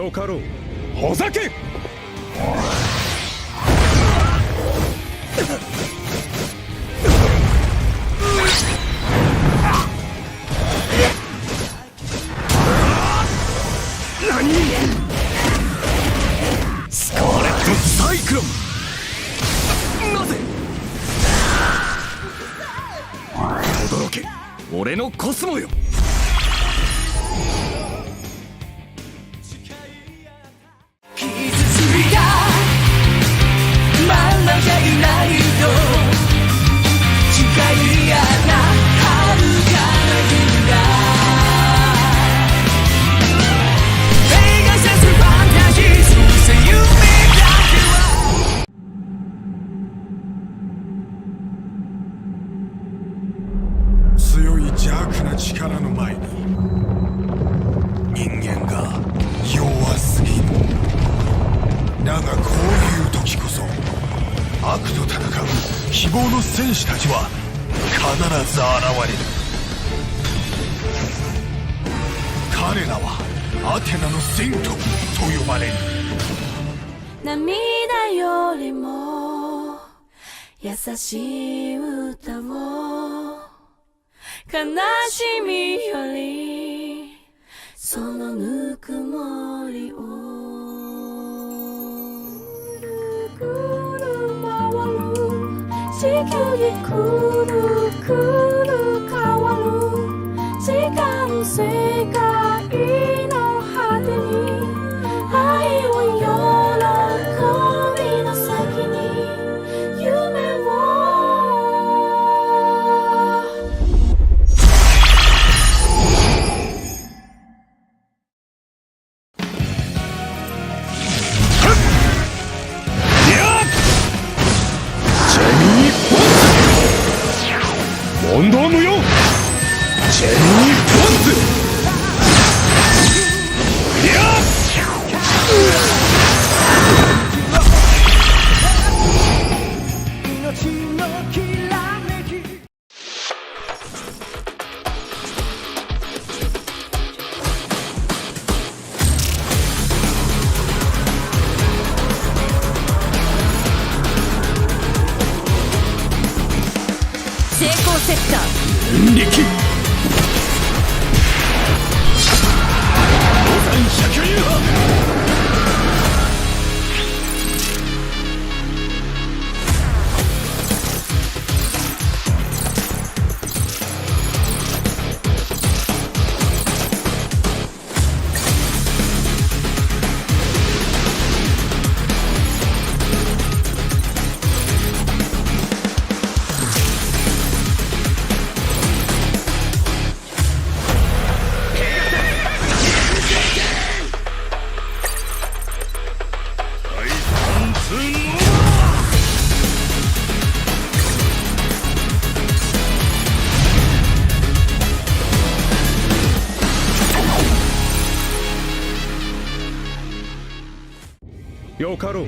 よかろう。ほざけ。何？スカーレットサイクロン。なぜ？驚け、俺のコスモよ。傷ついた真ん中に何と誓い合った遥かな夢だ。映画さすファンタジー、そうせ夢だけは。強い邪悪な力の前に人間が弱すぎる。だがこういう時こそ悪と戦う希望の戦士たちは必ず現れる。彼らはアテナの聖徒と呼ばれる。涙よりも優しい歌を、悲しみよりそのぬくもりを。ぐるぐる回る地球儀、くるくる変わる時間、世界の果てに愛を喜びの先に夢を。問答無用。ジェニー・ボンズ。いや命のきらめき。成功セッター力。五山百竜派。よかろう。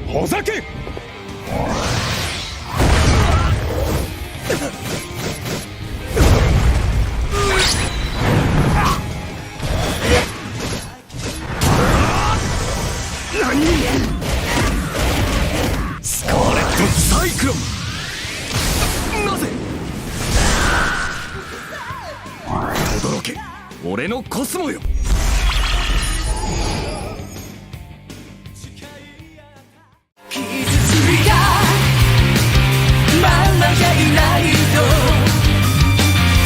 ほざけ。何？スカーレットサイクロン。なぜ？驚け、俺のコスモよ。傷ついた真ん中に何と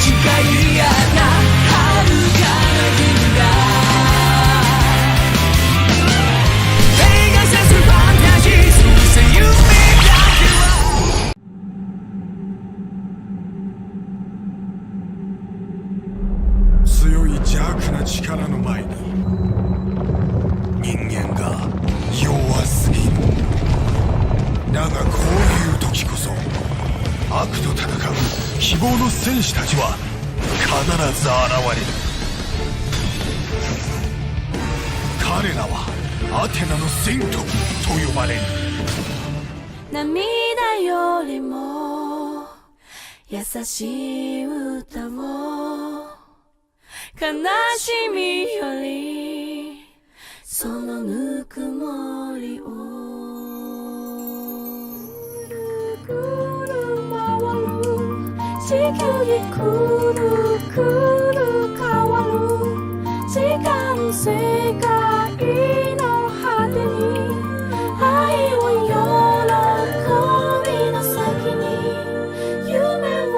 誓い合った遥かな夢だ。映画さすファンタジー、そうせ夢だけは。強い邪悪な力の前に人間が弱すぎる。だがこういう時こそ悪と戦う希望の戦士たちは必ず現れる。彼らはアテナの聖徒と呼ばれる。涙よりも優しい歌を、悲しみよりそのぬくもりをぐるぐる回る地球儀くるくる変わる時間世界の果てに愛を喜びの先に夢を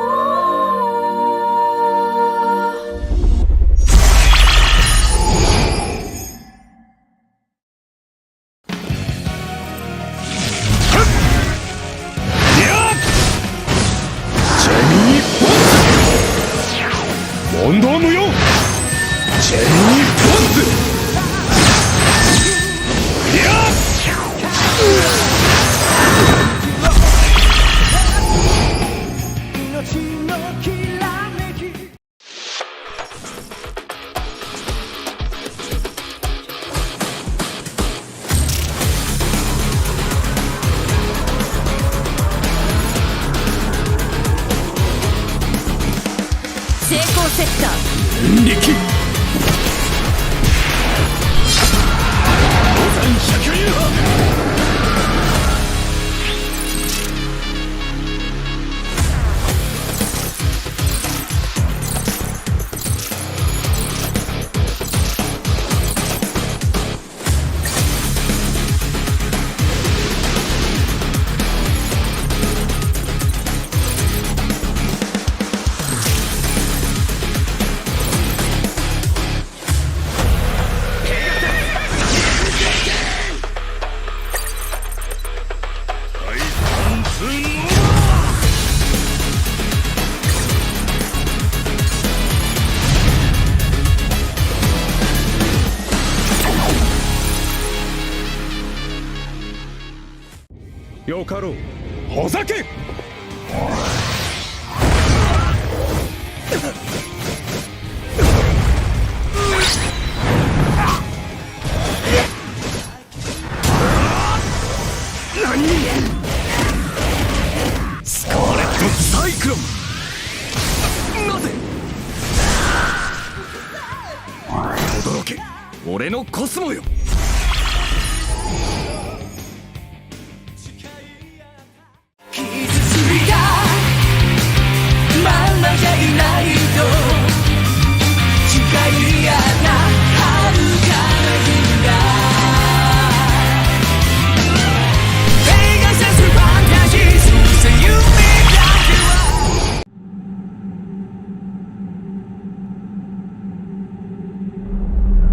問答無用ジェミーポンズ命のきらめき成功セッター力五山百遊よかろうほざけ何スカーレットサイクロンなぜ轟け俺のコスモよ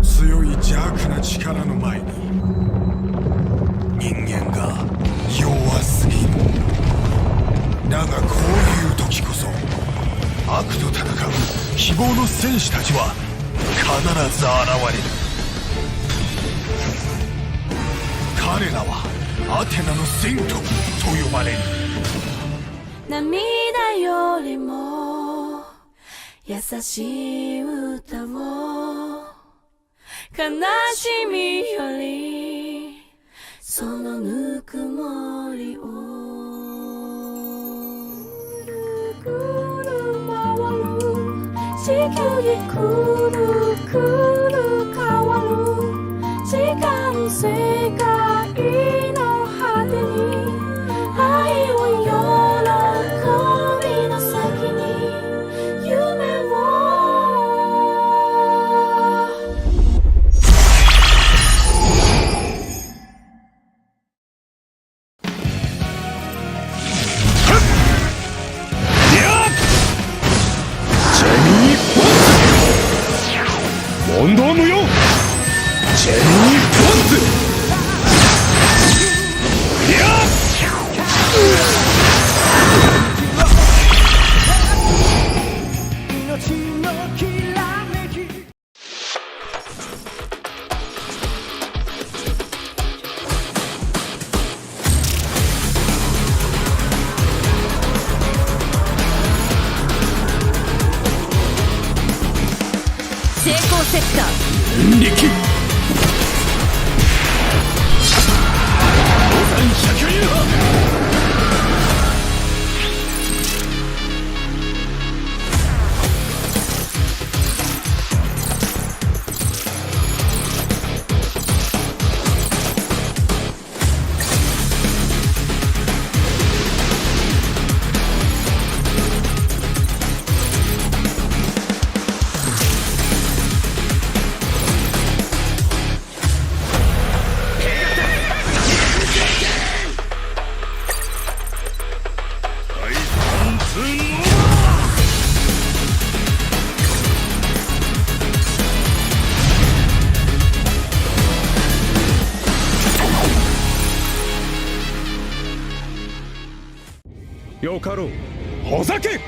強い邪悪な力の前に人間が弱すぎる。だがこういう時こそ悪と戦う希望の戦士たちは必ず現れる。彼らはアテナの戦闘と呼ばれる。涙よりも優しい歌を悲しみよりそのぬくもりをぐるぐる回る地球儀くるくる変わる時間世界の果てに愛を喜びの先に夢を問答無用ジェミーポンズ命のきらめき成功セッタ力ー五山百遊よかろう。ほざけ。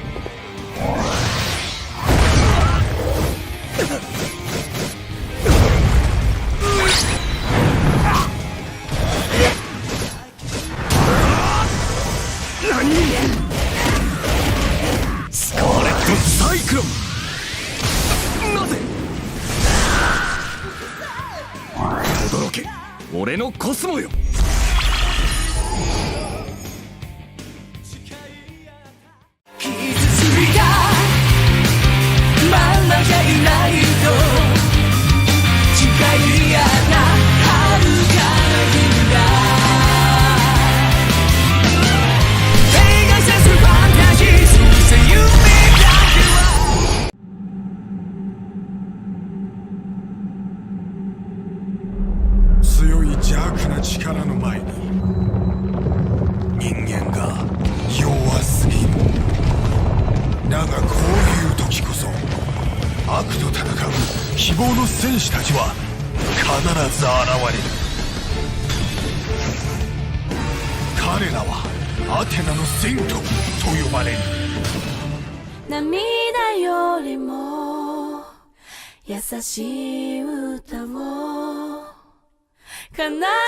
何？スカーレットサイクロン。なぜ？驚け、俺のコスモよ。傷ついたまんまじゃいないと誓い合った遥かな日が映画セスファンタジーそして夢だけは強い邪悪な力の前に人間が弱すぎる。だがこういう時こそ悪と戦う希望の戦士たちは必ず現れる。彼らはアテナの戦闘と呼ばれる。涙よりも優しい歌を悲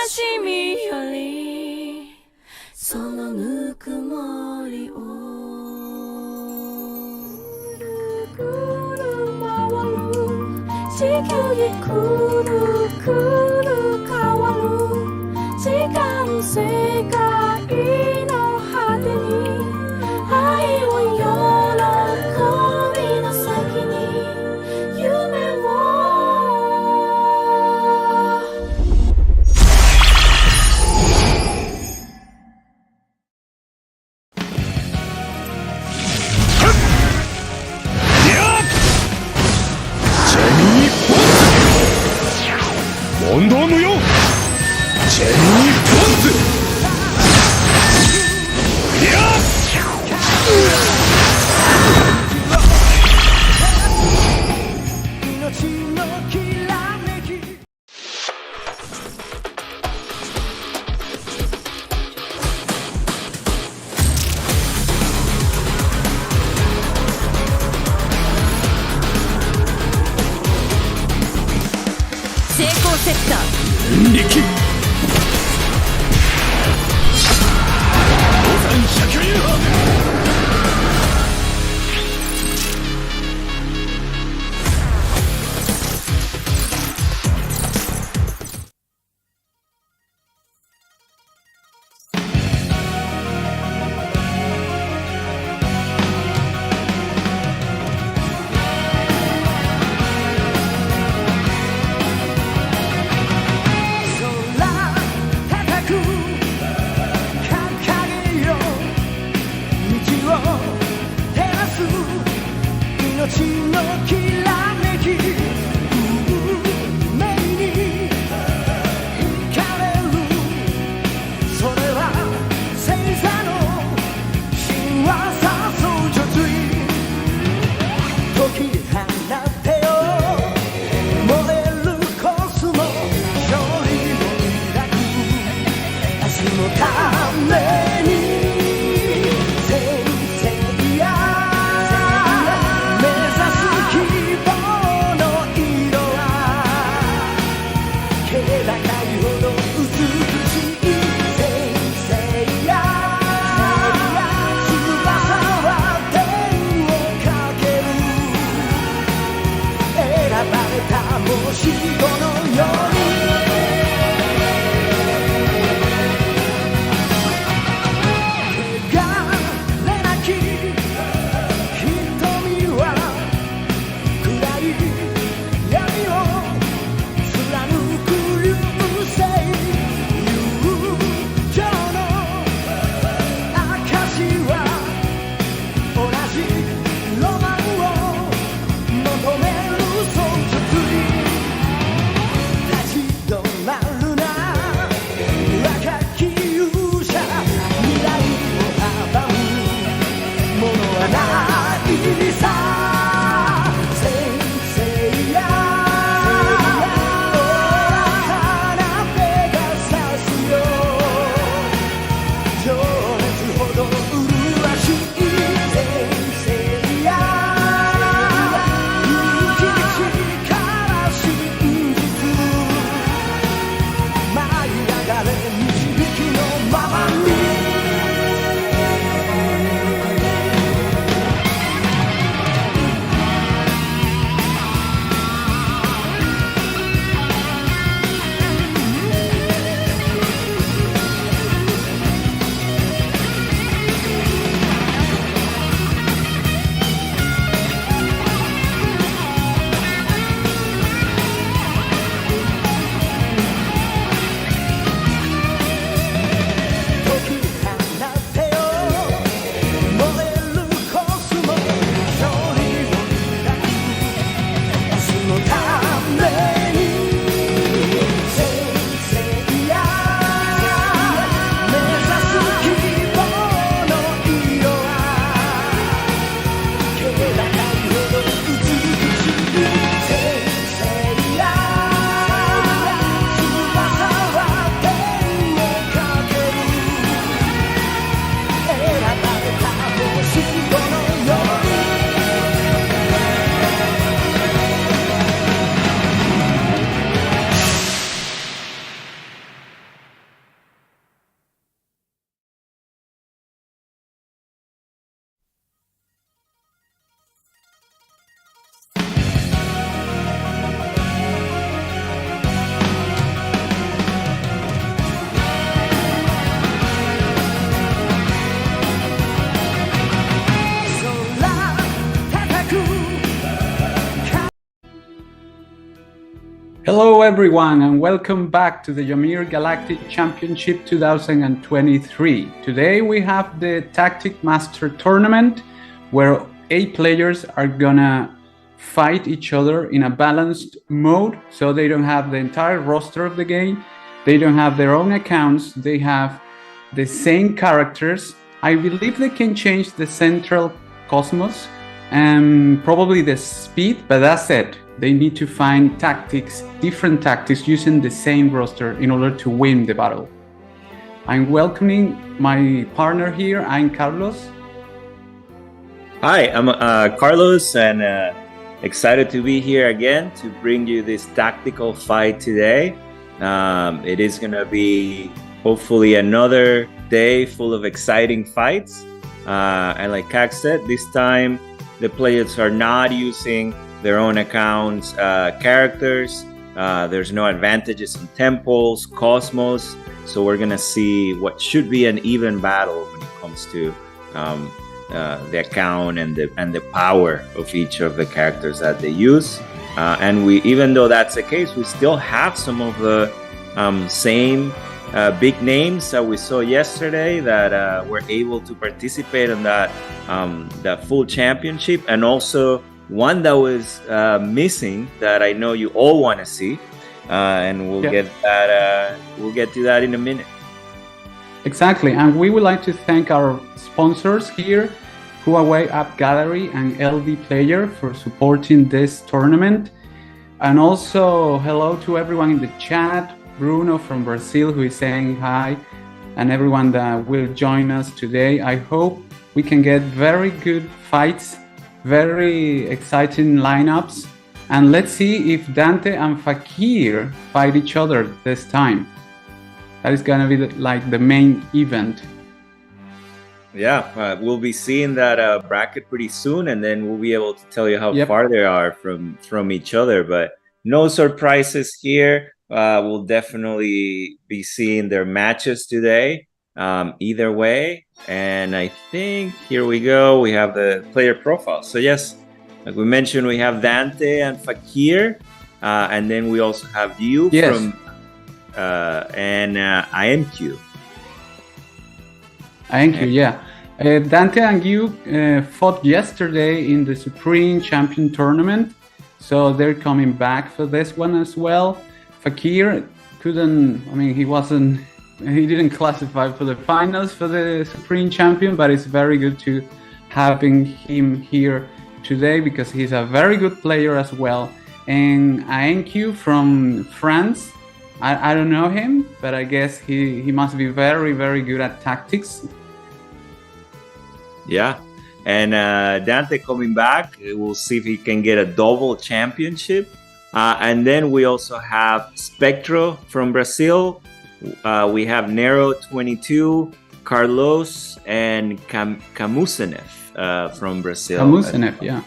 しみよりそのぬくもりをくるくる回る地球儀くるくる変わる時間世界の果てに愛を喜びの先に夢を問答無用。チェリーポンズ。命のきらめき成功セクター力。五山百竜派。命のきらめき運命に惹かれるそれは星座の神話さそう女髄解き放ってよ燃えるコスモ勝利を抱く明日のために星5のように Hello everyone and welcome back to the Jamir Galactic Championship 2023. Today we have the Tactic Master Tournament where 8 players are gonna fight each other in a balanced mode, so they don't have the entire roster of the game, they don't have their own accounts, they have the same characters. I believe they can change the central cosmos and probably the speed, but that's it. They need to find tactics, different tactics using the same roster in order to win the battle. I'm welcoming my partner here. I'm Carlos. Hi, I'm Carlos, and excited to be here again to bring you this tactical fight today. It is going to be hopefully another day full of exciting fights. And like Kak said, this time the players are not using their own accounts, characters. There's no advantages in temples, cosmos. So we're gonna see what should be an even battle when it comes to the account and the power of each of the characters that they use. And even though that's the case, we still have some of the same big names that we saw yesterday that were able to participate in that full championship, and also one that was missing that I know you all want to see, and we'll get that. We'll get to that in a minute. Exactly, and we would like to thank our sponsors here, Huawei App Gallery and LD Player, for supporting this tournament. And also hello to everyone in the chat, Bruno from Brazil who is saying hi, and everyone that will join us today. I hope we can get very good fights, very exciting lineups, and let's see if Dante and Fakir fight each other this time. That is gonna be like the main event. Yeah, we'll be seeing that bracket pretty soon, and then we'll be able to tell you how far they are from each other. But no surprises here. We'll definitely be seeing their matches today, either way. And I think here we go. We have the player profile. So yes, like we mentioned, we have Dante and Fakir, and then we also have you from and IMQ. IMQ, yeah. Dante and you fought yesterday in the Supreme Champion Tournament, so they're coming back for this one as well. Fakir couldn't, I mean, he didn't classify for the finals for the Supreme Champion, but it's very good to having him here today because he's a very good player as well. And INQ from France, I don't know him, but I guess he must be very, very good at tactics. Yeah, and Dante coming back, we'll see if he can get a double championship. And then we also have Spectro from Brazil. We have Nero 22, Carlos, and Camusenev from Brazil. Camusenev, yeah.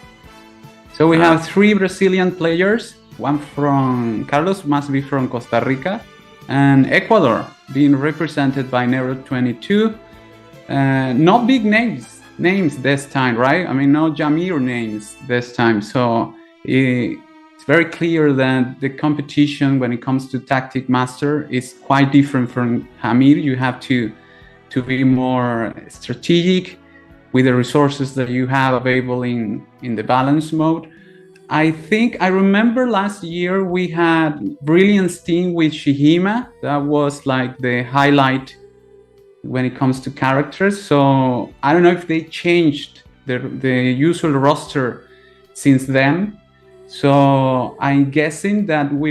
So we have 3 Brazilian players. One from Carlos must be from Costa Rica, and Ecuador being represented by Nero 22. Not big names this time, right? I mean, no Jamir names this time. So it's very clear that the competition when it comes to Tactic Master is quite different from Jamir. You have to be more strategic with the resources that you have available in the balance mode. I think I remember last year we had Brilliance team with Shihima. That was like the highlight when it comes to characters. So I don't know if they changed the usual roster since then. So I'm guessing that we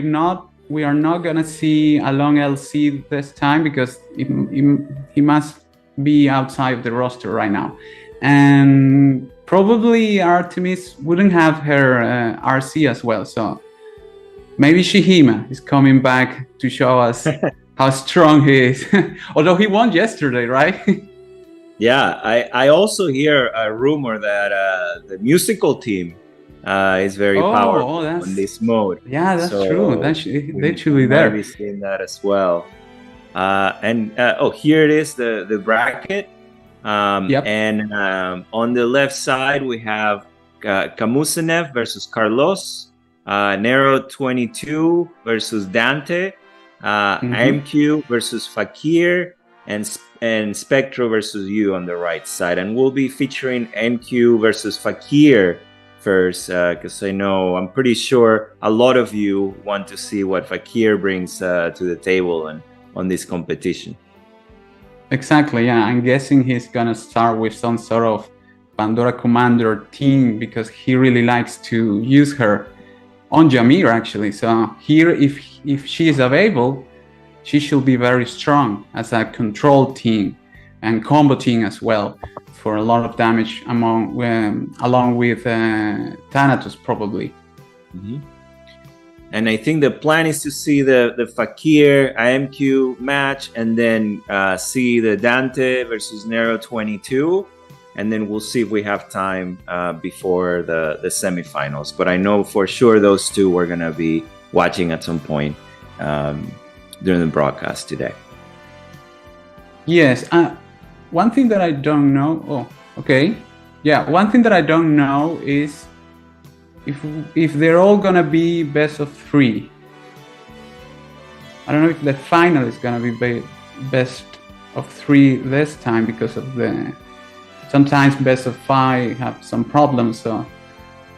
are not gonna see a long LC this time because he must be outside of the roster right now. And probably Artemis wouldn't have her RC as well. So maybe Shihima is coming back to show us how strong he is. Although he won yesterday, right? Yeah, I also hear a rumor that the musical team is very powerful in this mode. Yeah, that's true. They should be there. We'll be seeing that as well. Here it is, the bracket. And on the left side, we have Camusenev versus Carlos. Nero 22 versus Dante, IMQ versus Fakir, and Spectro versus you on the right side. And we'll be featuring MQ versus Fakir first, because I'm pretty sure a lot of you want to see what Fakir brings to the table and on this competition. Exactly, yeah. I'm guessing he's gonna start with some sort of Pandora Commander team because he really likes to use her on Jamir, actually. So here, if she is available, she should be very strong as a control team and combo team as well for a lot of damage along with Thanatos probably. Mm-hmm. And I think the plan is to see the Fakir IMQ match and then see the Dante versus Nero 22. And then we'll see if we have time before the semifinals. But I know for sure those two we're going to be watching at some point during the broadcast today. Yes. One thing that I don't know. Oh, okay. Yeah. One thing that I don't know is if they're all going to be best of 3. I don't know if the final is going to be best of 3 this time because of sometimes best of 5 have some problems. So,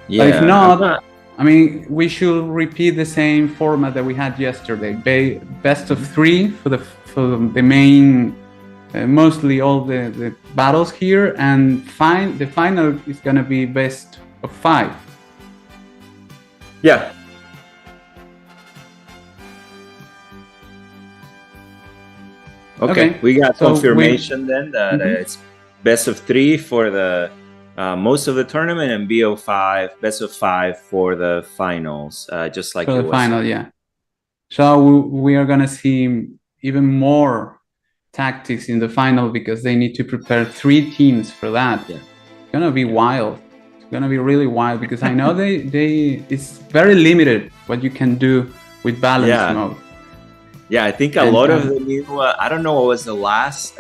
yeah, but if not, I mean, we should repeat the same format that we had yesterday. Best of 3 for the main, mostly all the battles here, and the final is gonna be best of 5. Yeah. Okay. We got confirmation then that it's best of 3 for the most of the tournament and BO5, best of 5 for the finals, just like for the final, yeah. So we are gonna see even more tactics in the final because they need to prepare 3 teams for that. Yeah. It's gonna be wild. It's gonna be really wild because I know it's very limited what you can do with balance mode. Yeah, I think a lot of the new I don't know what was the last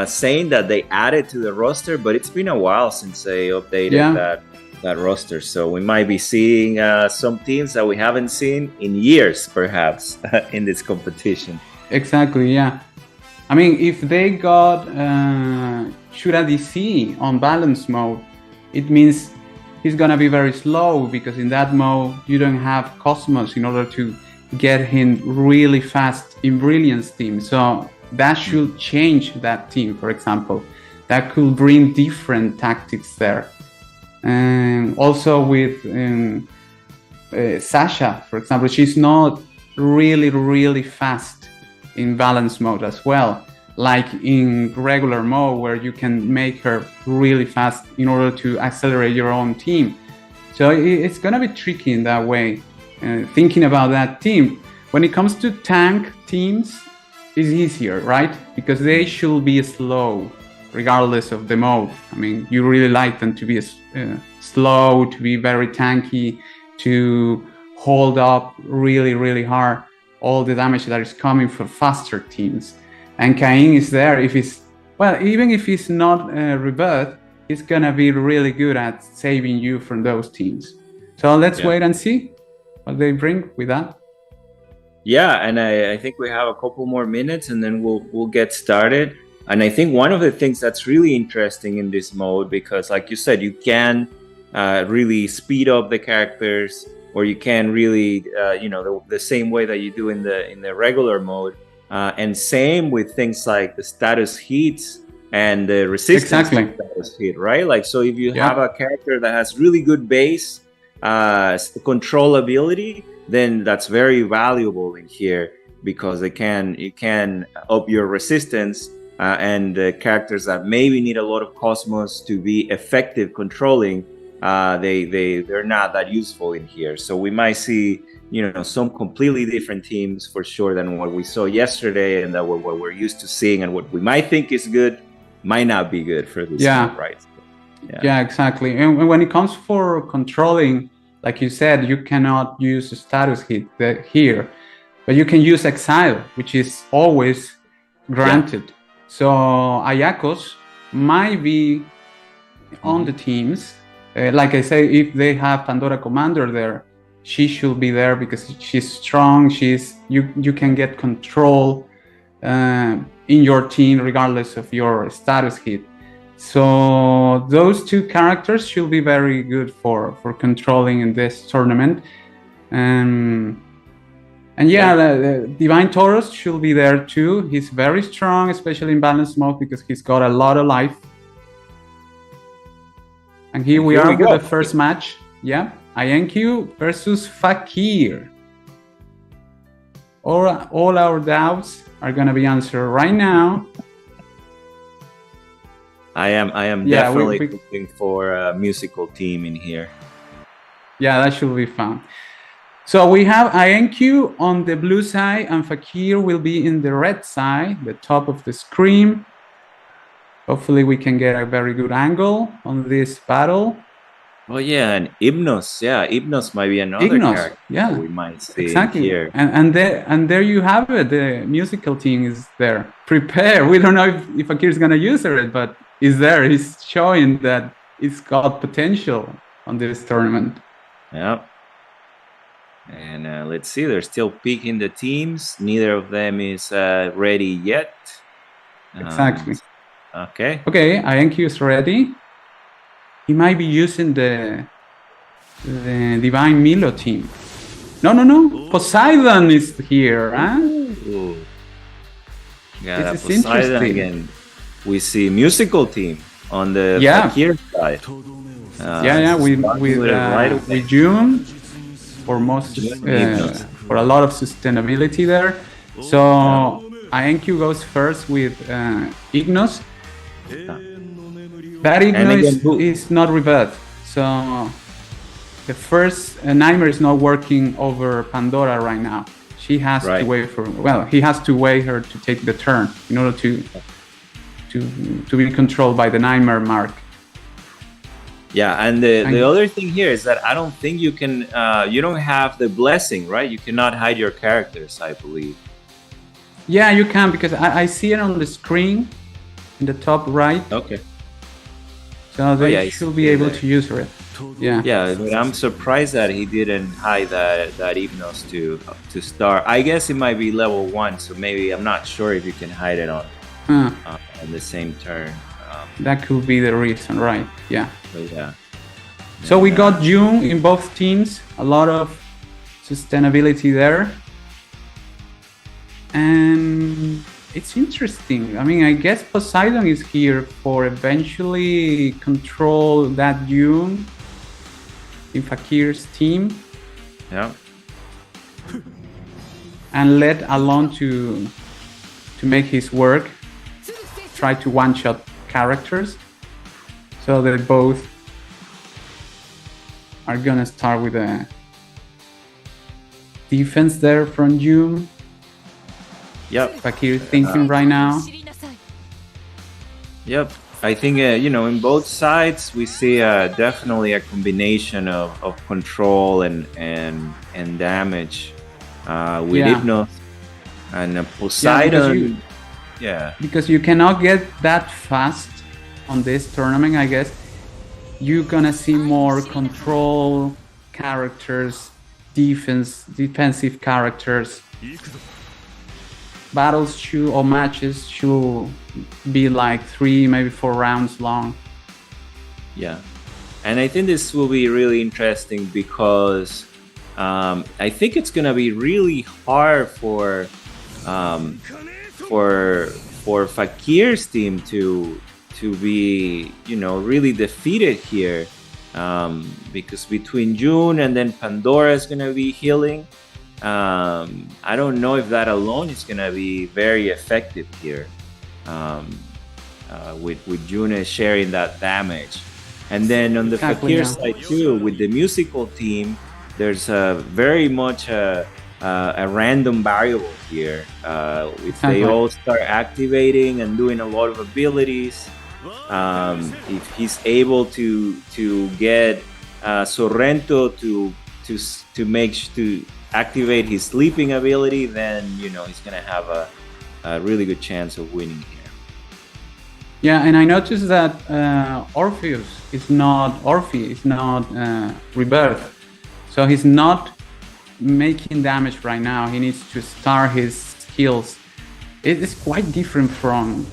saying that they added to the roster, but it's been a while since they updated that roster. So we might be seeing some teams that we haven't seen in years, perhaps, in this competition. Exactly, yeah. I mean, if they got Shura DC on balance mode, it means he's gonna be very slow because in that mode you don't have Cosmos in order to get him really fast in Brilliance team. So that should change that team, for example. That could bring different tactics there. And also with Sasha, for example, she's not really fast in balance mode as well, like in regular mode where you can make her really fast in order to accelerate your own team. So it's gonna be tricky in that way. Thinking about that team, when it comes to tank teams, it's easier, right? Because they should be slow regardless of the mode. I mean, you really like them to be slow, to be very tanky, to hold up really hard all the damage that is coming from faster teams. And Cain is there even if he's not rebirth, he's gonna be really good at saving you from those teams. So let's wait and see what they bring with that. Yeah, and I think we have a couple more minutes and then we'll get started. And I think one of the things that's really interesting in this mode, because like you said, you can really speed up the characters, or you can really, the same way that you do in the regular mode. And same with things like the status hits and the resistance to status hit, right? Like, so if you have a character that has really good base control ability, then that's very valuable in here because you can up your resistance and characters that maybe need a lot of Cosmos to be effective controlling, they're not that useful in here. So we might see some completely different teams for sure than what we saw yesterday, and that what we're used to seeing, and what we might think is good might not be good for this team, right? Yeah, exactly. And when it comes for controlling, like you said, you cannot use a status hit here, but you can use exile, which is always granted. So Ayakos might be on the teams. Like I say, if they have Pandora Commander there, she should be there because she's strong. You can get control in your team regardless of your status hit. So those two characters should be very good for controlling in this tournament. And yeah, the Divine Taurus should be there too. He's very strong, especially in balanced mode, because he's got a lot of life. And here we are with the first match. Yeah, INQ versus Fakir. All our doubts are gonna be answered right now. I am definitely looking for a musical team in here. Yeah, that should be fun. So we have INQ on the blue side and Fakir will be in the red side, the top of the screen. Hopefully we can get a very good angle on this battle. Oh yeah, and Hypnos. Yeah, Hypnos might be another character that we might see here. And there you have it. The musical team is there. Prepare. We don't know if Fakir is gonna use it, but it's there. He's showing that it's got potential on this tournament. Yeah. And let's see, they're still picking the teams. Neither of them is ready yet. Exactly. Okay. Okay, INQ is ready. He might be using the Divine Milo team. No. Poseidon is here, huh? Ooh. Yeah, this is Poseidon interesting. again. We see musical team on the Fakir side. With June for most for a lot of sustainability there. So INQ goes first with Ignos. That Ignos is not reversed. So the first Nightmare is not working over Pandora right now. She has to wait he has to wait her to take the turn in order to be controlled by the Nightmare mark. Yeah, and the other thing here is that I don't think you can, you don't have the blessing, right? You cannot hide your characters, I believe. Yeah, you can, because I see it on the screen in the top right. Okay. So they should be able to use it. Yeah. Yeah, but I'm surprised that he didn't hide that Hypnos to start. I guess it might be level 1, so maybe I'm not sure if you can hide it on the same turn. That could be the reason, right? Yeah. But yeah. So we got June in both teams. A lot of sustainability there. And it's interesting. I mean, I guess Poseidon is here for eventually control that June in Fakir's team. Yeah. And let Alon to make his work. Try to one-shot characters. So they both are gonna start with a defense there from June. Yep. Fakir thinking right now. Yep. I think, in both sides, we see definitely a combination of control and damage with Hypnos and Poseidon. Because you cannot get that fast on this tournament, I guess. You're gonna see more control characters, defensive characters. Battles or matches should be like 3, maybe 4 rounds long. Yeah, and I think this will be really interesting because I think it's gonna be really hard for Fakir's team to be really defeated here, because between June and then Pandora is gonna be healing. I don't know if that alone is gonna be very effective here, with June sharing that damage. And then on the Fakir side too, with the musical team, there's very much a random variable here. If they all start activating and doing a lot of abilities, if he's able to get Sorrento to activate his sleeping ability, then he's gonna have a really good chance of winning here. Yeah, and I noticed that Orpheus is not rebirth, so he's not making damage right now. He needs to start his skills. It is quite different from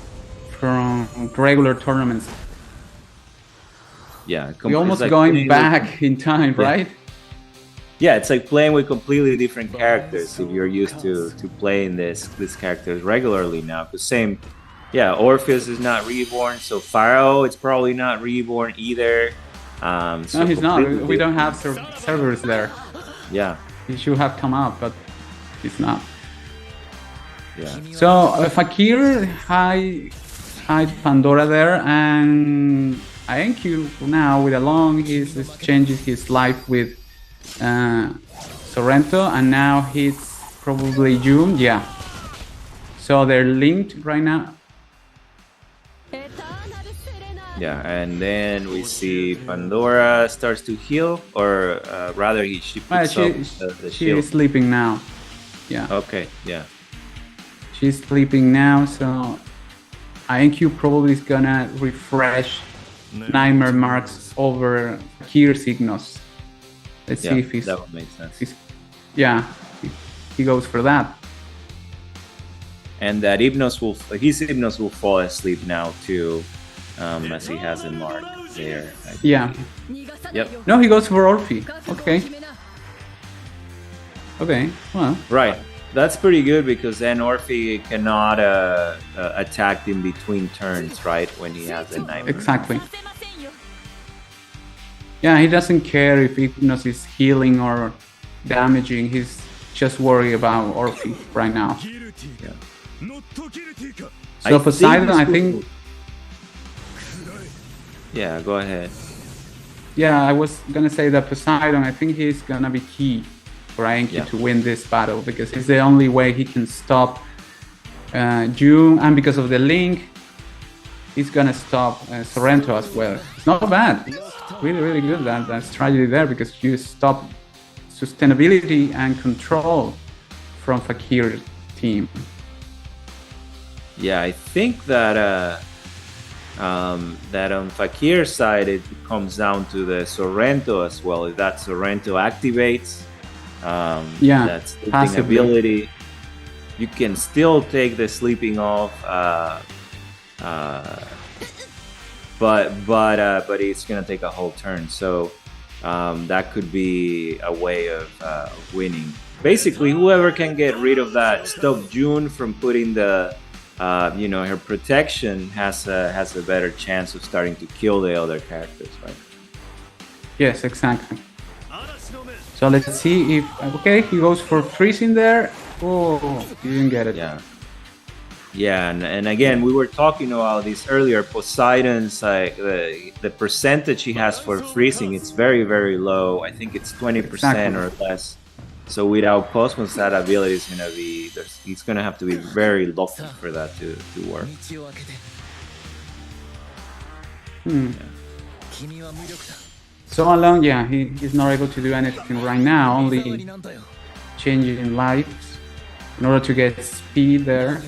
regular tournaments. Yeah, We're almost like going back in time, right? Yeah, it's like playing with completely different characters if you're used to playing these characters regularly now. The same, yeah, Orpheus is not reborn, so Pharaoh is probably not reborn either. So No, he's not. completely We don't have different. servers there. Yeah, He should have come out, but he's not. yeah. So Fakir hide Pandora there, and Aenku now with Along he's exchanges his life with Sorrento, and now he's probably June. Yeah. So they're linked right now. Yeah, and then we see Pandora starts to heal, or rather, she puts up the she shield. is sleeping now. Yeah. Okay, yeah. She's sleeping now, so Aenku probably is gonna refresh Nightmare marks over Fakir Signos. Let's see if that would make sense. He goes for that. And that his Hypnos will fall asleep now too, as he has a mark there. Yeah. Yep. No, he goes for Orphe. Okay. Okay. Well. Right. That's pretty good because then Orphe cannot attack in between turns, right? When he has a nightmare. Exactly. Yeah, he doesn't care if Hypnos is healing or damaging. He's just worried about Orphe right now. So Poseidon, I think. Yeah, go ahead. Yeah, I was gonna say that Poseidon, I think he's gonna be key for Aenku to win this battle because it's the only way he can stop June, and because of the link, he's gonna stop Sorrento as well. It's not bad. It's really, really good that strategy there because you stop sustainability and control from Fakir's team. Yeah, I think that that on Fakir's side it comes down to the Sorrento as well. If that Sorrento activates, that sleeping passively. ability, you can still take the sleeping off, but it's gonna take a whole turn. So that could be a way of winning. Basically, whoever can get rid of that, stop June from putting the her protection has a better chance of starting to kill the other characters, right? Yes, exactly. So let's see if he goes for freezing there. Oh, he didn't get it. Yeah, and again, we were talking about this earlier. Poseidon's the percentage he has for freezing, it's very, very low. I think it's 20% or less. So without Cosmos, that ability is gonna be he's gonna have to be very lucky for that to work. So Along, he's not able to do anything right now, only changing lives in order to get speed there.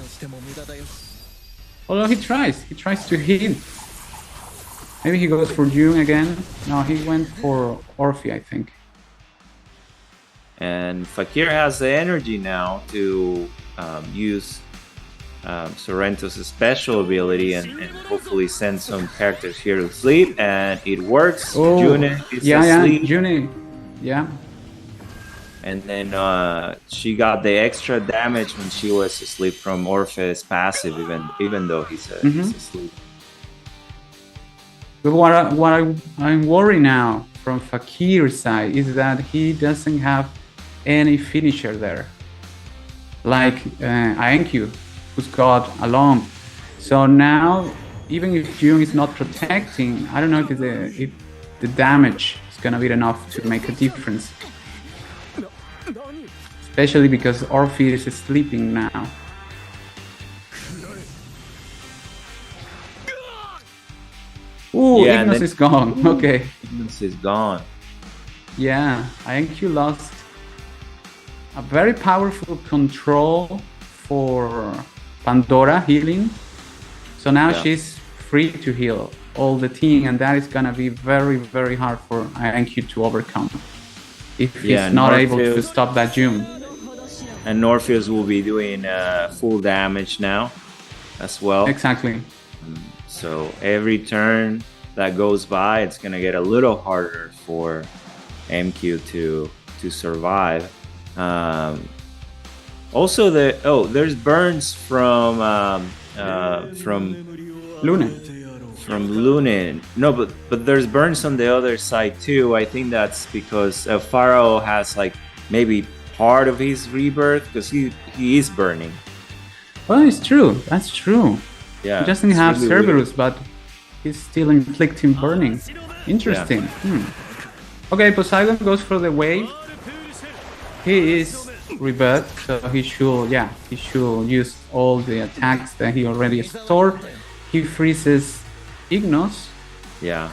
Although he tries to hit. Maybe he goes for June again. No, he went for Orphe, I think. And Fakir has the energy now to use Sorrento's special ability and hopefully send some characters here to sleep, and it works. Oh, June is asleep. June, yeah. And then she got the extra damage when she was asleep from Orpheus passive, even though he's asleep. But what I'm worried now from Fakir's side is that he doesn't have any finisher there, like Aenku, who's got Along. So now, even if June is not protecting, I don't know if the damage is gonna be enough to make a difference. Especially because Orpheus is sleeping now. Ooh, Ignis is gone. Okay. Ignis is gone. Yeah, Aenku lost a very powerful control for Pandora healing. So now she's free to heal all the team, and that is gonna be very, very hard for Aenku to overcome. if Yeah, he's not able to Northfield. stop that June. And Norpheus will be doing full damage now as well. Exactly. So every turn that goes by, it's gonna get a little harder for MQ to survive. Also, there's burns from Luna. Lunin. No, but there's burns on the other side too. I think that's because Pharaoh has like maybe part of his rebirth because he is burning. Well, it's true. That's true. Yeah, He doesn't it's have really Cerberus, weird. but he's still inflicting burning. Interesting. Okay, Poseidon goes for the wave. He is rebirth, so he should use all the attacks that he already stored. He freezes Ignos, Yeah,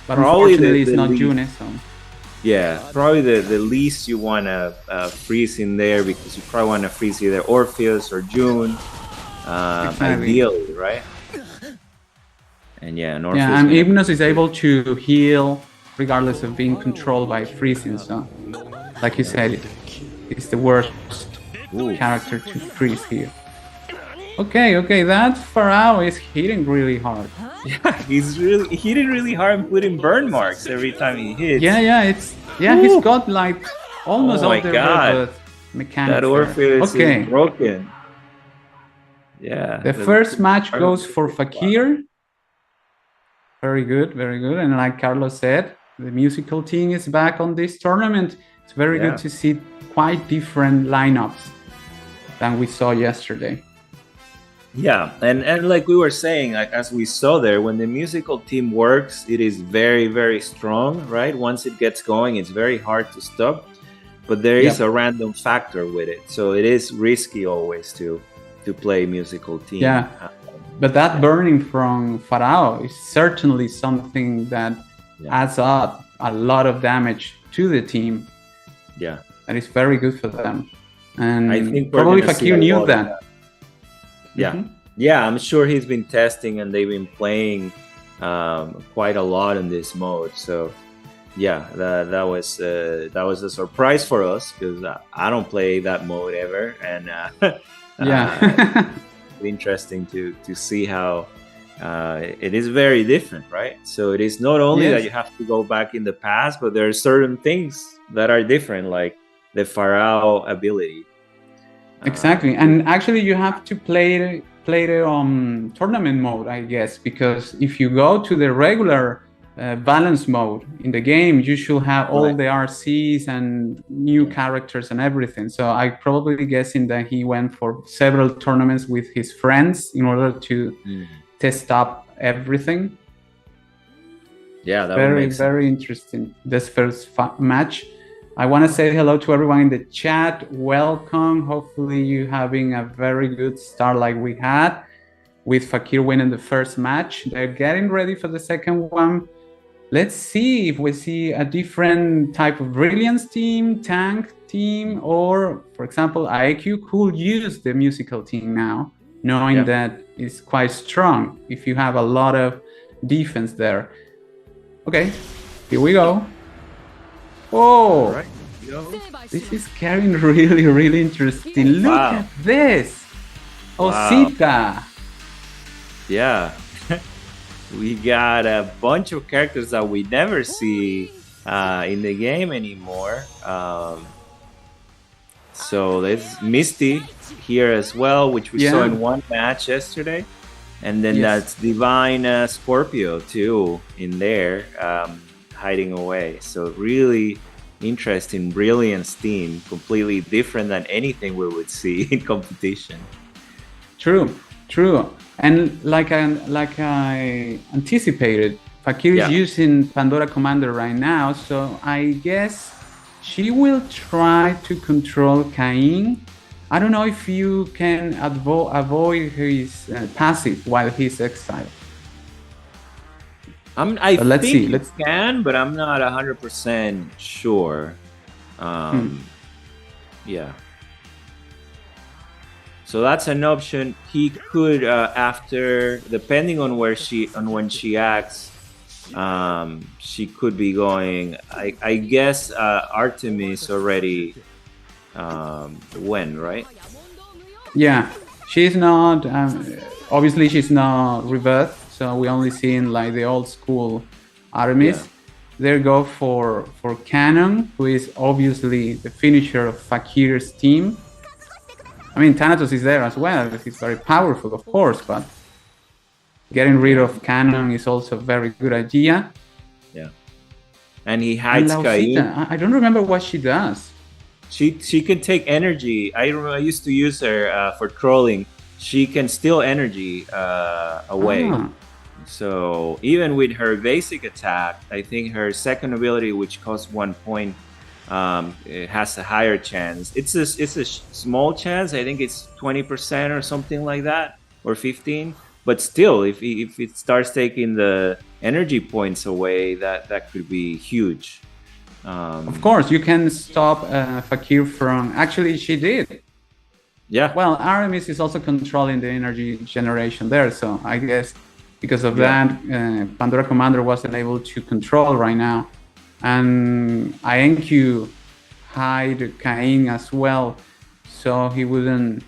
but Probably unfortunately the it's not lead. June, so yeah. Probably the least you want to freeze in there because you probably want to freeze either Orpheus or June, Exactly. ideally, right? And yeah, and Orpheus. yeah, and Ignos is able to heal regardless of being controlled by freezing. So, like you said, it's the worst character to freeze here. Okay, that Pharaoh is hitting really hard. He's really hitting really hard and putting burn marks every time he hits. He's got like almost Oh all my the God. rebirth mechanics. That there. Orpheus Okay, is broken. Yeah. the first match goes for Fakir. Very good, very good. And like Carlos said, the musical team is back on this tournament. It's very Yeah. good to see quite different lineups than we saw yesterday. Yeah, and like we were saying, like as we saw there, when the musical team works, it is very, very strong, right? Once it gets going, it's very hard to stop. But there is a random factor with it, so it is risky always to play musical team. Yeah. But that burning from Pharaoh is certainly something that adds up a lot of damage to the team. Yeah. That is very good for them. And I think we're probably gonna see Fakir a knew lot of that. Yeah. Mhm. Yeah, I'm sure he's been testing and they've been playing quite a lot in this mode. So yeah, that was a surprise for us because I don't play that mode ever, and Yeah. interesting to see how it is very different, right? So it is not only that Yes. you have to go back in the past, but there are certain things that are different, like the Pharaoh ability. Exactly, and actually you have to play the tournament mode, I guess, because if you go to the regular balance mode in the game, you should have all Right. the RCs and new characters and everything. So I probably guessing that he went for several tournaments with his friends in order to test up everything. Yeah, that would Very, make sense. very interesting. This first match. I want to say hello to everyone in the chat. Welcome. Hopefully you having a very good start like we had with Fakir winning the first match. They're getting ready for the second one. Let's see if we see a different type of Brilliance team, tank team, or for example, IQ could use the musical team now, knowing that it's quite strong if you have a lot of defense there. Okay, here we go. Oh, Right. this is getting really, really interesting. Look Wow. at this. Osita. Yeah. We got a bunch of characters that we never see in the game anymore. So there's Misty here as well, which we saw in one match yesterday. And then that's Divine Scorpio too in there, hiding away. So really interesting Brilliance team, completely different than anything we would see in competition. True. And like I anticipated, Fakir is using Pandora Commander right now, so I guess she will try to control Cain. I don't know if you can avoid his passive while he's exiled. I let's think see. you can, but I'm not 100% sure. Yeah. So that's an option. He could, after, depending on when she acts, she could be going. I guess Artemis already went, right? Yeah, she's not. Obviously, she's not rebirthed, so we only seen like the old school Artemis. Yeah. They go for Canon, who is obviously the finisher of Fakir's team. I mean, Thanatos is there as well. He's very powerful, of course, but getting rid of Canon is also a very good idea. Yeah. And he And hides Lausita, Cain. I don't remember what she does. She can take energy. I remember I used to use her for trolling. She can steal energy away. Ah. So even with her basic attack, I think her second ability, which costs 1 point, it has a higher chance. It's a small chance. I think it's 20% or something like that, or 15. But still, if it starts taking the energy points away, that could be huge. Of course, you can stop Fakir from. Actually, she did. Yeah. Well, Aramis is also controlling the energy generation there, so I guess because of Yeah. that, Pandora Commander wasn't able to control right now. And INQ hide Cain as well, so he wouldn't.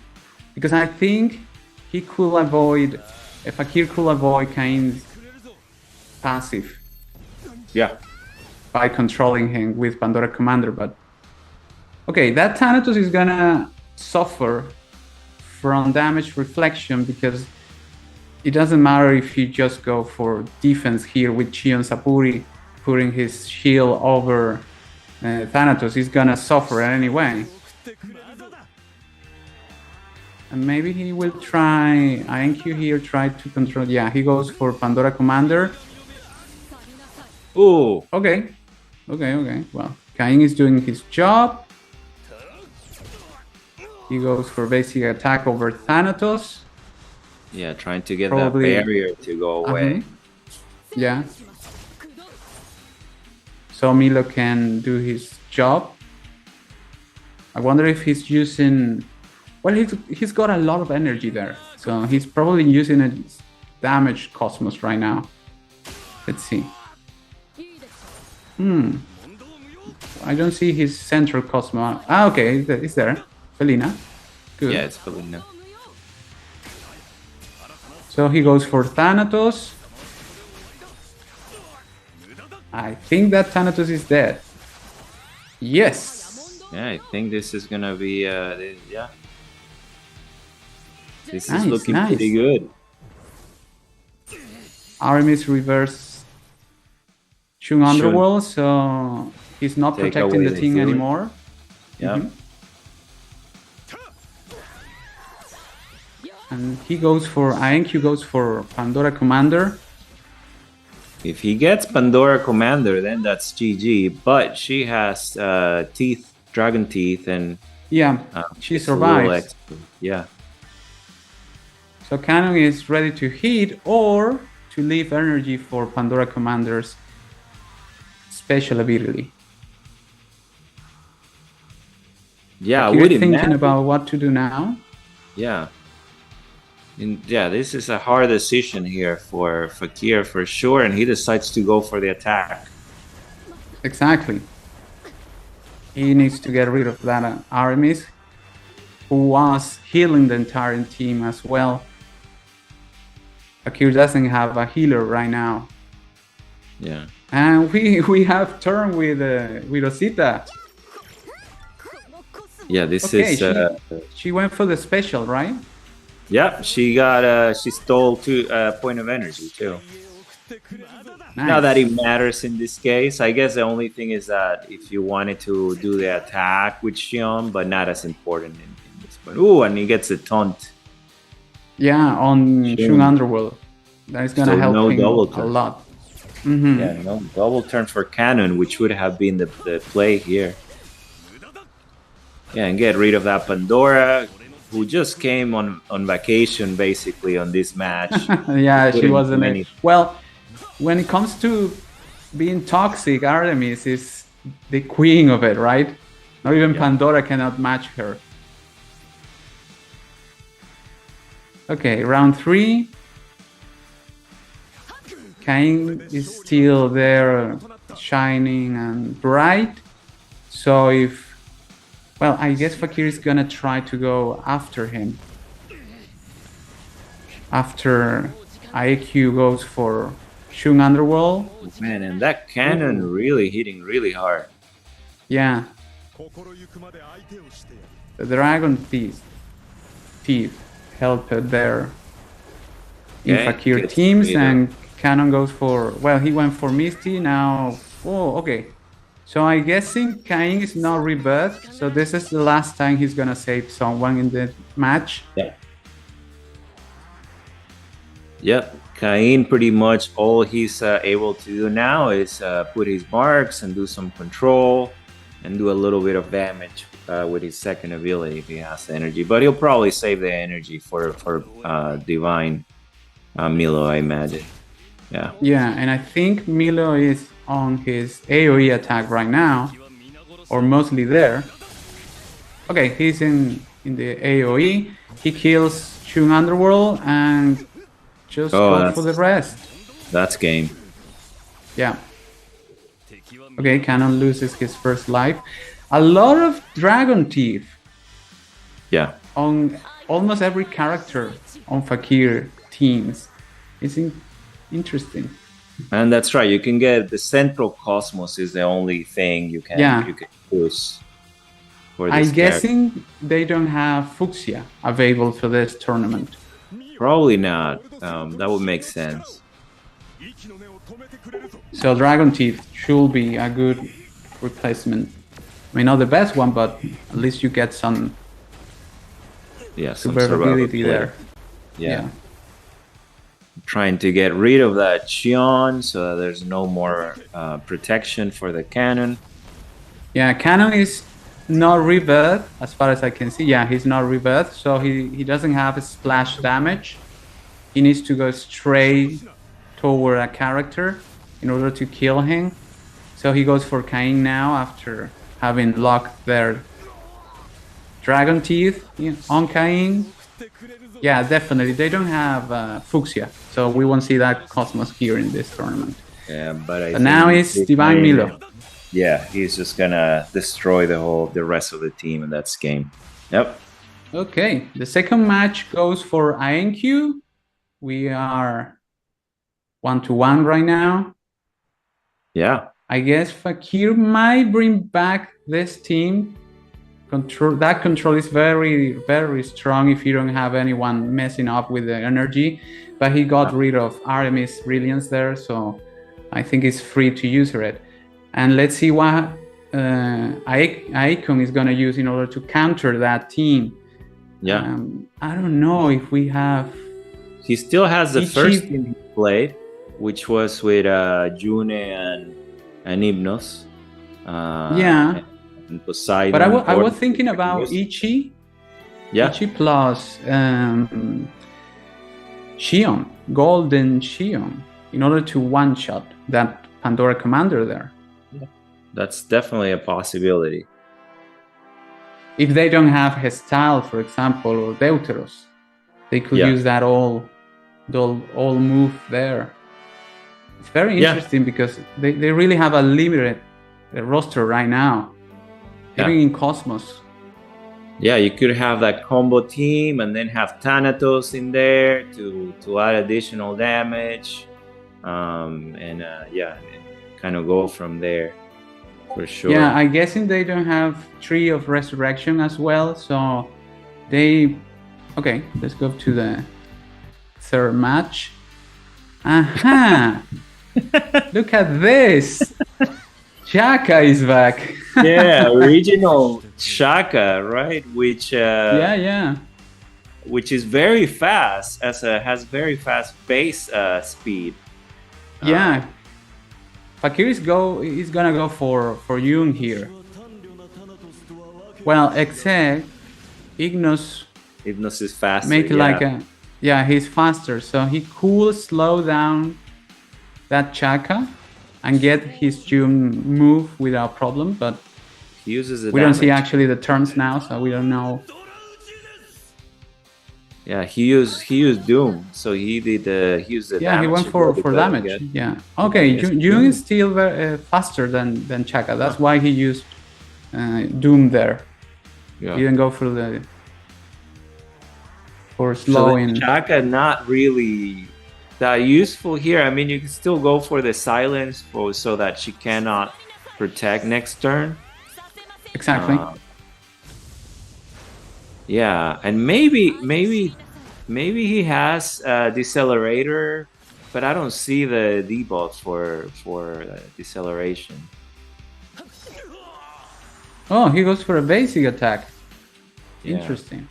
Because I think he could avoid. Fakir could avoid Cain's passive Yeah. by controlling him with Pandora Commander, but okay, that Thanatos is gonna suffer from damage reflection because it doesn't matter if you just go for defense here with Chion Sapuri putting his shield over Thanatos. He's gonna suffer anyway. And maybe he will try, INQ here, try to control. Yeah, he goes for Pandora Commander. Ooh. Okay. Well, Cain is doing his job. He goes for basic attack over Thanatos. Yeah, trying to get Probably- that barrier to go away. Yeah. So Milo can do his job. I wonder if he's using. Well, he's got a lot of energy there, so he's probably using a damage Cosmos right now. Let's see. I don't see his central Cosmos. Ah, okay, it's there. Felina. Good. Yeah, it's Felina. So he goes for Thanatos. I think that Thanatos is dead. Yes. Yeah, I think this is gonna be yeah. This Nice, is looking nice. pretty good. Aramis reverse Chung Underworld, so he's not Take protecting away the the team healing. anymore. Yeah. And he goes for INQ goes for Pandora Commander. If he gets Pandora Commander, then that's GG. But she has teeth, dragon teeth, and Yeah, she it's a little survives. extra. Yeah. So Canon is ready to hit or to leave energy for Pandora Commander's special ability. Yeah, I You're would thinking imagine. about what to do now? Yeah. And yeah, this is a hard decision here for Fakir for sure, and he decides to go for the attack. Exactly. He needs to get rid of that Aramis, who was healing the entire team as well. Fakir doesn't have a healer right now. Yeah. And we have turned with Rosita. Yeah, this Okay, is she went for the special, right? yeah, she got she stole 2 point of energy too. Nice. Not that it matters in this case. I guess the only thing is that if you wanted to do the attack with Xion, but not as important in this point. Ooh, and he gets a taunt. Yeah, on Sure. Chung Underworld. That is gonna So help no him double a turn. lot. Mhm. Yeah, no double turn for Cannon, which would have been the play here. Yeah, and get rid of that Pandora, who just came on vacation basically on this match. Yeah, she Couldn't wasn't. do anything. Well, when it comes to being toxic, Artemis is the queen of it, right? Not even Yeah. Pandora cannot match her. Okay, round 3. Cain is still there, shining and bright. So well, I guess Fakir is gonna try to go after him. After IQ goes for Shung Underworld. Man, and that cannon really hitting really hard. Yeah, the Dragon Thief helped their Okay, Fakir gets teams, Misty. and Cannon goes for, well, he went for Misty now. Oh, okay. So I'm guessing Cain is not rebirthed, so this is the last time he's gonna save someone in the match. Yeah. Yep. Cain pretty much all he's able to do now is put his marks and do some control and do a little bit of damage with his second ability if he has the energy. But he'll probably save the energy for Divine Milo, I imagine. Yeah. Yeah, and I think Milo is on his AoE attack right now, or mostly there. Okay, he's in the AoE. He kills Shun Underworld and just go for the rest. That's game. Yeah. Okay, Cannon loses his first life. A lot of Dragon Teeth Yeah. on almost every character on Fakir teams. It's interesting. And that's right. You can get the Central Cosmos is the only thing you can choose for this I'm character. guessing they don't have Fuchsia available for this tournament. Probably not. That would make sense. So Dragon Teeth should be a good replacement. I mean, not the best one, but at least you get some Yeah, some survivability survivability there. Yeah. Trying to get rid of that Xion so that there's no more protection for the cannon. Yeah, Cannon is not rebirth as far as I can see. Yeah, he's not rebirth, so he doesn't have a splash damage. He needs to go straight toward a character in order to kill him. So he goes for Cain now after having locked their Dragon Teeth on Cain. Yeah, definitely. They don't have Fuchsia, so we won't see that Cosmos here in this tournament. Yeah, but But now it's Divine Milo. Yeah, he's just gonna destroy the rest of the team, and that's game. Yep. Okay, the second match goes for INQ. We are 1-1 right now. Yeah. I guess Fakir might bring back this team. That control is very, very strong if you don't have anyone messing up with the energy. But he got rid of Artemis Brilliance there, so I think it's free to use it. And let's see what Icon is going to use in order to counter that team. Yeah. I don't know if we have... He still has the Ichi- first team he played, which was with June and Hypnos. Yeah. And Poseidon. But I was Or- thinking about Ichi. Yeah. Ichi plus Xion, Golden Xion, in order to one-shot that Pandora Commander there. That's definitely a possibility. If they don't have Hestal, for example, or Deuteros, they could Yeah. use that all move there. It's very Yeah. interesting because they really have a limited roster right now, Yeah. even in Cosmos. Yeah, you could have that combo team and then have Thanatos in there to add additional damage. And kind of go from there for sure. Yeah, I'm guessing they don't have Tree of Resurrection as well, so they... Okay, let's go to the third match. Aha! Look at this! Chaka is back! Yeah, original Shaka, right? Which Yeah. which is very fast, has very fast base speed. Yeah. Fakir is gonna go for Jung here. Well, except Ignos Hypnos is faster. make he's faster, so he could slow down that Chaka and get his Jung move without problem, but He uses the we don't see damage. actually the turns now, so we don't know. Yeah, he used Doom, so he used the Yeah, he damage went to for go damage. get- Yeah. Okay, Yes, Jung is still faster than Chaka. That's why he used Doom there. Yeah. He didn't go for So slowing. the Chaka not really that useful here. I mean, you can still go for the silence so that she cannot protect next turn. Exactly. Yeah, and maybe he has a decelerator, but I don't see the debuff for deceleration. Oh, he goes for a basic attack. Yeah. Interesting.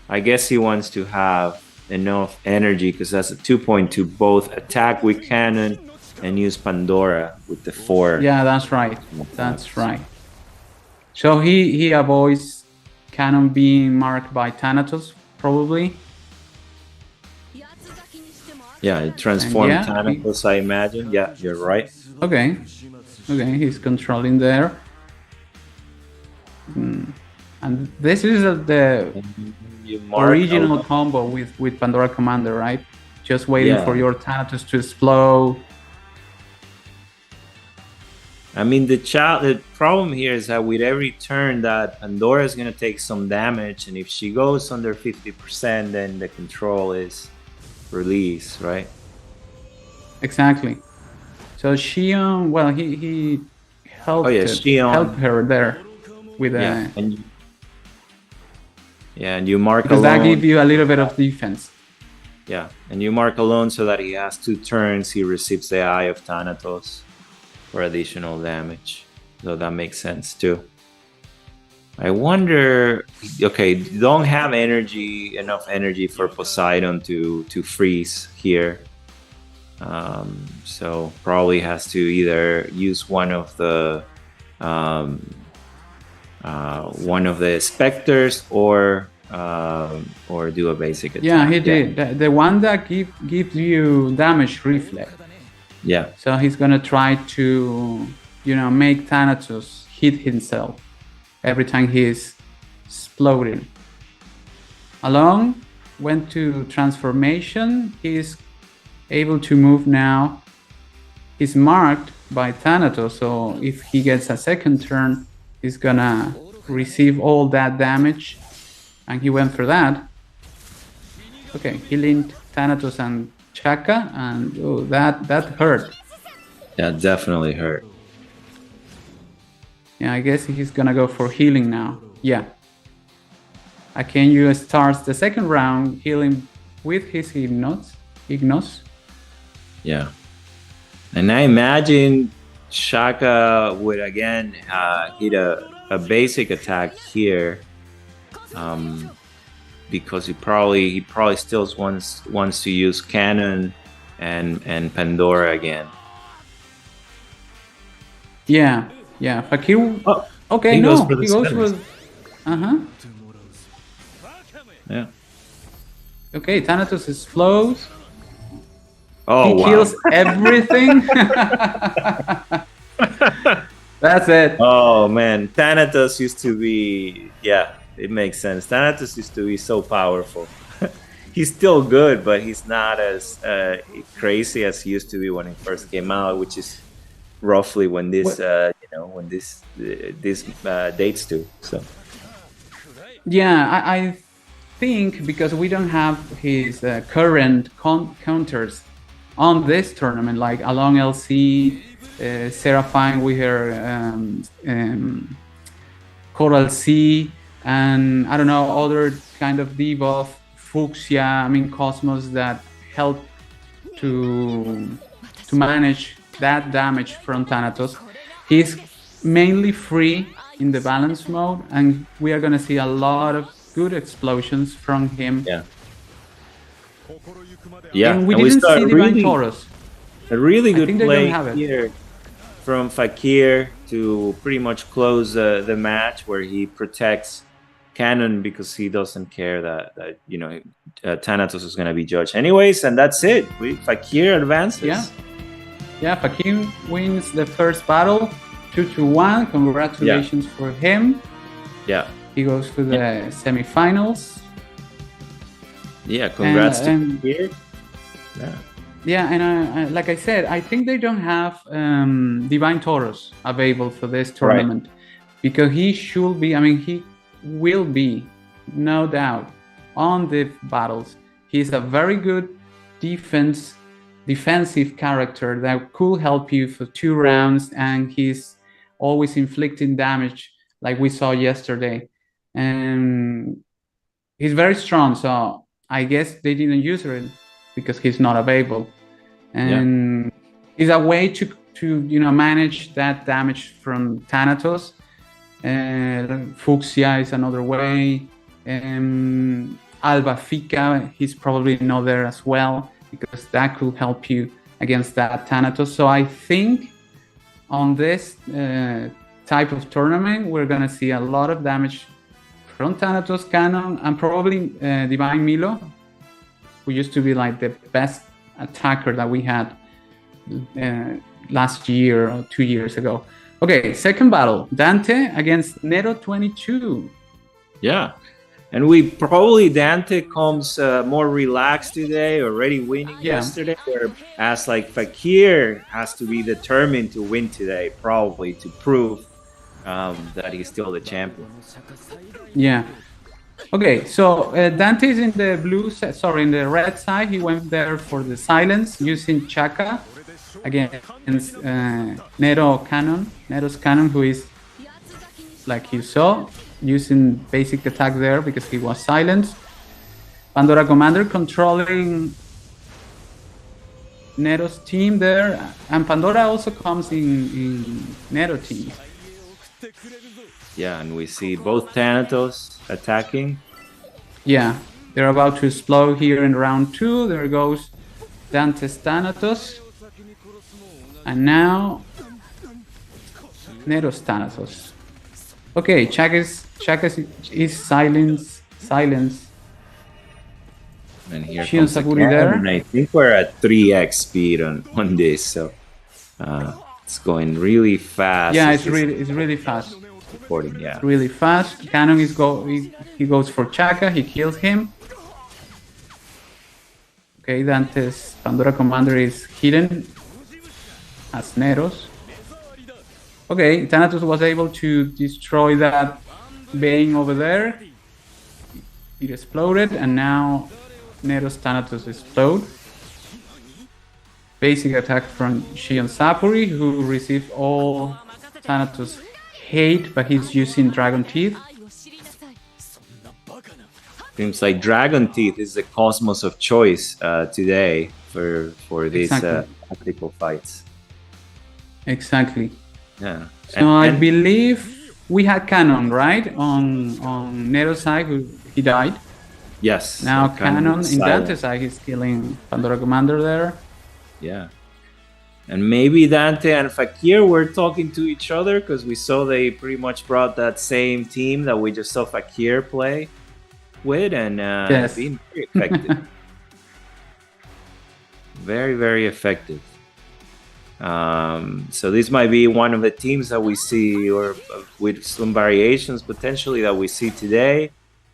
I guess he wants to have enough energy because that's a 2.2 both attack with cannon and use Pandora with the 4. Yeah, that's right. That's right. So he avoids Cannon being marked by Thanatos, probably. Yeah, it transformed Yeah, Thanatos, I imagine. Yeah, you're right. Okay. Okay, he's controlling there. And this is the You mark original a- combo with Pandora Commander, right? Just waiting Yeah. for your Thanatos to explode. I mean, the problem here is that with every turn that Pandora is going to take some damage, and if she goes under 50%, then the control is released, right? Exactly. So Shion, well, he helped, Oh, yeah, Shion. helped her there with Yeah, and you mark because that alone. gives you a little bit of defense. Yeah, and you mark alone so that he has 2 turns. He receives the Eye of Thanatos for additional damage. So that makes sense too. I wonder. Okay, don't have enough energy for Poseidon to freeze here. So probably has to either use one of the specters or do a basic attack. Yeah, he did. The one that gives you damage reflex. Yeah. So he's gonna try to, make Thanatos hit himself every time he's exploding. Along went to transformation. He's able to move now. He's marked by Thanatos, so if he gets a second turn, he's gonna receive all that damage, and he went for that. Okay, he linked Thanatos and Chaka, and that hurt. Yeah, definitely hurt. Yeah, I guess he's gonna go for healing now. Yeah. Akenyu starts the second round healing with his Ignos. Yeah. And I imagine Shaka would again hit a basic attack here. Because he probably still wants to use Cannon and Pandora again. Yeah. Fakir. Oh, Okay, he no, goes for the he goes spells. with. Yeah. Okay, Thanatos explodes. Oh, He wow. kills everything. That's it. Oh man, Thanatos used to be. Yeah, it makes sense. Thanatos used to be so powerful. He's still good, but he's not as crazy as he used to be when he first came out, which is roughly when this dates to. So Yeah, I think because we don't have his current counters on this tournament, like Along LC, Seraphine with her Coral Sea, and I don't know, other kind of debuff, Fuchsia, Cosmos, that help to manage that damage from Thanatos. He's mainly free in the balance mode, and we are going to see a lot of good explosions from him. yeah, And we and didn't start see Divine really- Taurus. A really I good think they play don't have it. here from Fakir to pretty much close the match, where he protects Cannon because he doesn't care that Thanatos is going to be judged anyways, and that's it. Fakir advances. Yeah, Fakir wins the first battle, 2-1. Congratulations for him. Yeah. He goes to the semifinals. Yeah, congrats And- to here. Yeah. Yeah, and like I said, I think they don't have Divine Toros available for this tournament because he should be. I mean, he will be, no doubt, on the battles. He's a very good defensive character that could help you for 2 rounds, and he's always inflicting damage, like we saw yesterday. And he's very strong, so I guess they didn't use it because he's not available, and it's a way to manage that damage from Thanatos. Fuchsia is another way. Alba Fica, he's probably not there as well because that could help you against that Thanatos. So I think on this type of tournament we're gonna see a lot of damage from Thanatos, Canon, and probably Divine Milo, who used to be like the best attacker that we had last year or 2 years ago. Okay, second battle, Dante against Nero 22. Yeah. And we probably Dante comes more relaxed today, already winning yesterday. Whereas like Fakir has to be determined to win today, probably to prove that he's still the champion. Yeah. Okay, so Dante is in the in the red side. He went there for the silence using Chaka against Nero's Cannon, who is, like you saw, using basic attack there because he was silenced. Pandora Commander controlling Nero's team there, and Pandora also comes in Nero team. Yeah, and we see both Thanatos attacking. Yeah, they're about to explode here in round 2. There goes Dante's Thanatos. And now Nero's Thanatos. Okay, Chaka is silence. And here Shion comes the Saburi there. cannon. I think we're at 3x speed on this, so it's going really fast. Yeah, it's really fast. Recording, yeah. Really fast. Cannon he goes for Chaka. He kills him. Okay, Dante's Pandora Commander is hidden as Nero's. Okay, Thanatos was able to destroy that Bane over there. It exploded, and now Nero's Thanatos explode. Basic attack from Shion Sapuri, who received all Thanatos hate, but he's using Dragon Teeth. Seems like Dragon Teeth is the cosmos of choice today for these tactical fights. Exactly. Yeah. So I believe we had Cannon, right? On Nero's side, he died. Yes. Now Cannon in Dante's side, he's killing Pandora Commander there. Yeah. And maybe Dante and Fakir were talking to each other because we saw they pretty much brought that same team that we just saw Fakir play with, and being very effective. Very, very effective. So this might be one of the teams that we see, or with some variations potentially that we see today.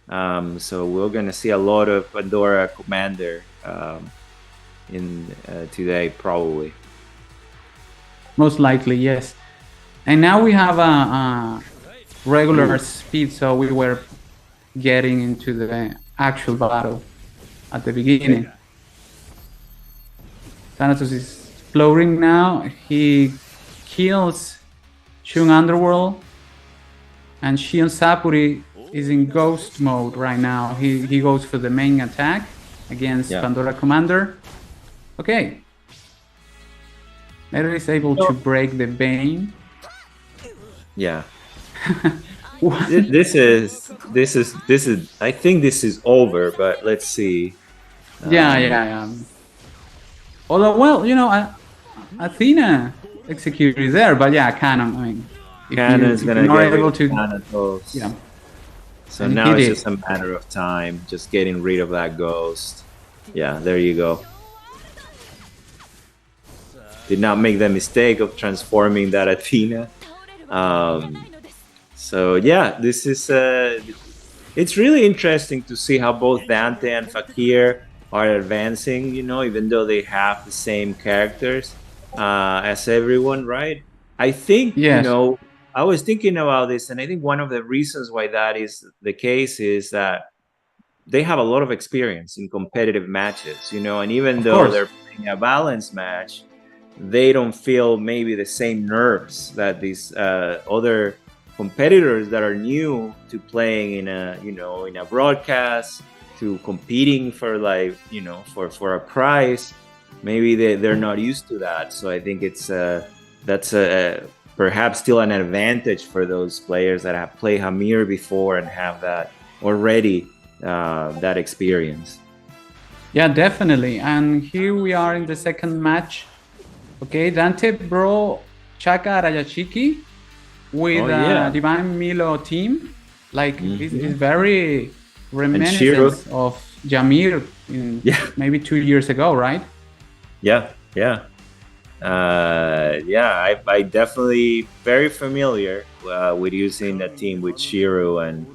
So we're gonna see a lot of Pandora Commander in today, probably. Most likely, yes. And now we have a regular speed, so we were getting into the actual battle at the beginning. Thanatos is exploding now. He kills Shun Underworld, and Shion Sapuri is in ghost mode right now. He goes for the main attack against Pandora Commander. Okay. Nero is able to break the Bane. Yeah. This is. I think this is over, but let's see. Yeah. Although, well, Athena executed is there, but yeah, Cannon. I mean, Cannon is gonna get able to. Yeah. So now it's just a matter of time, just getting rid of that ghost. Yeah, there you go. Did not make the mistake of transforming that Athena. So yeah, this is it's really interesting to see how both Dante and Fakir are advancing, you know, even though they have the same characters as everyone, right? I think, you Yes, know, I was thinking about this, and I think one of the reasons why that is the case is that they have a lot of experience in competitive matches, you know, and even of though course. they're playing a balanced match, they don't feel maybe the same nerves that these other competitors that are new to playing in a, you know, in a broadcast, to competing for, like, you know, for a prize. Maybe they're not used to that. So I think it's that's perhaps still an advantage for those players that have played Jamir before and have that already, that experience. Yeah, definitely. And here we are in the second match. Okay, Dante brought Chaka Rayashiki with Oh, yeah. Divine Milo team. Like, it's Mhm. very And Shiro. reminiscent of Jamir in Yeah. maybe 2 years ago, right? Yeah, yeah. I definitely very familiar with using that team with Shiro and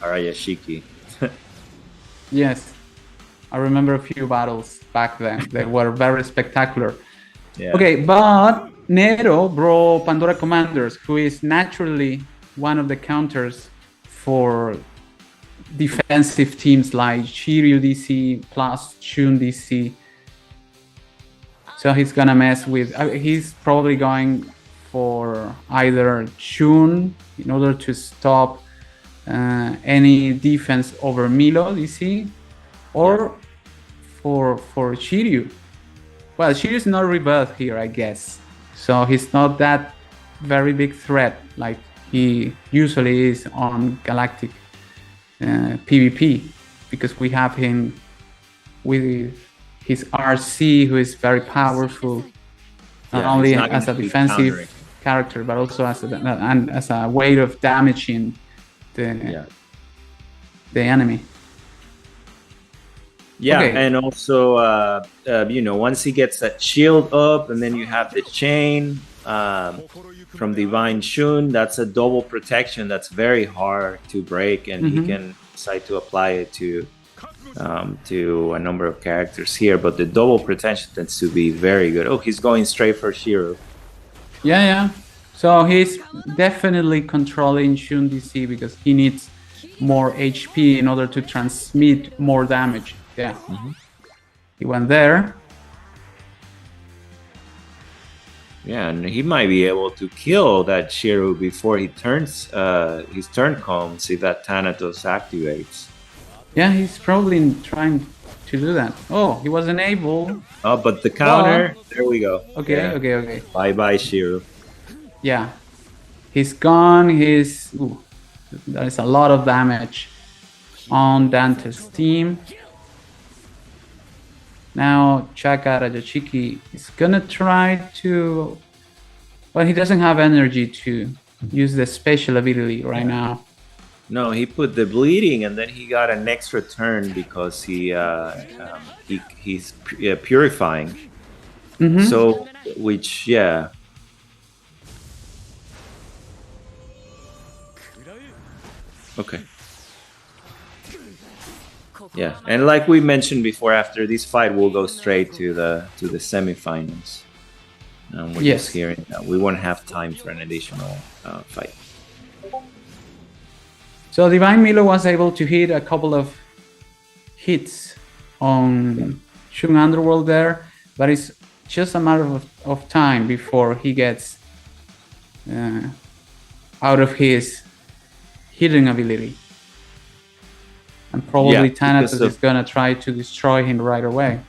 Arayashiki. Yes, I remember a few battles back then that were very spectacular. Yeah. Okay, but Nero brought Pandora Commanders, who is naturally one of the counters for defensive teams like Shiryu DC plus Shun DC. So he's gonna mess with. He's probably going for either Shun in order to stop any defense over Milo DC, or for Shiryu. Well, Shiryu's not rebirth here, I guess. So he's not that very big threat like he usually is on Galactic PvP, because we have him with his RC, who is very powerful, not Yeah, only he's not as a gonna be defensive countering. character, but also as a way of damaging Yeah. the enemy. Yeah, Okay. and also, you know, once he gets that shield up, and then you have the chain from Divine Shun, that's a double protection that's very hard to break, and he can decide to apply it to a number of characters here. But the double protection tends to be very good. Oh, he's going straight for Shiro. Yeah. So he's definitely controlling Shun DC because he needs more HP in order to transmit more damage. Yeah. He went there. Yeah, and he might be able to kill that Shiro before he turns his turn comes if that Thanatos activates. Yeah, he's probably trying to do that. Oh, he wasn't able. Oh, but the counter, there we go. Okay, Yeah. okay. Bye, Shiro. Yeah. He's gone. There is a lot of damage on Dante's team. Now Chaka Rajachiki is gonna try to, but he doesn't have energy to use the special ability right now. No, he put the bleeding, and then he got an extra turn because he's purifying. So, which, yeah. Okay. Yeah, and like we mentioned before, after this fight, we'll go straight to the semifinals. We're Yes. just hearing that we won't have time for an additional fight. So Divine Milo was able to hit a couple of hits on Shun Underworld there, but it's just a matter of time before he gets out of his healing ability. And probably Yeah, Thanatos because of- is gonna try to destroy him right away.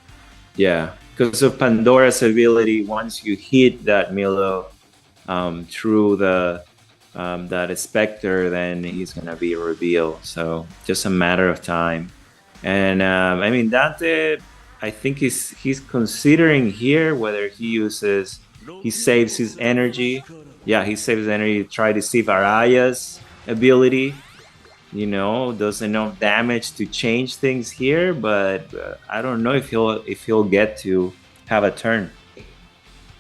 Yeah, because of Pandora's ability, once you hit that Milo through the that Spectre, then he's gonna be revealed. So just a matter of time. And I mean, Dante, I think he's considering here whether he saves his energy. Yeah, he saves energy to try to see if Araya's ability, you know, does enough damage to change things here. But I don't know if he'll get to have a turn.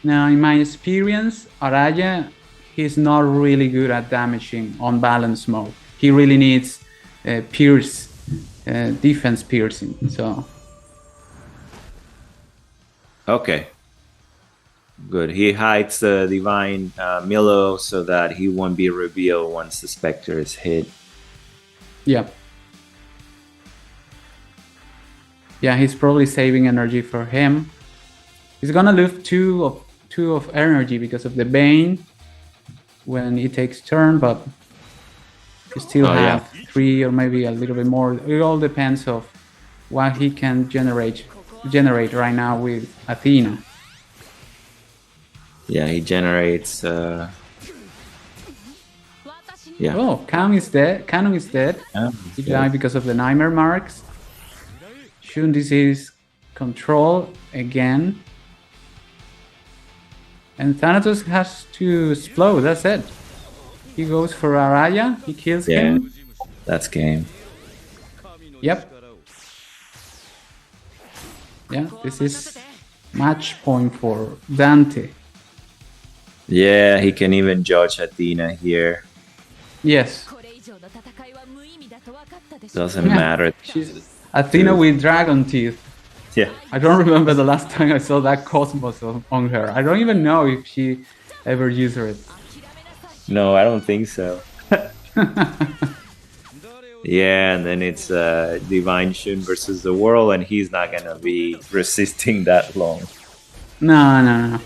Now, in my experience, Araya, he's not really good at damaging on balance mode. he really needs defense piercing. So Okay. Good. He hides the divine Milo so that he won't be revealed once the Spectre is hit. yeah. Yeah, he's probably saving energy for him. He's gonna lose two of energy because of the Bane when he takes turn, but you still have 3 or maybe a little bit more. It all depends of what he can generate right now with Athena. Yeah, he generates. Yeah. Oh, Canon is dead. He died because of the nightmare marks. Shun disease control again. And Thanatos has to explode, that's it. He goes for Araya, he kills him. That's game. Yep. Yeah, this is match point for Dante. Yeah, he can even judge Athena here. Yes. Doesn't matter. She's Athena with dragon teeth. Yeah. I don't remember the last time I saw that cosmos on her. I don't even know if she ever used it. No, I don't think so. Yeah, and then it's Divine Shun versus the world, and he's not gonna be resisting that long. No.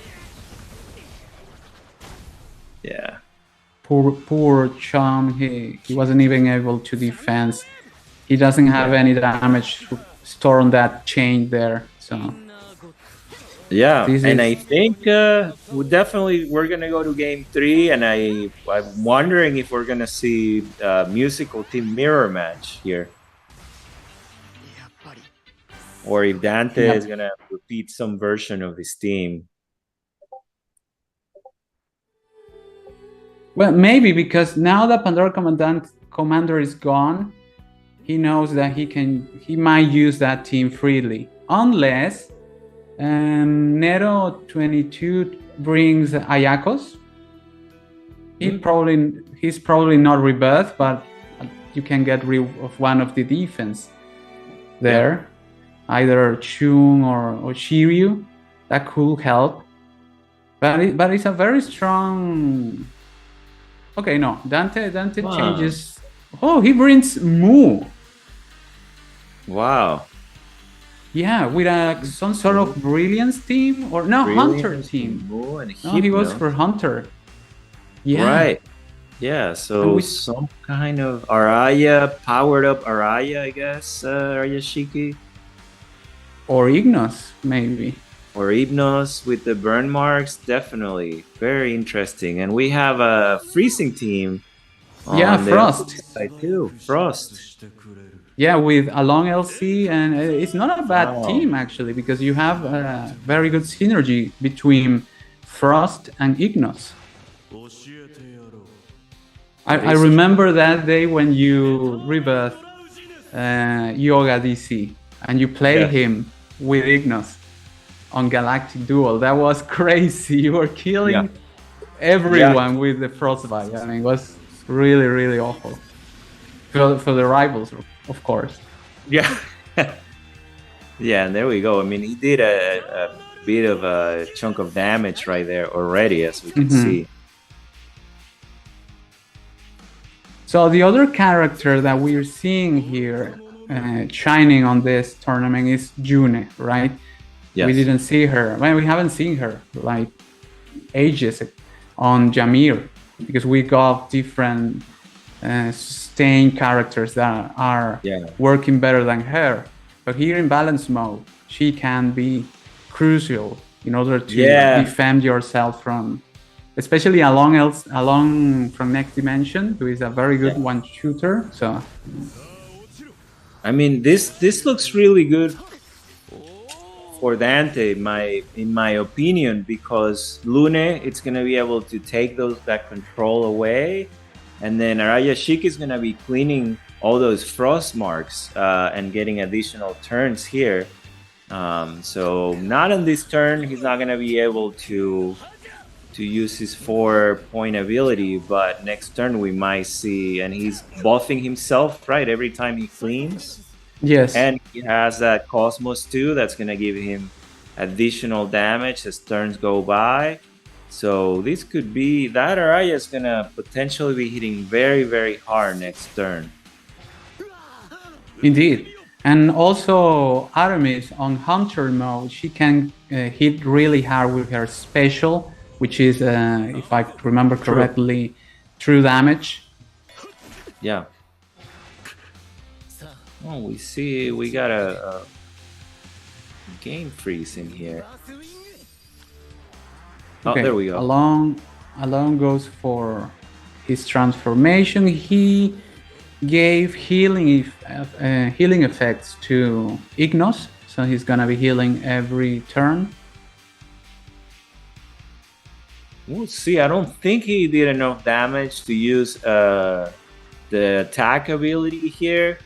Yeah. Poor Chum, he wasn't even able to defend. He doesn't have any damage stored on that chain there, so yeah. And I think we're gonna go to game 3, and I'm wondering if we're gonna see a musical team mirror match here, or if Dante is gonna repeat some version of his team. Well, maybe because now that Pandora Commander is gone, he knows that he might use that team freely, unless Nero 22 brings Ayakos. He's probably not rebirth, but you can get rid of one of the defense there, either Chung or Shiryu. That could help, but it's a very strong. Okay, no, Dante changes. Oh, he brings Mu. Wow. Yeah, with some sort of Brilliance team or no, Hunter team. No, he goes for Hunter. Yeah. Right. Yeah, so some kind of Araya, powered up Araya, I guess, Araya Shiki. Or Ignos, maybe. Or Ignos with the burn marks, definitely. Very interesting. And we have a freezing team. Frost. Side too. Frost. Yeah, with a long LC, and it's not a bad team actually, because you have a very good synergy between Frost and Ignos. I remember that day when you rebirth Yoga DC and you played him with Ignos on Galactic Duel. That was crazy. You were killing everyone with the Frostbite. I mean, it was really, really awful for the rivals, of course. Yeah. Yeah, and there we go. I mean, he did a bit of a chunk of damage right there already, as we can see. So the other character that we're seeing here shining on this tournament is June, right? Yes. We didn't see her. Well, we haven't seen her like ages on Jamir, because we got different sustained characters that are working better than her. But here in balance mode, she can be crucial in order to defend yourself from, especially along from Next Dimension, who is a very good one shooter. So, I mean, this looks really good for Dante, in my opinion, because Lune, it's gonna be able to take that control away, and then Araya Shiki is gonna be cleaning all those frost marks and getting additional turns here. So not on this turn, he's not gonna be able to to use his 4-point ability, but next turn we might see, and he's buffing himself, right? Every time he cleans. Yes. And he has that Cosmos too, that's gonna give him additional damage as turns go by. So this could be, that Araya is gonna potentially be hitting very, very hard next turn. Indeed. And also Aramis on Hunter mode, she can hit really hard with her special, which is, if I remember correctly, true damage. Yeah. Oh, we see we got a game freeze in here. Oh, Okay, there we go. Along goes for his transformation. He gave healing effects to Ignos, so he's gonna be healing every turn. We'll see. I don't think he did enough damage to use the attack ability here.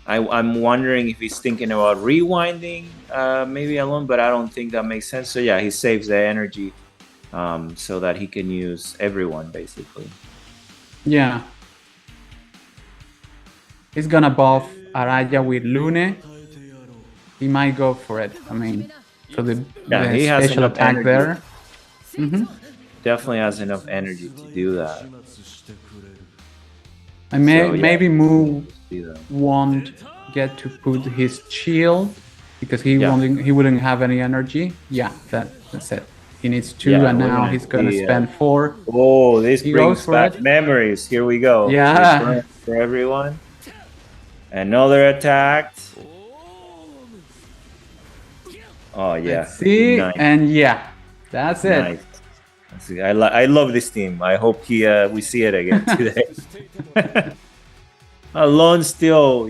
I'm wondering if he's thinking about rewinding maybe alone, but I don't think that makes sense. So yeah, he saves the energy so that he can use everyone basically. Yeah. He's gonna buff Araya with Lune. He might go for it. I mean, for the he has special enough attack energy. there. Mm-hmm. Definitely has enough energy to do that. I So, yeah. maybe Mu See that. won't get to put his shield because he Yeah. wouldn't have any energy. Yeah, that's it. He needs 2, Yeah, and we're now gonna he's gonna see, spend 4. Oh, this He brings goes for back it. memories. Here we go. Yeah. Return for everyone. Another attack. Oh yeah. Let's see, Nice. and yeah, that's it. Nice. See, I love this team. I hope we see it again today. Alone still,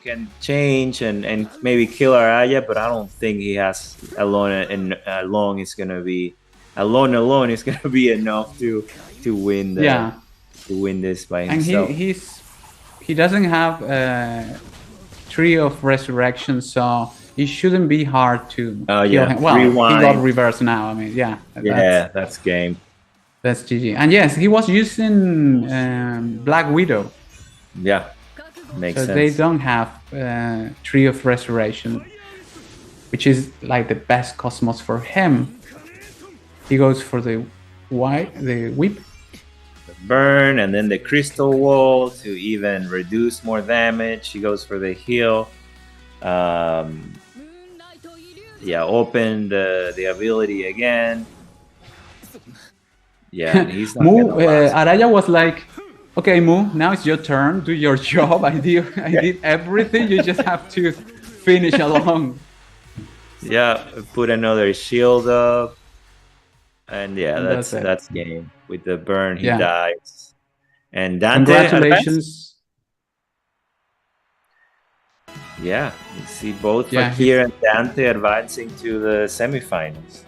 can change and maybe kill Araya, but I don't think he has alone and alone is gonna be alone is gonna be enough to win to win this by And himself. he doesn't have a Tree of Resurrection, so it shouldn't be hard to kill yeah. him. Well, Rewind. he got reversed now. I mean, yeah. That's game. That's GG. And yes, he was using Black Widow. Yeah, makes So sense. they don't have Tree of Resurrection, which is like the best Cosmos for him. He goes for the whip. Burn and then the crystal wall to even reduce more damage. He goes for the heal. Open the ability again. Yeah, he's not Mu, gonna last. Araya was like, okay, Mu, now it's your turn. Do your job. I did everything. You just have to finish along. Yeah, put another shield up. And yeah, And that's that's it. game. With the burn, he Yeah. dies. And Dante Congratulations. Yeah, you see both Yeah, Fakir and Dante advancing to the semifinals.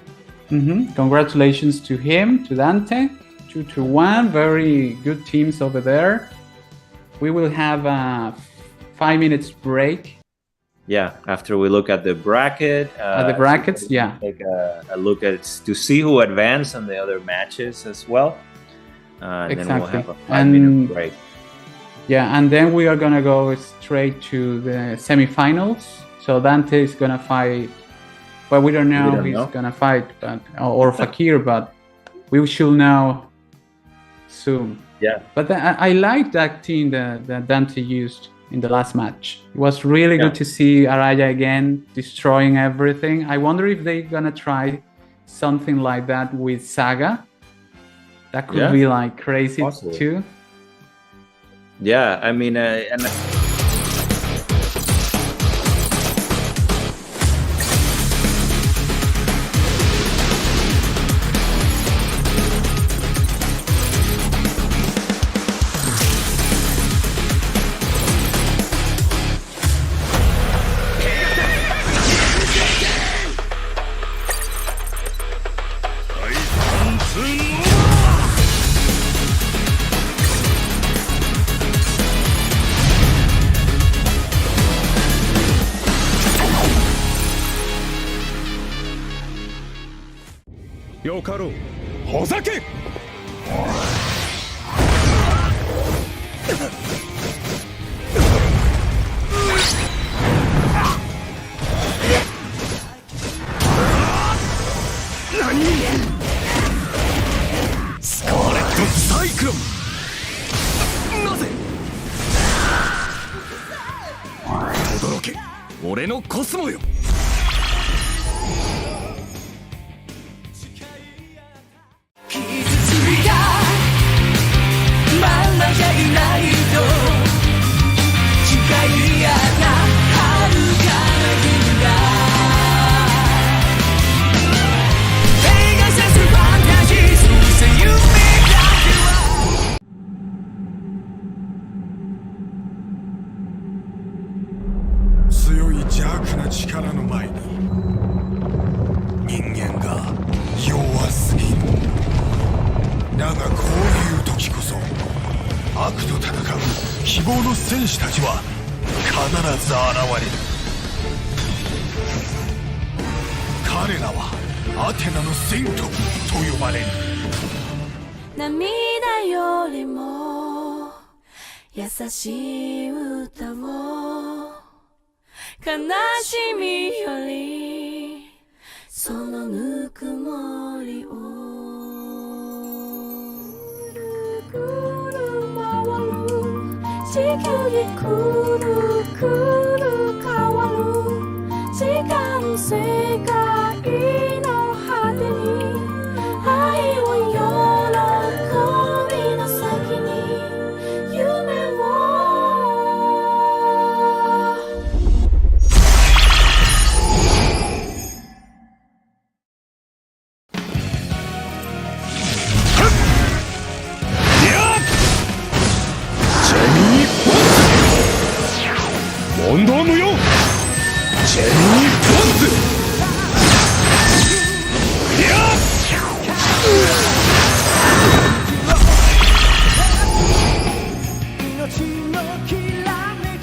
Congratulations to him, to Dante. 2-1. Very good teams over there. We will have a 5 minutes break. Yeah, after we look at the bracket. At the brackets, yeah. Take a look at to see who advanced on the other matches as well. And then we'll Exactly. have a 5-minute And break. yeah, and then we are gonna go straight to the semifinals. So Dante is gonna fight. Well, we don't know who he's gonna fight, but or Fakir, but we should know soon. Yeah. But I like that team that Dante used in the last match. It was really good to see Araya again destroying everything. I wonder if they're gonna try something like that with Saga. That could be like crazy Possible. too. Yeah, I mean, and よかろうほざけ何スカーレットサイクロンなぜ驚け俺のコスモよ傷ついたまんまじゃいないと誓い合った遥かな夢が映画さすファンタジーそうせ夢だけは強い邪悪な力の前に人間が弱すぎる。だがこういう時こそ悪と戦う希望の戦士たちは必ず現れる。彼らはアテナの戦闘と呼ばれる。涙よりも優しい歌を悲しみよりそのぬくもりをくる回る地球儀くるくる変わる時間世界の果てに愛を喜びの先に夢をモンドームよジェミーポンズ命のきらめき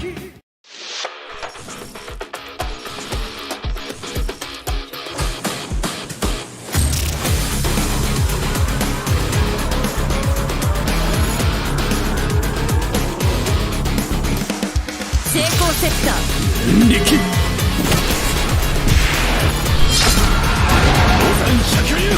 成功セクター力五山百竜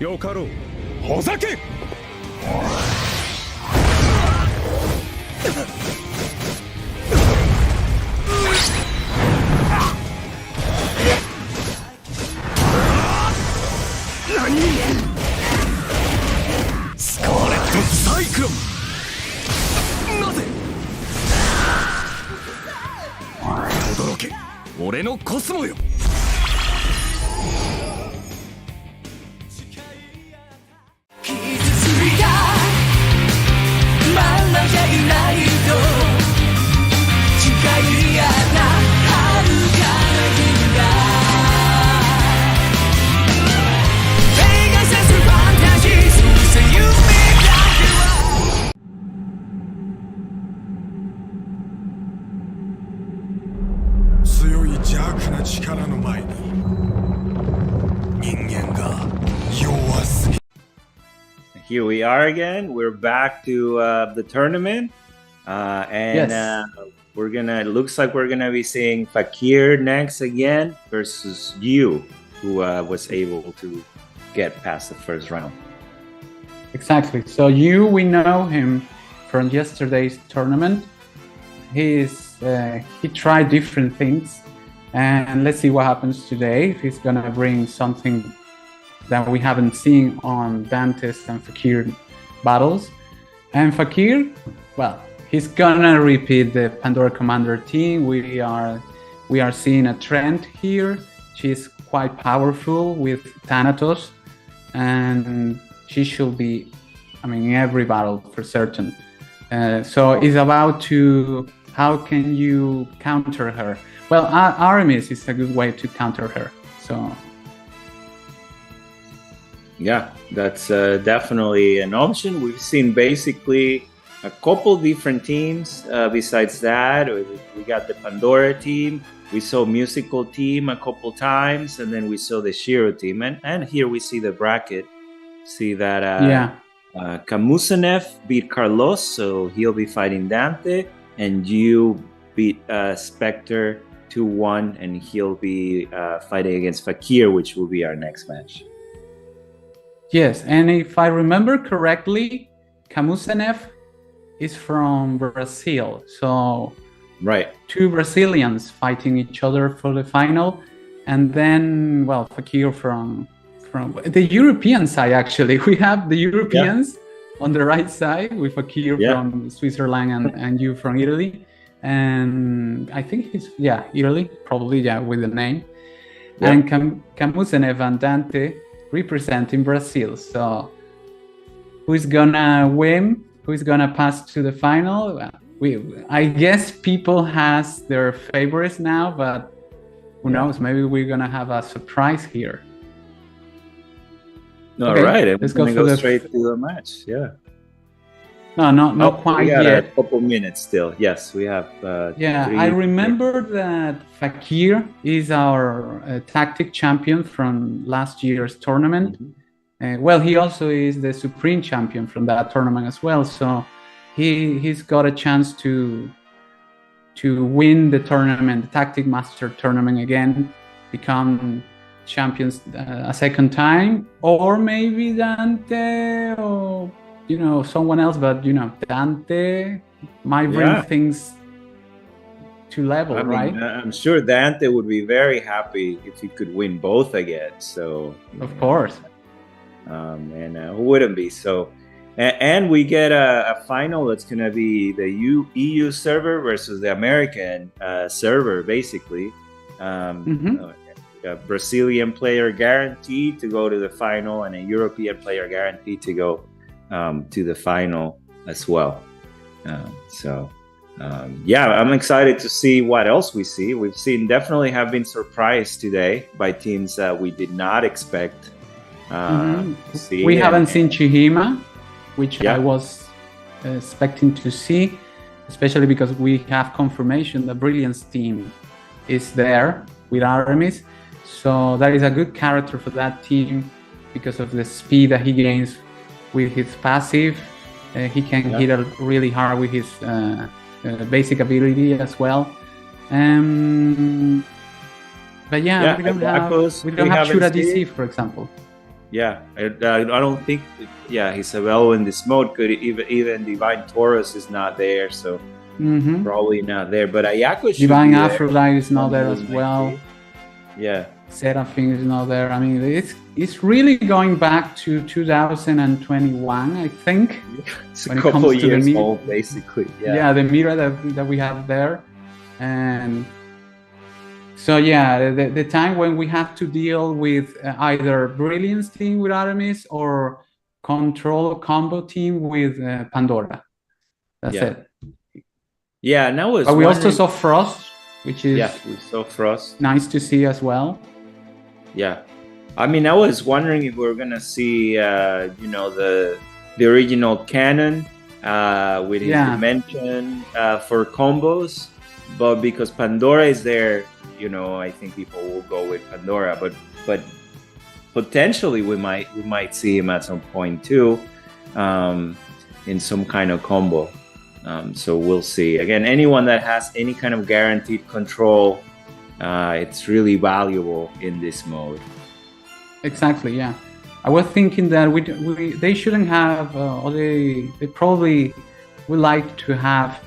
よかろうほざけ何スカーレットサイクロンなぜ驚け俺のコスモよ傷ついたまんまじゃいないと誓い合った遥かな夢が映画さすファンタジーそうせ夢だけは強い邪悪な力の前に人間が弱すぎる。 Here we are again. We're back to the tournament, and Yes. looks like we're gonna be seeing Fakir next again versus you, who was able to get past the first round. Exactly. So we know him from yesterday's tournament. He tried different things, And let's see what happens today, if he's gonna bring something that we haven't seen on Dante's and Fakir battles. And Fakir, well, he's gonna repeat the Pandora Commander team. We are seeing a trend here. She's quite powerful with Thanatos, and she should be, in every battle for certain. So it's about how can you counter her? Well, Aramis is a good way to counter her. So yeah, that's definitely an option. We've seen basically a couple different teams. Besides that, we got the Pandora team. We saw Musical team a couple times, and then we saw the Shiro team. And here we see the bracket. See that Kamusanev beat Carlos, so he'll be fighting Dante, and you beat Spectre 2-1, and he'll be fighting against Fakir, which will be our next match. Yes, and if I remember correctly, Kamusanev is from Brazil, so right, two Brazilians fighting each other for the final, and then Fakir from the European side. Actually, we have the Europeans on the right side with Fakir from Switzerland and you from Italy, and I think he's Italy, probably with the name, and Kamusanev and Dante representing Brazil. So who's gonna win? Who's gonna pass to the final? I guess people has their favorites now, but who knows? Maybe we're gonna have a surprise here. All right, and let's go straight to the match. Yeah. No, not quite we got yet. A couple minutes still. Yes, we have. I remember that Fakir is our tactic champion from last year's tournament. Mm-hmm. He also is the supreme champion from that tournament as well. So he's got a chance to win the tournament, the Tactic Master tournament again, become champions a second time, or maybe Dante or someone else, but Dante might bring things to level, right? I'm sure Dante would be very happy if he could win both again. So of course, and who wouldn't be? So, and we get a final that's going to be the EU server versus the American server, basically. A Brazilian player guaranteed to go to the final, and a European player guaranteed to go to the final as well. I'm excited to see what else we see. We've definitely have been surprised today by teams that we did not expect to see. We haven't seen Chihima, which I was expecting to see, especially because we have confirmation the Brilliance team is there with Aramis. So that is a good character for that team because of the speed that he gains with his passive. He can hit really hard with his basic ability as well. But we don't have Shura DC, for example. Yeah, I don't think. He's available in this mode. Could even Divine Taurus is not there, so probably not there. But Ayako should Divine be Aphrodite is not there as well. Yeah, Seraphine is not there. I mean, it's really going back to 2021, I think. It's a couple years old, basically. Yeah, the mirror that we have there, and so the time when we have to deal with either Brilliance team with Aramis or Control Combo team with Pandora. That's it. Yeah, and but we also saw Frost, which is we saw Frost. Nice to see as well. Yeah, I mean, I was wondering if we were gonna see, the original canon with his dimension for combos, but because Pandora is there, I think people will go with Pandora. But potentially we might see him at some point too, in some kind of combo. So we'll see. Again, anyone that has any kind of guaranteed control, it's really valuable in this mode. Exactly. Yeah, I was thinking that they shouldn't have, or they probably would like to have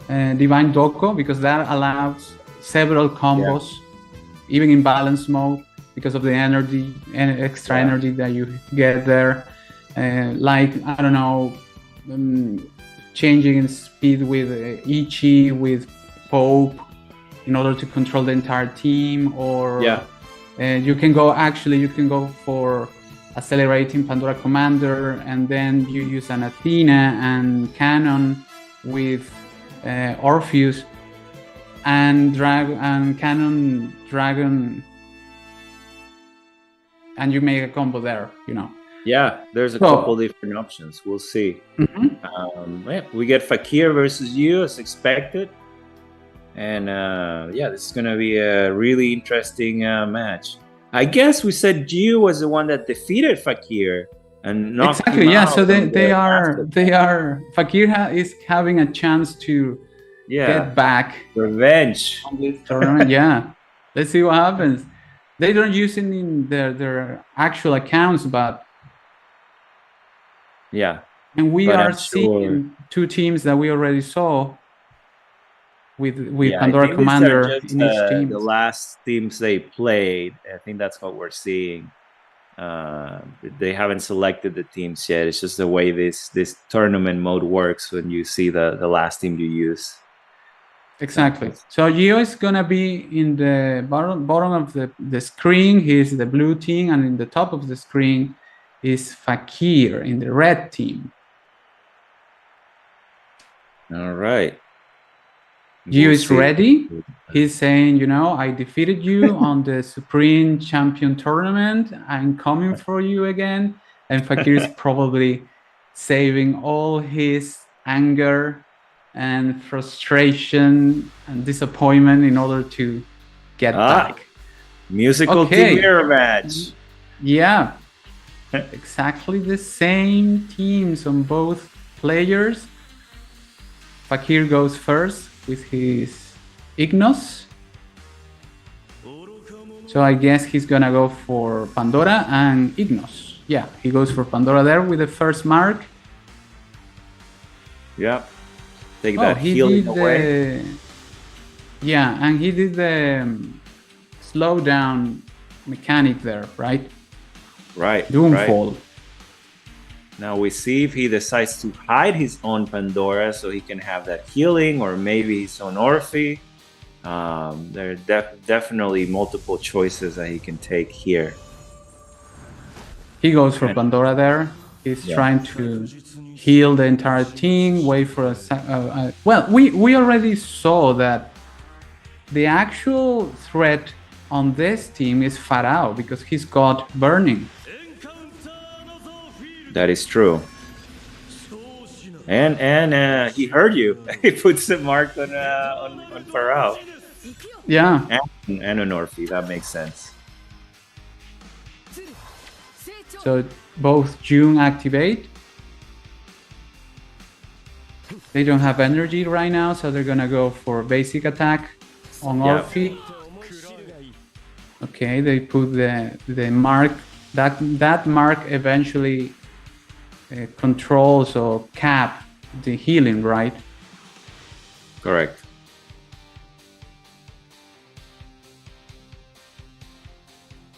Divine Doko, because that allows several combos even in balance mode, because of the energy and extra energy that you get there. Like, I don't know, changing in speed with Ichi, with Pope, in order to control the entire team, or you can go for accelerating Pandora Commander, and then you use an Athena and Cannon with Orpheus and Cannon Dragon, and you make a combo there, you know. Yeah, there's a couple different options. We'll see. We get Fakir versus you as expected. And this is going to be a really interesting match. I guess we said Gio was the one that defeated Fakir and knocked him out. So they are Fakir is having a chance to get back. Revenge. On this tournament. Yeah. Let's see what happens. They don't use it in their actual accounts, but and we are seeing two teams that we already saw with Pandora Commander in each team. The last teams they played, I think that's what we're seeing. They haven't selected the teams yet. It's just the way this tournament mode works when you see the last team you use. Exactly. So Gio is gonna be in the bottom of the screen. He's the blue team, and in the top of the screen is Fakir in the red team. All right. Gio is ready. He's saying, I defeated you on the Supreme Champion Tournament. I'm coming for you again. And Fakir is probably saving all his anger and frustration and disappointment in order to get back. Musical Jamir match. Yeah. Exactly the same teams on both players. Fakir goes first with his Ignos. So I guess he's gonna go for Pandora and Ignos. Yeah, he goes for Pandora there with the first mark. Yeah. Take that healing away. Yeah, and he did the slow down mechanic there, right? Right. Doomfall. Right. Now we see if he decides to hide his own Pandora so he can have that healing, or maybe his own Orphe. There are definitely multiple choices that he can take here. He goes for Pandora there. He's trying to heal the entire team, wait for a... well, we already saw that the actual threat on this team is Pharaoh, because he's got Burning. That is true. And he heard you. He puts the mark on Pharaoh. Yeah. And on Orphe. That makes sense. So both June activate. They don't have energy right now, so they're gonna go for basic attack on Orphe. Okay, they put the mark. That mark eventually controls or cap the healing, right? Correct.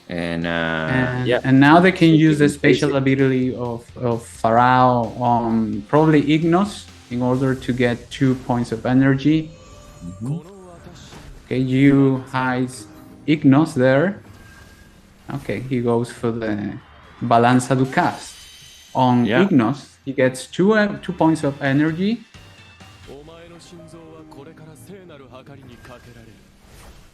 And now they can use the spatial ability of Pharaoh on probably Ignos in order to get 2 points of energy. Okay, you hides Ignos there. Okay, he goes for the Balanza du Cast. On Ignos, he gets 2 points of energy.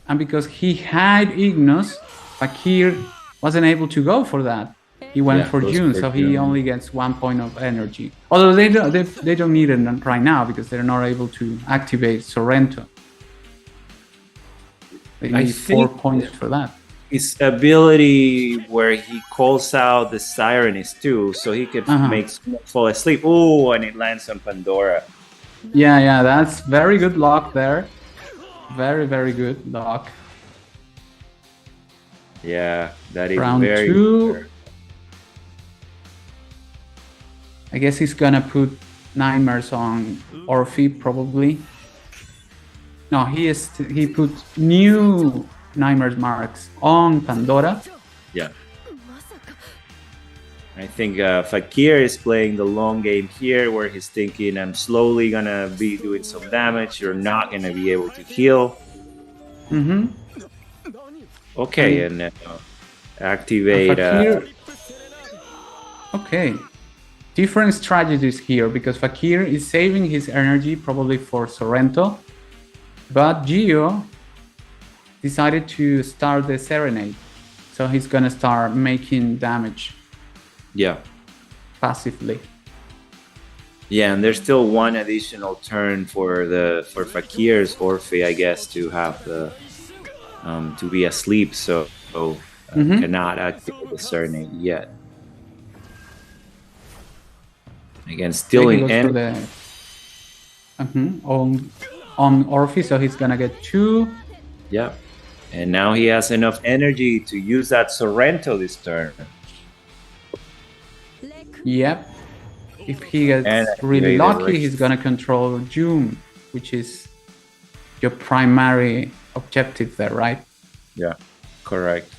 And because he had Ignos, Fakir wasn't able to go for that. He went for June, so he only gets 1 point of energy. Although they don't need it right now because they're not able to activate Sorrento. They need 4 points for that. His ability where he calls out the siren is 2, so he could make someone fall asleep. Oh, and it lands on Pandora. Yeah, that's very good luck there. Very, very good luck. Yeah, that is round very 2. fair. I guess he's gonna put Nightmares on Orphe probably. No, he put new Nightmare's marks on Pandora. Yeah. I think Fakir is playing the long game here, where he's thinking, I'm slowly gonna be doing some damage. You're not gonna be able to heal. Mm-hmm. Okay, and activate. Fakir. Okay. Different strategies here, because Fakir is saving his energy probably for Sorrento, but Gio decided to start the Serenade, so he's gonna start making damage. Yeah. Passively. Yeah, and there's still one additional turn for Fakir's Orphe, I guess, to have the to be asleep, so cannot activate the Serenade yet. Again, stealing energy. On Orphe, so he's gonna get 2. Yeah, and now he has enough energy to use that Sorrento this turn. Yep. If he gets really lucky, he's gonna control June, which is your primary objective there, right? Yeah, correct.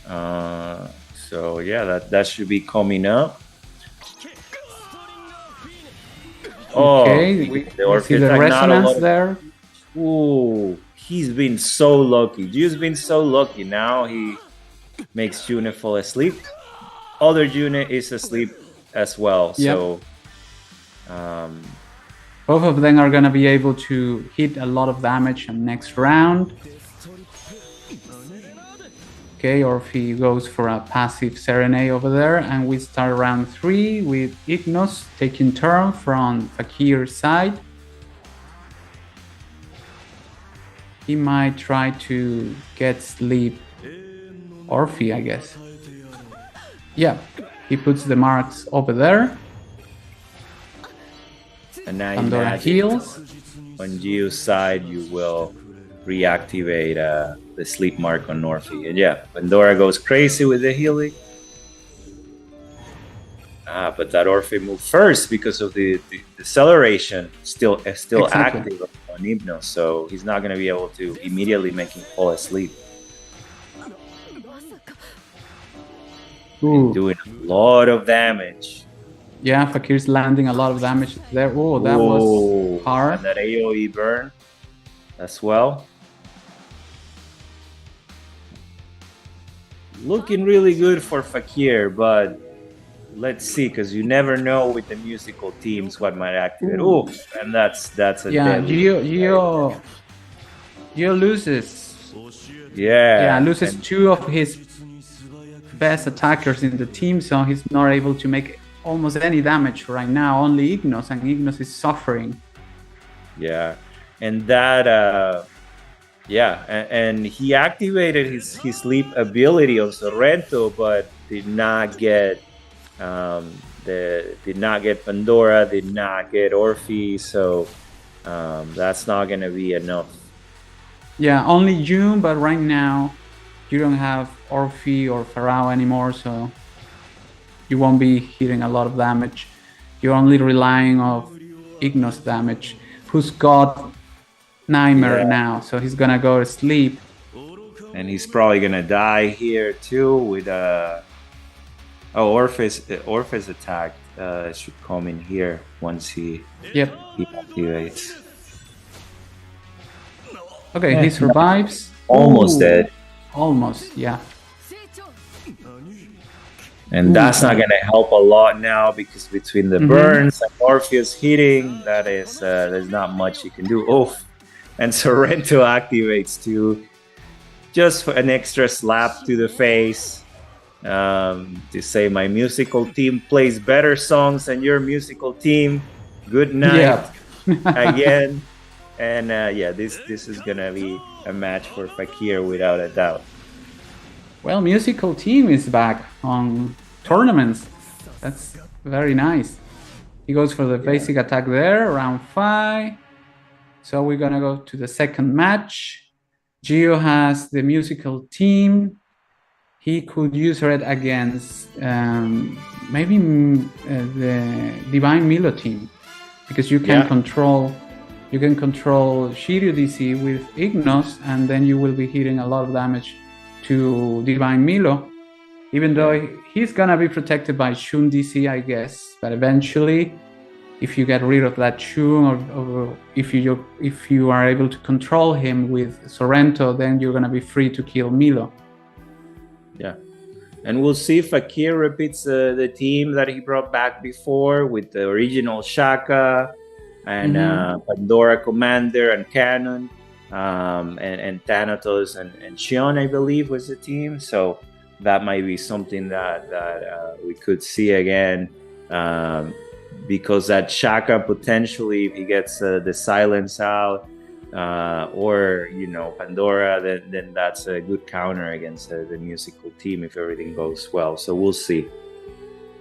So yeah, that should be coming up. Okay, we see the resonance there. Ooh, he's been so lucky. June's been so lucky. Now he makes June fall asleep. Other June is asleep as well. Yep. So both of them are gonna be able to hit a lot of damage on next round. Okay, Orphe goes for a passive Serenade over there, and we start round 3 with Ignos taking turn from Fakir's side. He might try to get sleep Orphe, I guess. Yeah, he puts the marks over there. and now Pandora heals. on Gio's side, you will reactivate the sleep mark on Orphe. And yeah, Pandora goes crazy with the healing. But that Orphe moved first because of the deceleration still Exactly. active on Hypnos, so he's not going to be able to immediately make him fall asleep. Ooh. Doing a lot of damage. Yeah, Fakir's landing a lot of damage there. Oh, that was hard. And that AoE burn as well. Looking really good for Fakir, but let's see, because you never know with the musical teams what might activate. Oh, and that's a deadly. Gio loses. Yeah, Loses and 2 of his best attackers in the team, so he's not able to make almost any damage right now. Only Ignos, and Ignos is suffering. Yeah, and that and he activated his sleep ability on Sorrento, but did not get Pandora, did not get Orphe, so that's not gonna be enough. Yeah, only June, but right now you don't have Orphe or Pharaoh anymore, so you won't be hitting a lot of damage. You're only relying on Ignos damage, who's got Nightmare now, so he's gonna go to sleep. And he's probably gonna die here too with Orphe's attack should come in here once he activates. Okay, he survives. Almost dead. Almost, yeah. And that's not gonna help a lot now, because between the burns and Orpheus hitting, there's not much you can do. Oh, and Sorrento activates too, just for an extra slap to the face, to say my musical team plays better songs than your musical team. Good night again. And this is gonna be a match for Fakir without a doubt. Well, musical team is back on tournaments. That's very nice. He goes for the basic attack there, round 5. So we're gonna go to the second match. Gio has the musical team. He could use it against maybe the Divine Milo team, because you can control you can control Shiryu DC with Ignos, and then you will be hitting a lot of damage to Divine Milo. Even though he's gonna be protected by Shun DC, I guess, but eventually, if you get rid of that Shun, or if you are able to control him with Sorrento, then you're gonna be free to kill Milo. Yeah, and we'll see if Fakir repeats the team that he brought back before with the original Shaka and Pandora Commander and Cannon, and Thanatos and Shion, I believe, was the team. So that might be something that we could see again, because that Shaka potentially, if he gets the silence out, or Pandora, then that's a good counter against the musical team if everything goes well. So we'll see.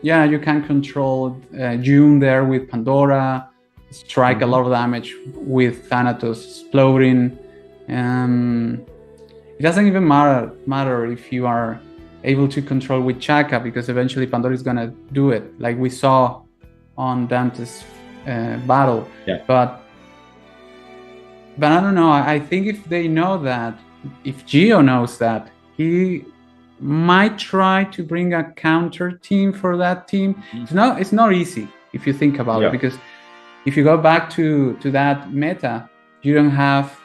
Yeah, you can control June there with Pandora, strike a lot of damage with Thanatos exploding. It doesn't even matter if you are able to control with Chaka, because eventually Pandora is gonna do it, like we saw on Dante's battle. Yeah. But I don't know. I think if they know that, if Gio knows that, he might try to bring a counter team for that team. It's not easy if you think about it, because if you go back to that meta, you don't have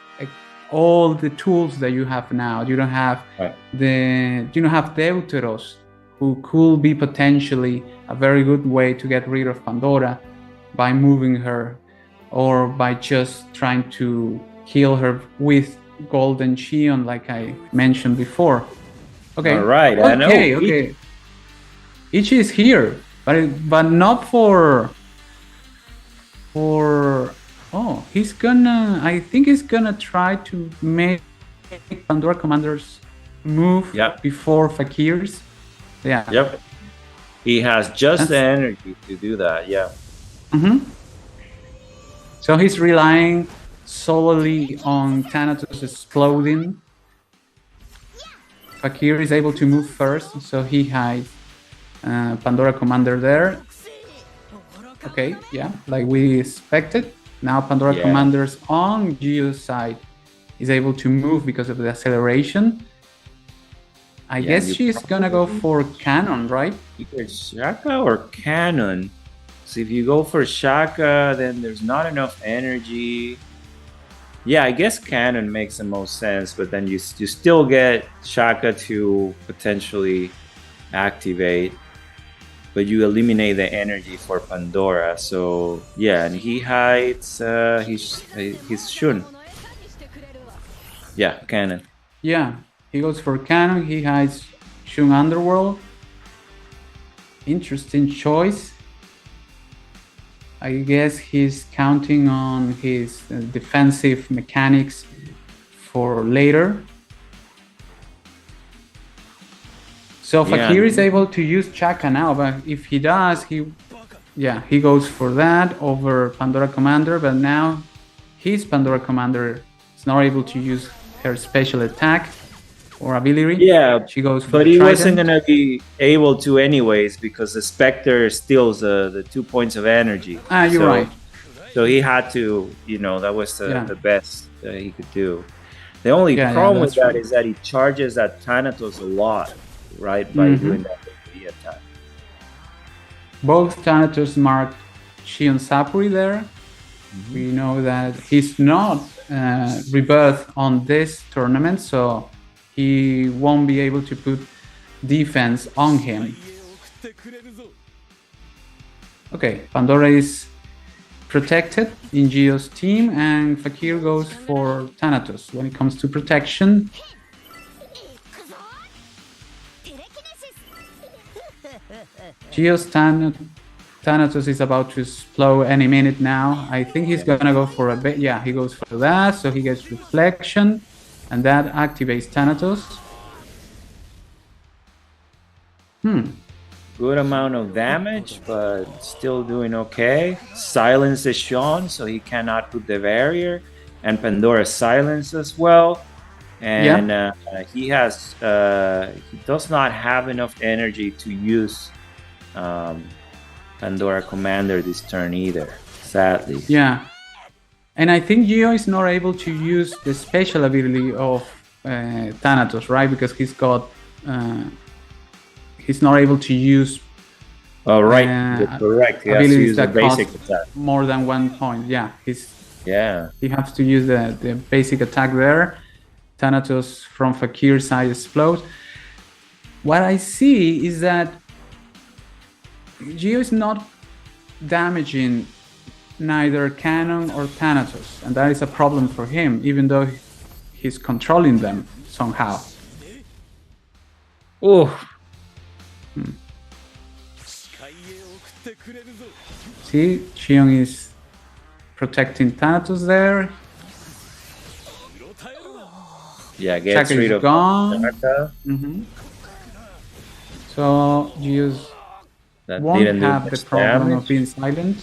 all the tools that you have now. You don't have Deuteros, who could be potentially a very good way to get rid of Pandora by moving her, or by just trying to kill her with Golden Shion, like I mentioned before. Okay. All right. I know. Okay. Ichi is here, but not for. Oh, I think he's gonna try to make Pandora Commanders move before Fakir's. Yeah. Yep. He has just the energy to do that. Yeah. So he's relying solely on Thanatos exploding. Fakir is able to move first, so he hides Pandora Commander there. Okay, yeah, like we expected. Now Pandora Commander's on Gio's side is able to move because of the acceleration. I guess she's gonna go for Cannon, right? Either Shaka or Cannon. So if you go for Shaka, then there's not enough energy. Yeah, I guess Cannon makes the most sense, but then you still get Shaka to potentially activate, but you eliminate the energy for Pandora. So yeah, and he hides his Shun. Yeah, Cannon. Yeah, he goes for Cannon. He hides Shun Underworld. Interesting choice. I guess he's counting on his defensive mechanics for later. So Fakir is able to use Chaka now, but if he does, he goes for that over Pandora Commander, but now his Pandora Commander is not able to use her special attack or ability. Yeah, she goes for but he Trident. wasn't gonna be able to anyways, because the Spectre steals the 2 points of energy. You're right. So he had to, that was the best that he could do. The only problem with that is that he charges that Thanatos a lot, right? By doing that AoE attack. Both Thanatos mark Shion Sapuri there. We know that he's not rebirth on this tournament, so he won't be able to put defense on him. Okay, Pandora is protected in Gio's team, and Fakir goes for Thanatos. When it comes to protection, Gio's Thanatos is about to explode any minute now. I think he's gonna go for a bit. Yeah, he goes for that, so he gets reflection, and that activates Thanatos. Good amount of damage, but still doing okay. Silence is shown, so he cannot put the barrier, and Pandora silence as well. And he does not have enough energy to use Pandora Commander this turn either, sadly. Yeah. And I think Gio is not able to use the special ability of Thanatos, right? Because he's not able to use Oh, right. You're correct. He has to abilities use the that basic cost attack. more than 1 point. Yeah, Yeah. he has to use the basic attack there. Thanatos from Fakir's side explodes. What I see is that Gio is not damaging neither Cannon or Thanatos, and that is a problem for him, even though he's controlling them somehow. Oh, See, Xion is protecting Thanatos there. yeah. Gets Chaka rid is of gone. Chaka. So Gio's That won't didn't do have the much problem damage. of being silent.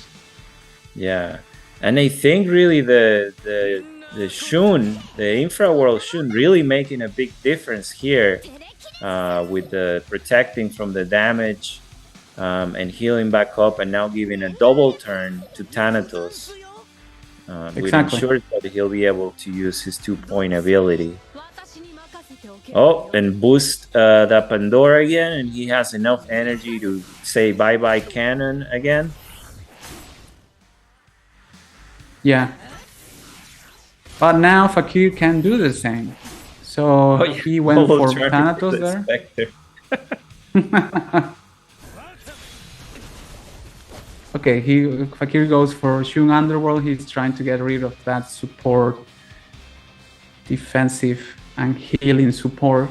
Yeah, and I think really the Shun, the infraworld Shun, really making a big difference here with the protecting from the damage and healing back up, and now giving a double turn to Thanatos, which Exactly. ensures that he'll be able to use his 2-point ability. Oh, and boost the Pandora again, and he has enough energy to say bye-bye Cannon again. Yeah. But now Fakir can do the same. So Oh, yeah. he went Double for turn Thanatos the there. Spectre. Okay, Fakir goes for Shun Underworld. He's trying to get rid of that support, defensive and healing support.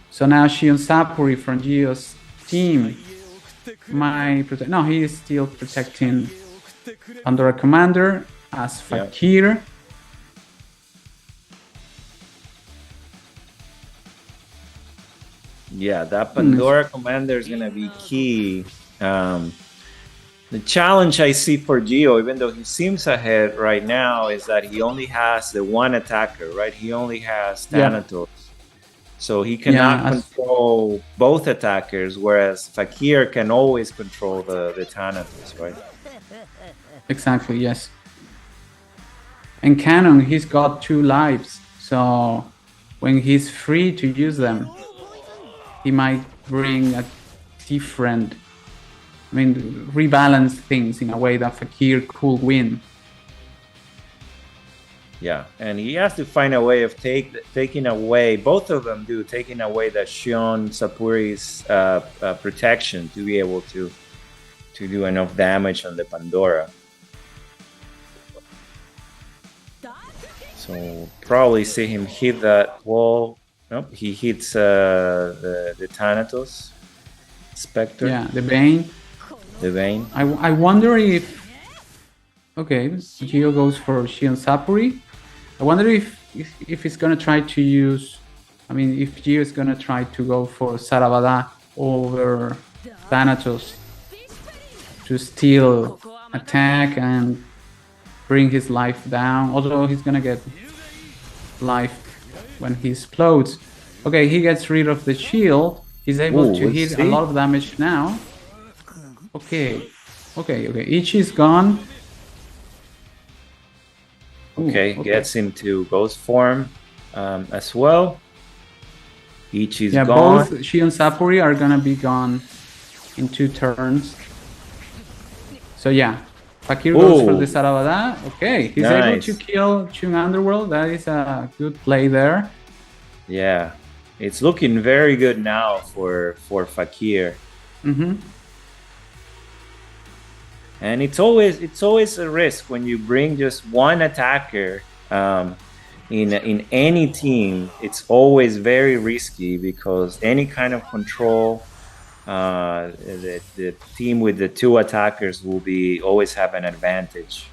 So now Shion Sapuri from Gio's team might protect. No, he is still protecting Pandora Commander as Fakir. Yeah, that Pandora Commander is gonna be key. The challenge I see for Gio, even though he seems ahead right now, is that he only has the one attacker, right? He only has Thanatos. So he cannot control both attackers, whereas Fakir can always control the Thanatos, right? Exactly, yes. And Cannon, he's got 2 lives. So when he's free to use them, he might bring a different, rebalance things in a way that Fakir could win. Yeah, and he has to find a way of taking away, both of them do, taking away the Shion Sapuri's protection to be able to do enough damage on the Pandora. So probably see him hit that wall. Nope, he hits the Thanatos Spectre. Yeah, the Bane. The Vayne. I wonder if... Okay, Gio goes for Shion Sapuri. I wonder if he's gonna try to use... if Gio is gonna try to go for Sarabada over Thanatos to steal attack and bring his life down, although he's gonna get life when he explodes. Okay, he gets rid of the shield. He's able to hit a lot of damage now. Okay. Ichi is gone. Okay, gets into ghost form as well. Ichi's gone. Both Shion Sapuri are gonna be gone in 2 turns. So yeah, Fakir goes for the Sarabada. Okay, he's able to kill Chung Underworld. That is a good play there. Yeah, it's looking very good now for Fakir. And it's always a risk when you bring just one attacker in any team. It's always very risky because any kind of control, the team with the 2 attackers will always have an advantage.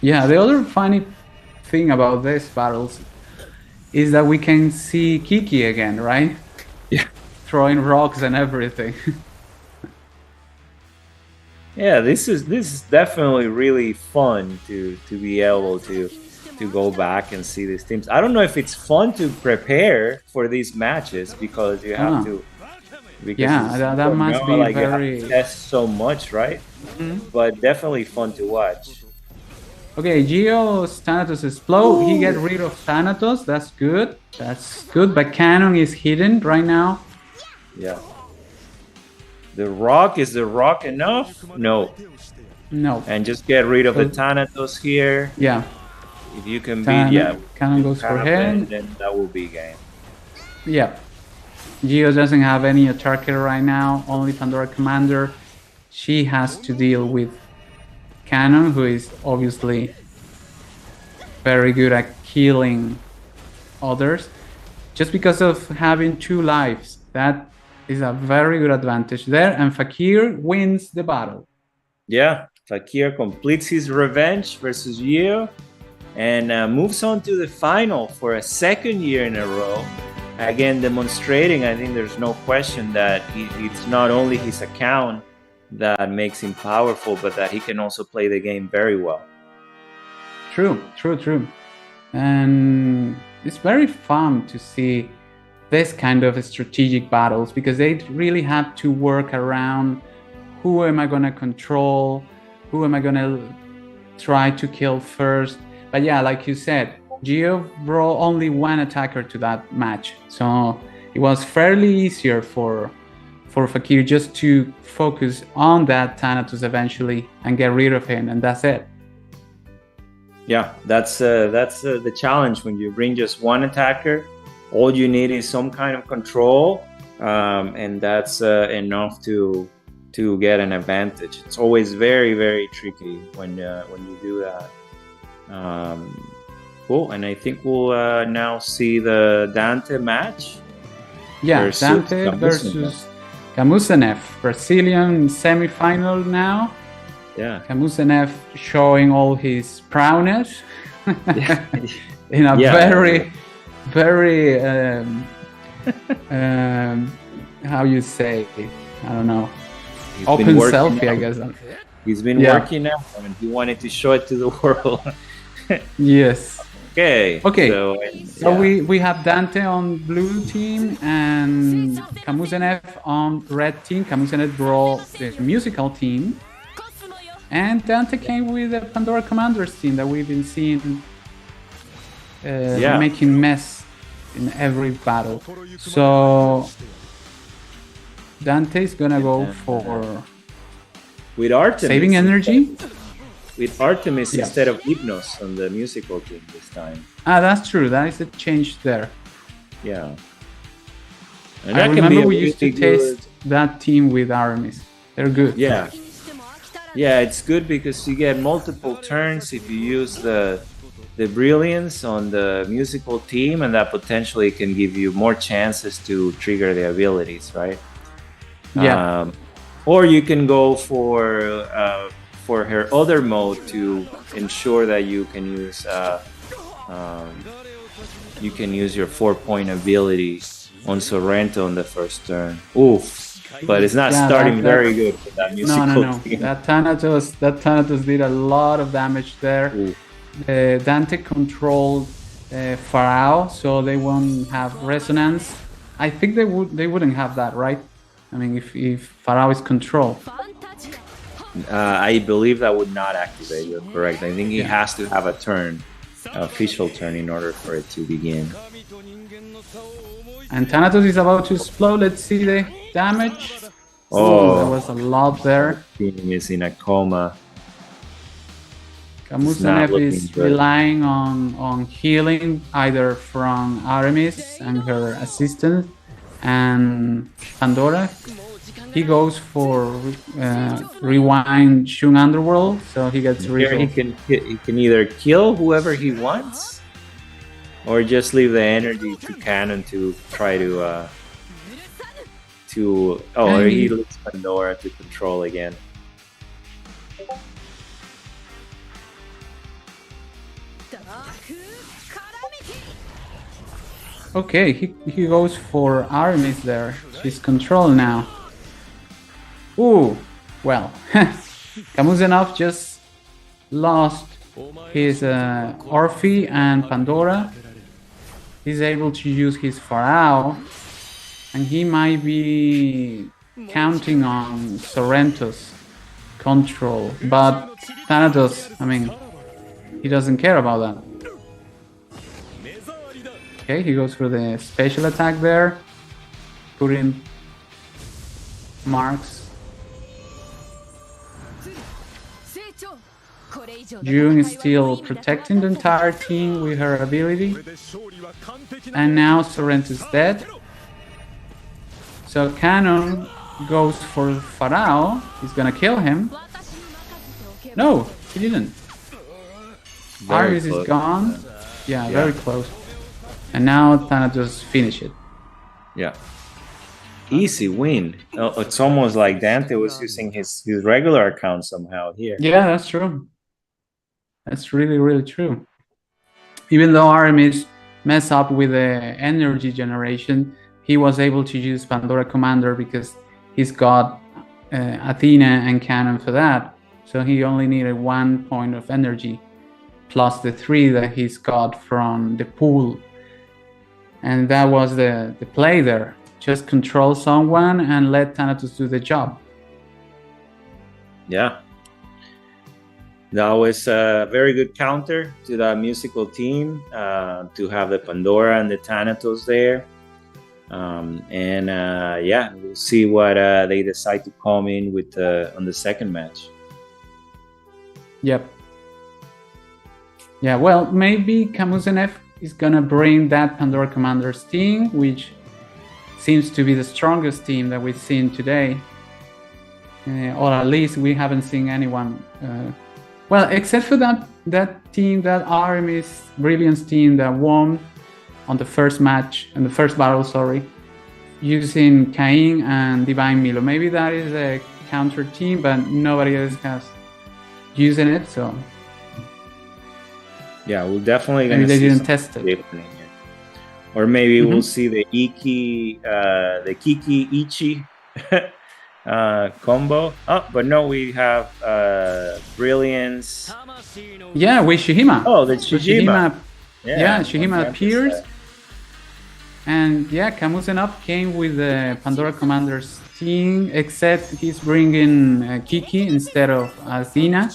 Yeah, the other funny thing about these battles is that we can see Kiki again, right? Yeah, throwing rocks and everything. Yeah, this is definitely really fun to be able to go back and see these teams. I don't know if it's fun to prepare for these matches because you have to because Yeah, it's, that must you be know, like you have very. to test so much, right? But definitely fun to watch. Okay, Geo's Thanatos explode. He get rid of Thanatos. That's good. That's good. But Canon is hidden right now. Yeah. The rock, is the rock enough? No. No. And just get rid of the So- Thanatos here. Yeah. If you can beat, Canon goes for head. then that will be game. Yeah. Geo doesn't have any attacker right now. Only Pandora Commander. She has to deal with Canon, who is obviously very good at killing others. Just because of having 2 lives. That is a very good advantage there. And Fakir wins the battle. Yeah, Fakir completes his revenge versus Yu and moves on to the final for a 2nd year in a row. Again, demonstrating, I think there's no question that it's not only his account that makes him powerful, but that he can also play the game very well. True. And it's very fun to see this kind of strategic battles because they really have to work around who am I going to control, who am I going to try to kill first. But yeah, like you said, Geo brought only 1 attacker to that match, so it was fairly easier for Fakir just to focus on that Thanatos eventually and get rid of him, and that's it. Yeah, that's the challenge when you bring just 1 attacker. All you need is some kind of control, and that's enough to get an advantage. It's always very, very tricky when you do that. Cool, and I think we'll now see the Dante match. Yeah, Dante versus Kamusanev, Brazilian semi-final now. Yeah, Kamusanev showing all his prowess yeah. in a Yeah. very how you say, I don't know, He's open been working selfie, I out. guess. He's been Yeah. working out, and he wanted to show it to the world. Yes. Okay. So yeah. we have Dante on blue team and Kamusanev on red team. Kamusanev brought the musical team. And Dante came with the Pandora Commanders team that we've been seeing making mess in every battle. So Dante's gonna go for with Artemis saving energy. With Artemis Yeah. instead of Hypnos on the musical team this time. That's true. That is a change there. Yeah. And I that can be remember a we used to really good- test that team with Aramis. They're good. Yeah. Yeah, it's good because you get multiple turns if you use the brilliance on the musical team, and that potentially can give you more chances to trigger the abilities, right? Yeah. Or you can go for her other mode to ensure that you can use your 4-point ability on Sorrento on the first turn. Oof. But it's not starting very good with that musical No. team. That Thanatos did a lot of damage there. Dante controlled Pharaoh, so they won't have resonance. I think they wouldn't have that, right? I mean, if Pharaoh is controlled. I believe that would not activate. You're correct. I think he has to have a turn, official turn, in order for it to begin. And Thanatos is about to explode. Let's see the damage. Oh, there was a lot there. Team is in a coma. Kamusanev looking is good. relying on healing either from Aramis and her assistant and Pandora. He goes for rewind Shun Underworld, so he gets rid Here of. he can either kill whoever he wants, or just leave the energy to Cannon to try to. Or he leaves Pandora to control again. Okay, he goes for Aramis there. She's controlled now. Ooh, well, Kamusanov just lost his Orphe and Pandora. He's able to use his Pharaoh. and he might be counting on Sorrento's control, but Thanatos, I mean, he doesn't care about that. Okay, he goes for the special attack there, putting marks. June is still protecting the entire team with her ability, and now Sorrento's dead. So Cannon goes for Farao. He's gonna kill him. No, he didn't. Argus is gone. Yeah, very close. And now Thanatos finish it. Yeah. Easy win. Oh, it's almost like Dante was using his regular account somehow here. Yeah, that's true. That's really, really true. Even though Aramis messed up with the energy generation, he was able to use Pandora Commander because he's got Athena and Cannon for that. So he only needed 1 point of energy plus the 3 that he's got from the pool. And that was the play there. Just control someone and let Thanatos do the job. Yeah. That was a very good counter to that musical team, to have the Pandora and the Thanatos there. Yeah, we'll see what they decide to come in with on the second match. Yep. Yeah, well, maybe Kamuzenev is gonna bring that Pandora Commander's team, which seems to be the strongest team that we've seen today. Or at least we haven't seen anyone. Well, except for that team, that Aramis Brilliance team that won on the first match, in the first battle, sorry, using Cain and Divine Milo. Maybe that is a counter team, but nobody else has using it, so yeah, we'll definitely maybe they see didn't test it. Here. Or maybe we'll see the Kiki Ichi combo. Oh, but no, we have Brilliance. Yeah, with Shihima. Oh, the Shihima. Yeah, Shihima appears. And yeah, Kamuzenov came with the Pandora Commander's team, except he's bringing Kiki instead of Athena.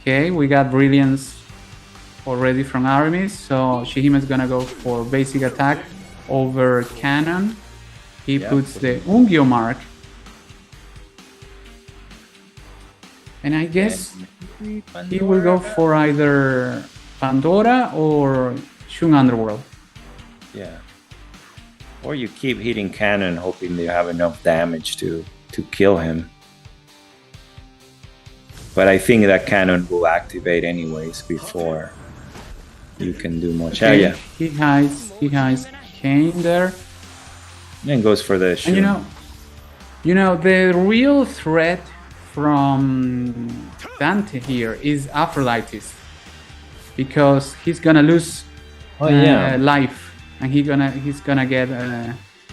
Okay, we got Brilliance already from Aramis, so Shihima is gonna go for basic attack over Cannon. He puts the Ungyo mark. And I guess he will go for either Pandora or Shun Underworld. Yeah. Or you keep hitting Cannon, hoping they have enough damage to kill him. But I think that Cannon will activate anyways before you can do much. Okay. Yeah. He hides Kane there. And goes for the Shun. And you know, the real threat from Dante here is Aphrodite's, because he's gonna lose life, and he's gonna get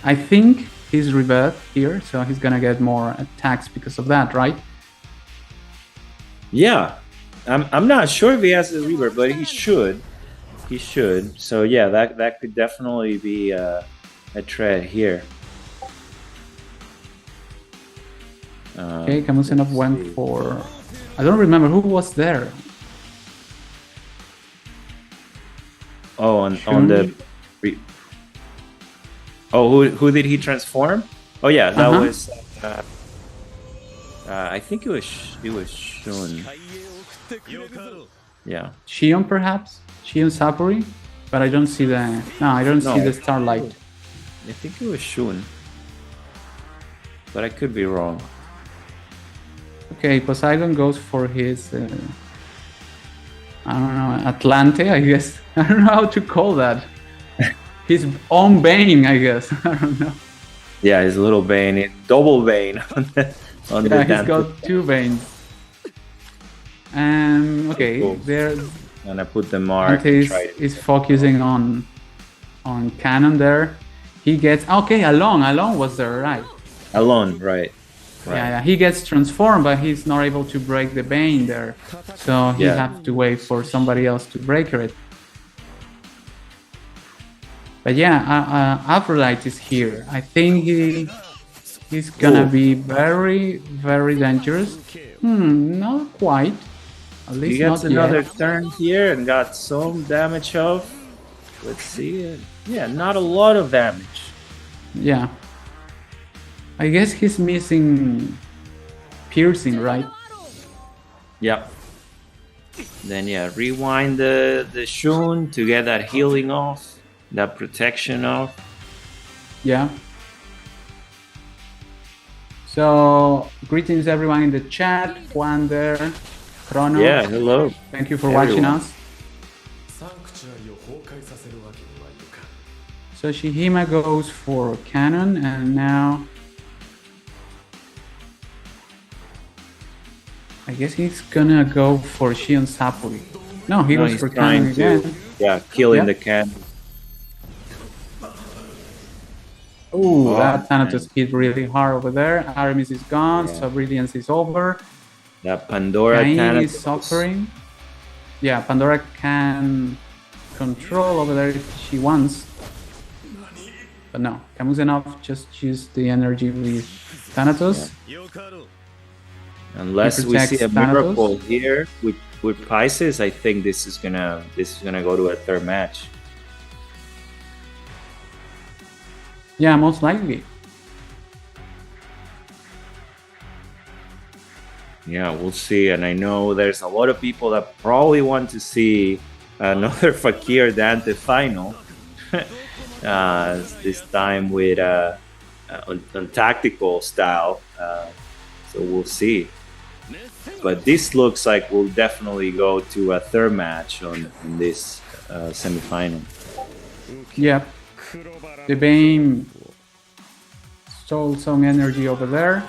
I think his rebirth here, so he's gonna get more attacks because of that, right? Yeah, I'm not sure if he has the rebirth, but he should. So yeah, that could definitely be a threat here. Okay, Kamuzenov went for, I don't remember who was there. Oh, on the. Who did he transform? Oh yeah, that was. I think it was Shun. Yeah. Shion perhaps? Shion Sapori? But I don't see the. No, I don't see the starlight. I think it was Shun. But I could be wrong. Okay, Poseidon goes for his. I don't know, Atlante, I guess. I don't know how to call that. His own Bane, I guess. I don't know. Yeah, his little Bane, double Bane on the he's got 2 Banes. Okay, cool. there. And I put the mark. Is focusing on Cannon there. He gets Alon was there, right? Alone, right. Yeah, he gets transformed, but he's not able to break the Bane there. So he have to wait for somebody else to break it. But yeah, Aphrodite is here. I think he's gonna be very, very dangerous. Not quite. At He least gets not another yet. turn here and got some damage off. Let's see. Yeah, not a lot of damage. Yeah. I guess he's missing piercing, right? Yep. Then yeah, rewind the Shun to get that healing off, that protection off. Yeah. So, greetings everyone in the chat. Juan there, Chrono. Yeah, hello. Thank you for watching everyone. us. サンクチュアリを崩壊させるわけにはいかん So Shihima goes for cannon, and now I guess he's gonna go for Shion Sapuri. No, he No, goes he's for cannon trying again. to killing Yeah. the can. Ooh, Oh, that Thanatos man. hit really hard over there. Aramis is gone, Yeah. so Brilliance is over. That Pandora Cain Thanatos. is suffering. Yeah, Pandora can control over there if she wants. But no, Kamuzenov just used the energy with Thanatos. よかろう Unless He we see a protects Thanatos. miracle here with Pisces, I think this is gonna go to a third match. Yeah, most likely. Yeah, we'll see. And I know there's a lot of people that probably want to see another Fakir Dante final. This time with on tactical style. So we'll see. But this looks like we'll definitely go to a third match in this semifinal. Yep. The Bane stole some energy over there.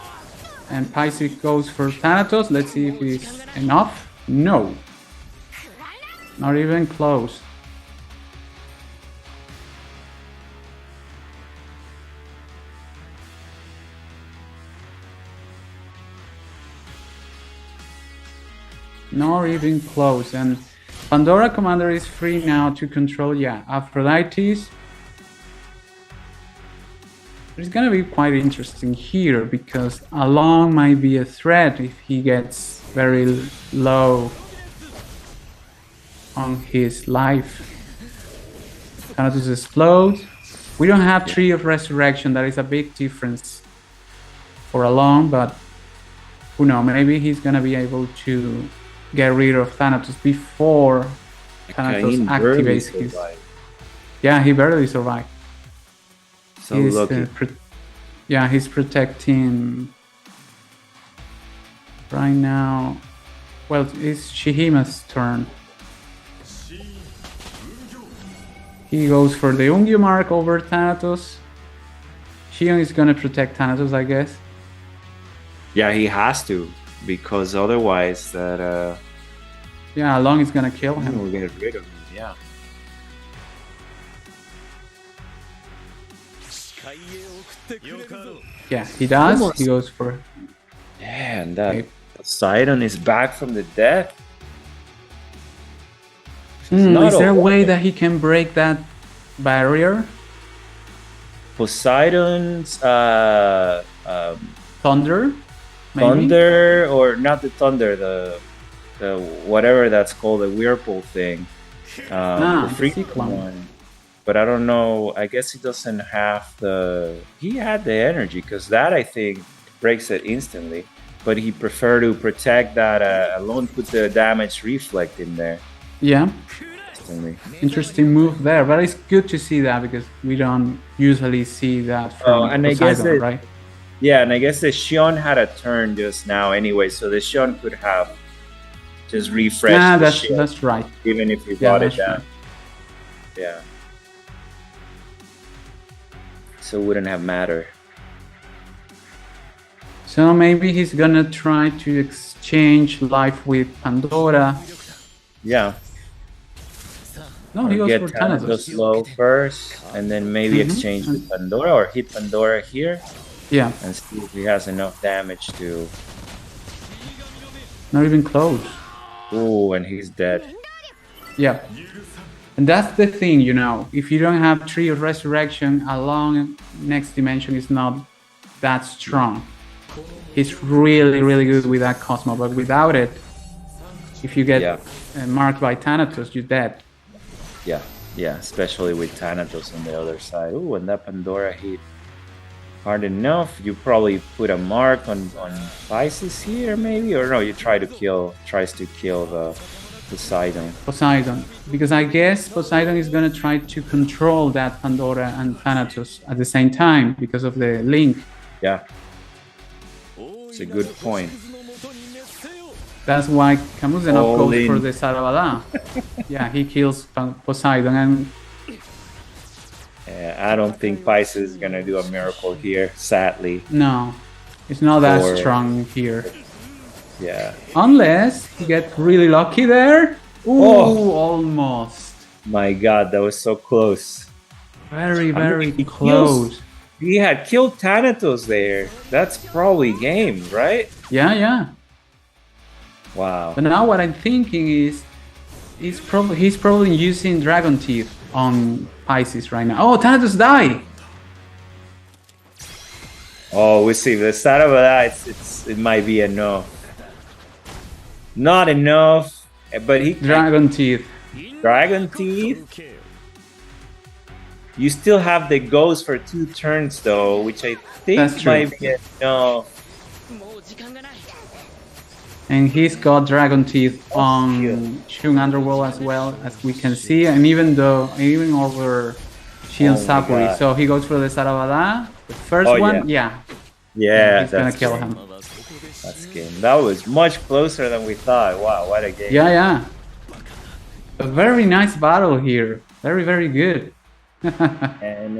And Pisces goes for Thanatos. Let's see if it's enough. No. Not even close. Not even close. And Pandora Commander is free now to control, yeah, Aphrodite's. It's gonna be quite interesting here because Along might be a threat if he gets very low on his life. Thanatos explodes. We don't have Tree of Resurrection, that is a big difference for Along, but who knows, maybe he's gonna be able to get rid of Thanatos before Thanatos Cain barely activates his... survived. Yeah, he barely survived. So He's, lucky. yeah, he's protecting right now. Well, it's Shihima's turn. He goes for the Ungyu mark over Thanatos. Shion is gonna protect Thanatos, I guess. Yeah, he has to, because otherwise that Yeah, Along is gonna kill him. we'll get rid of him. Yeah. 海へ送ってくれるぞ Yeah, he does. Almost. He goes for... Yeah, and that Okay. Poseidon is back from the dead. Is there a all- way that he can break that barrier? Poseidon's Thunder? Maybe? thunder, or not the thunder, the whatever that's called, the whirlpool thing. Ah, The freaking Cyclone. one. But I don't know. I guess he doesn't have the. He had the energy, because that I think breaks it instantly. But he preferred to protect that alone, put the damage reflect in there Yeah. instantly. Interesting move there, but it's good to see that because we don't usually see that from Oh, and I guess Poseidon, it- right? Yeah, and I guess the Shion had a turn just now anyway, so the Shion could have just refreshed Yeah, the that's shield, that's right. even if he Yeah, brought it that's down. Yeah. So it wouldn't have mattered. So maybe he's gonna try to exchange life with Pandora. Yeah. No, he Or goes get for Thanatos Thanatos. low first, and then maybe Mhm. exchange with Pandora, or hit Pandora here Yeah, and see if he has enough damage to. not even close. Ooh, and he's dead. Yeah. And that's the thing, you know, if you don't have Tree of Resurrection, along next dimension is not that strong. He's really, really good with that Cosmo, but without it, if you get marked by Thanatos, you're dead. Yeah, especially with Thanatos on the other side. Ooh, and that Pandora hit hard enough. You probably put a mark on Pisces here, maybe, or no? You tries to kill the Poseidon. Because I guess Poseidon is gonna try to control that Pandora and Thanatos at the same time because of the link. Yeah, it's a good point. That's why Kamuzenov All goes in. for the Sarabada. Yeah, he kills Poseidon, and I don't think Pisces is gonna do a miracle here, sadly. no, it's not that Or- strong here. Yeah. Unless he gets really lucky there. Ooh, Oh. almost. My God, that was so close. Very, very he close. He had killed Thanatos there. That's probably game, right? Yeah. Wow. But now what I'm thinking is, he's probably using Dragon Teeth on Pisces right now. Oh, Thanatos die! Oh, we see. The start of that, it might be enough. Not enough, but he Dragon Teeth. Dragon Teeth. You still have the ghost for 2 turns though, which I think That's true. might be enough. And he's got Dragon Teeth on Shun Underworld as well, as we can see, and even over Shion Oh my Sapuri. God. So he goes for the Sarabada. The first Oh, one, yeah. Yeah, He's gonna that's kill game. him. That's game. That was much closer than we thought. Wow, what a game. Yeah. A very nice battle here. Very, very good. And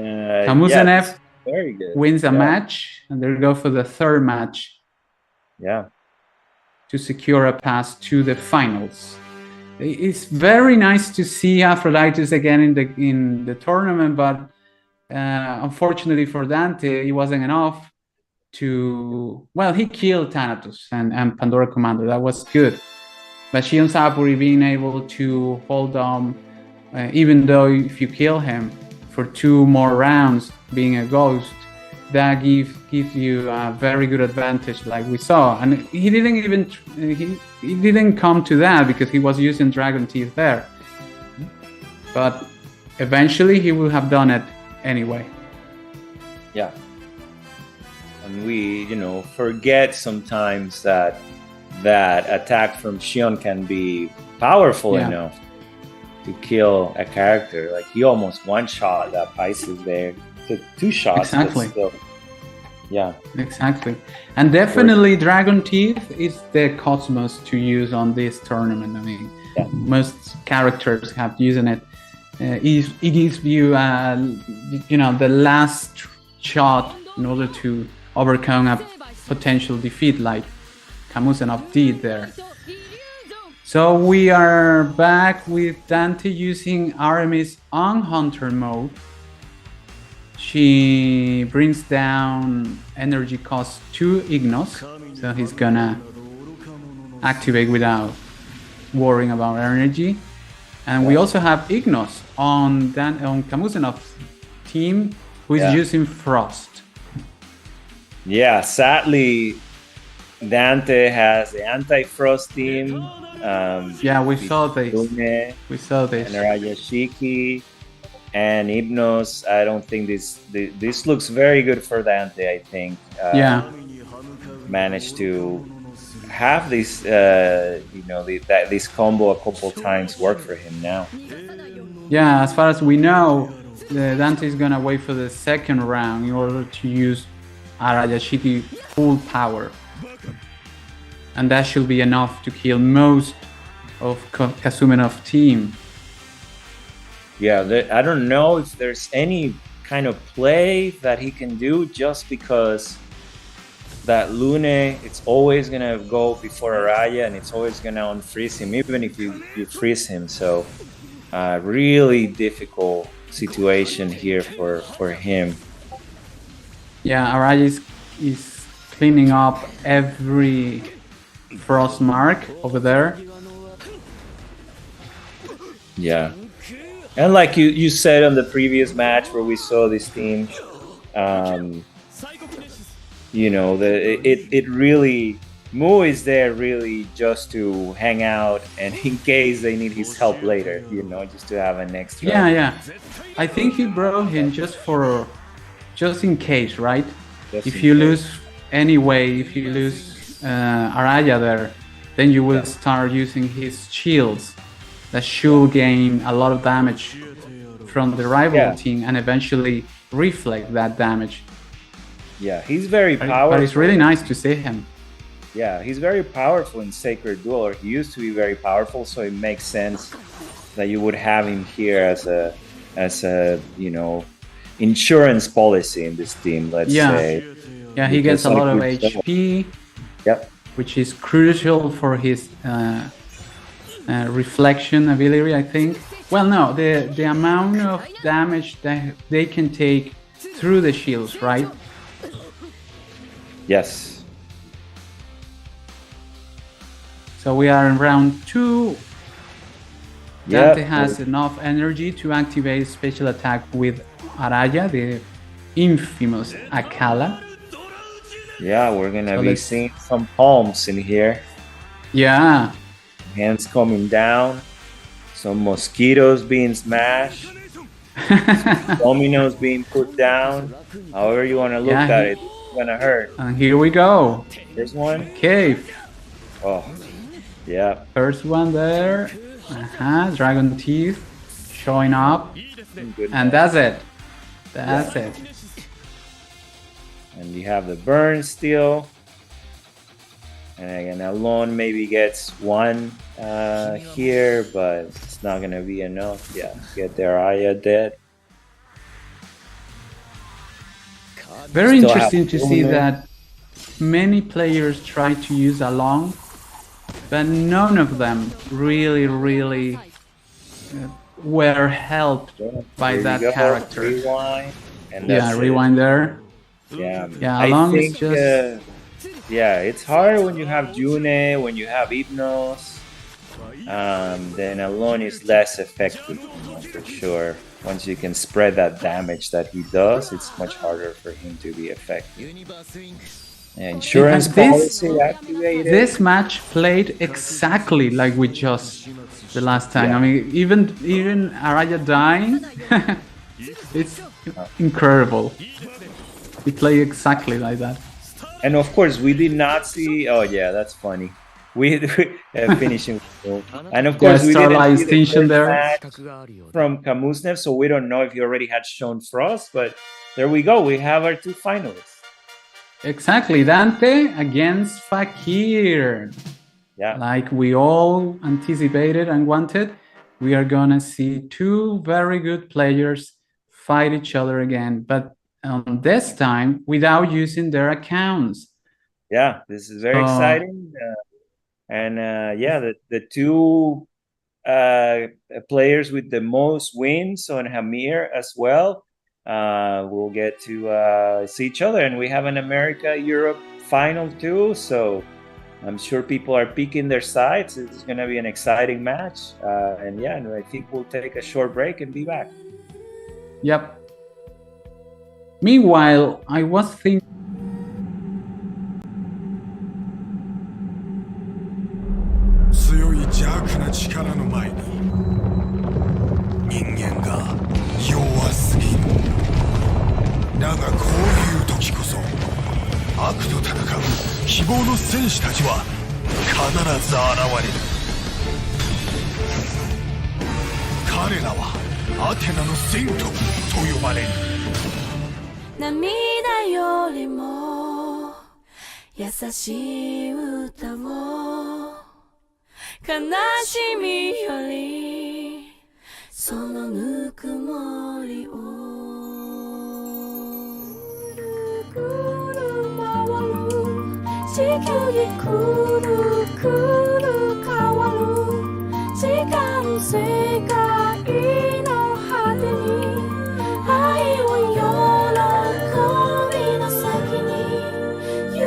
Kamuzenev yeah, very good. wins a match, and they go for the third match Yeah. to secure a pass to the finals. It's very nice to see Aphrodite again in the tournament, but unfortunately for Dante, it wasn't enough to. Well, he killed Thanatos and Pandora Commander. That was good, but Shion Sapuri being able to hold on, even though if you kill him for 2 more rounds, being a ghost, that gives you a very good advantage, like we saw. And he didn't even he didn't come to that because he was using Dragon Teeth there. But eventually, he will have done it anyway. Yeah. And we, forget sometimes that attack from Shion can be powerful Yeah. enough to kill a character. Like he almost one-shot that Pisces there. Took 2 shots. but Exactly. still. Yeah. Exactly. And definitely Dragon Teeth is the Cosmos to use on this tournament. I mean, Yeah. most characters have using it. It gives you, the last shot in order to overcome a potential defeat like Kamuzenov did there. So we are back with Dante using Aramis on Hunter mode. She brings down energy cost to Ignos, so he's gonna activate without worrying about energy. And we also have Ignos on Kamuzenov's team, who is Yeah. using Frost. Yeah, sadly, Dante has the anti-frost team. Yeah, we saw this. Lune We saw this. and Rayashiki and Hypnos. I don't think this looks very good for Dante. I think Yeah, managed to have this this combo a couple times work for him now. yeah. As far as we know, Dante is gonna wait for the second round in order to use Arayashiki full power, and that should be enough to kill most of Kazumenov's team. Yeah, I don't know if there's any kind of play that he can do, just because that Lune, it's always gonna go before Araya and it's always gonna unfreeze him, even if you freeze him. So really difficult situation here for him. Yeah, Araya is cleaning up every frost mark over there. Yeah. And like you said on the previous match where we saw this team, you know, it really Mu is there really just to hang out and in case they need his help later, you know, just to have an extra. Yeah. I think he brought him just in case, right? Just If in you case. lose anyway, if you lose Araya there, then you will start using his shields that should gain a lot of damage from the rival team and eventually reflect that damage. Yeah, he's very But powerful. it's really nice to see him. Yeah, he's very powerful in Sacred Duel, or he used to be very powerful, so it makes sense that you would have him here as a you know, insurance policy in this team, let's say. Yeah, he gets a lot of HP, Yep. which is crucial for his reflection ability, I think. Well, no, the amount of damage that they can take through the shields, right? Yes. So we are in round 2. Yeah. Dante has enough energy to activate special attack with Araya, the infamous Akala. Yeah, we're gonna So be let's- seeing some palms in here. Yeah, Hands coming down. Some mosquitoes being smashed. Dominoes being put down. However you want to look Yeah, at it, it's gonna hurt. and here we go. There's one. Okay, Oh, yeah. first one there. Dragon teeth showing up, Good. and that's it. That's it. And you have the burn still. And again, Alone maybe gets one here, but it's not gonna be enough. Yeah, get their Aya dead. Very Still interesting have to see Lumen. that many players try to use Along, but none of them really were helped by Here we that go. character. Rewind. And Yeah, that's it. rewind there. Yeah, Yeah, I Along is think, just- yeah, it's hard when you have June, when you have Hypnos. Then Alone is less effective, you know, for sure. Once you can spread that damage that he does, it's much harder for him to be effective. Insurance In fact, policy activated. This match played exactly like we just the last time. Yeah. I mean, even Araya dying, it's incredible. He played exactly like that. And of course, we did not see. Oh yeah, that's funny. We finishing. And of course, we didn't Starlight see the extinction first there. match from Kamusnev, so we don't know if he already had shown Frost. But there we go. We have our 2 finalists. Exactly, Dante against Fakir. Yeah. Like we all anticipated and wanted, we are gonna see 2 very good players fight each other again, but this time without using their accounts. Yeah, this is very exciting. Yeah, the 2 players with the most wins on Jamir as well will get to see each other. And we have an America-Europe final too, so I'm sure people are picking their sides. It's going to be an exciting match. And yeah, I think we'll take a short break and be back. Yep. Meanwhile, I was thinking. 強い邪悪な力の前に人間が弱すぎる。だがこういう時こそ悪と戦う希望の戦士たちは必ず現れる。彼らはアテナの戦闘と呼ばれる。涙よりも優しい歌を悲しみよりそのぬくもりをぐるぐる回る地球儀くるくる変わる時間世界の果てに愛を喜びの先に夢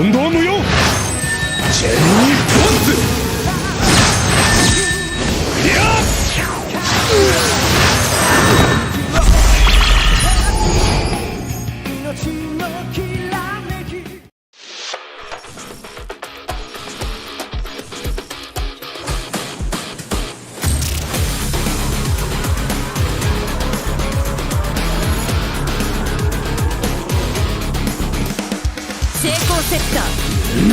問答無用ジェニーポンズいや成功セッター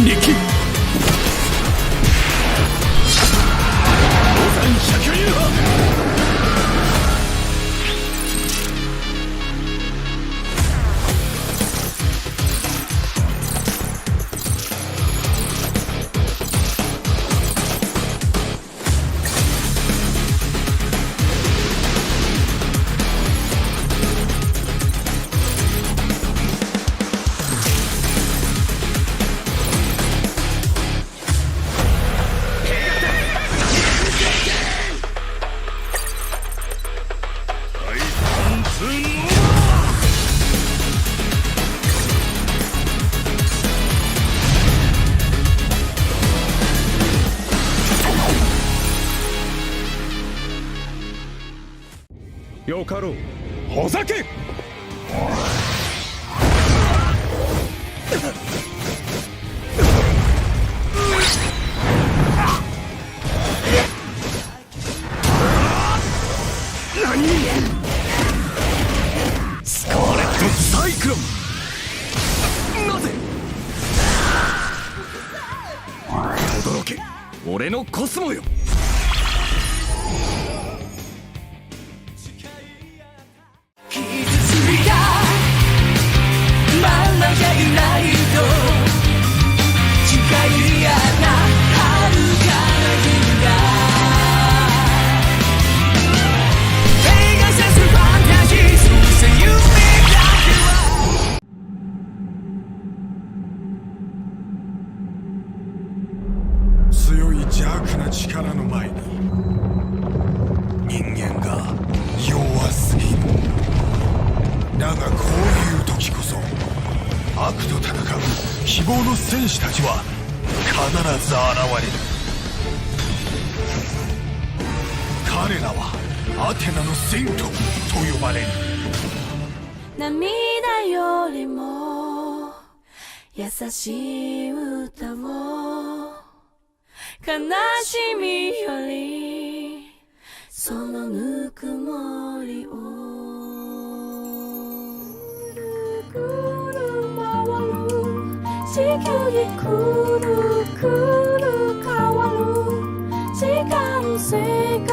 力五山百竜派よかろうほざけ何スカーレットサイクロンなぜ驚け俺のコスモよ強い邪悪な力の前に人間が弱すぎる。だがこういう時こそ悪と戦う希望の戦士たちは必ず現れる。彼らはアテナの聖徒と呼ばれる。涙よりも優しい歌を悲しみよりそのぬくもりをぐるぐる回る地球儀くるくる変わる時間世界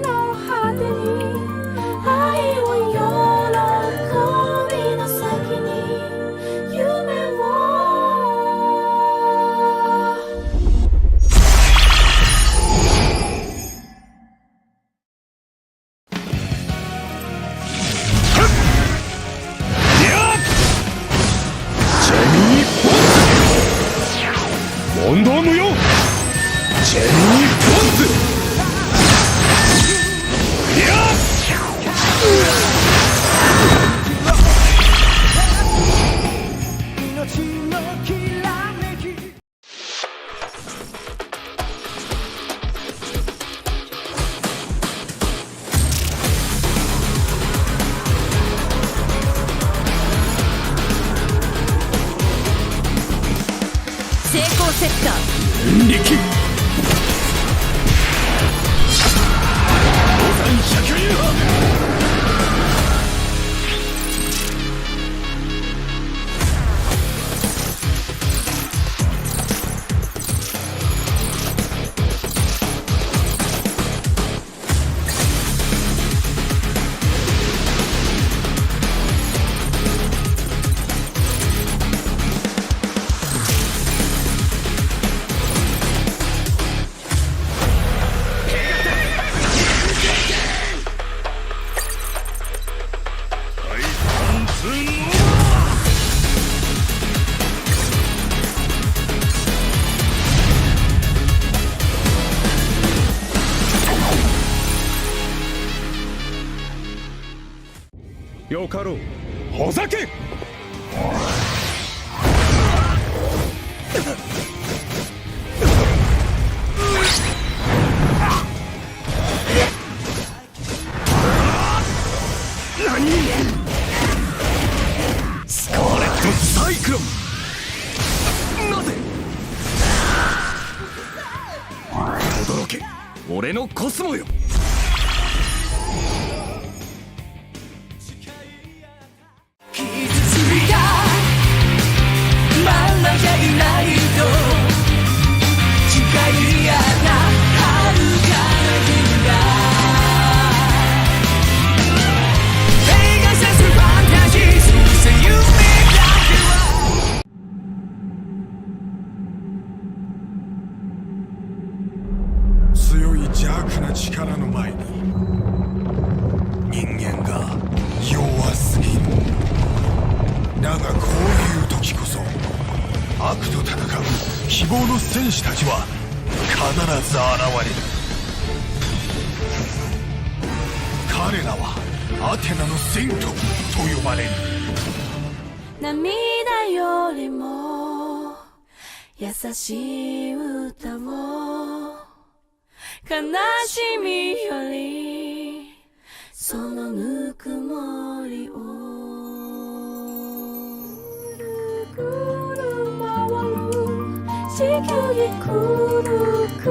の果てに愛を喜びの先に夢を問答無用ジェニーポンズいや成功セッタ力ー五山百竜派よかろうほざけスカーレットサイクロン。なぜ驚け俺のコスモよ。傷ついた真ん中いないと誓い合った遥かな日が映画セスファンタジーそうせ夢だけは強い邪悪な力の前に人間が弱すぎる。だがこういう時こそ悪と戦う希望の戦士たちは必ず現れる。彼らはアテナの戦闘と呼ばれる。涙よりも優しい歌を悲しみよりそのぬくもりをぐるぐる回る地球儀くるく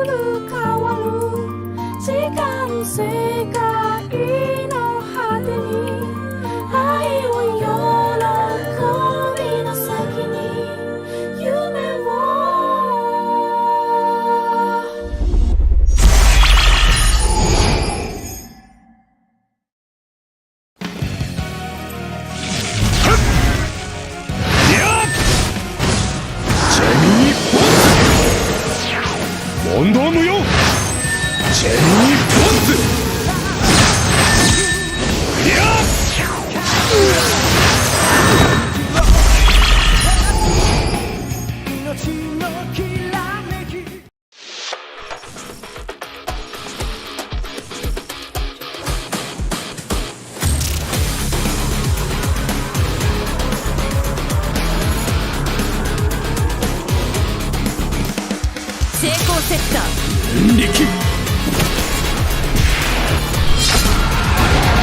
る変わる時間世界の果てに愛を喜びの先に夢を問答無用。ジェミーポンズ。成功セッター力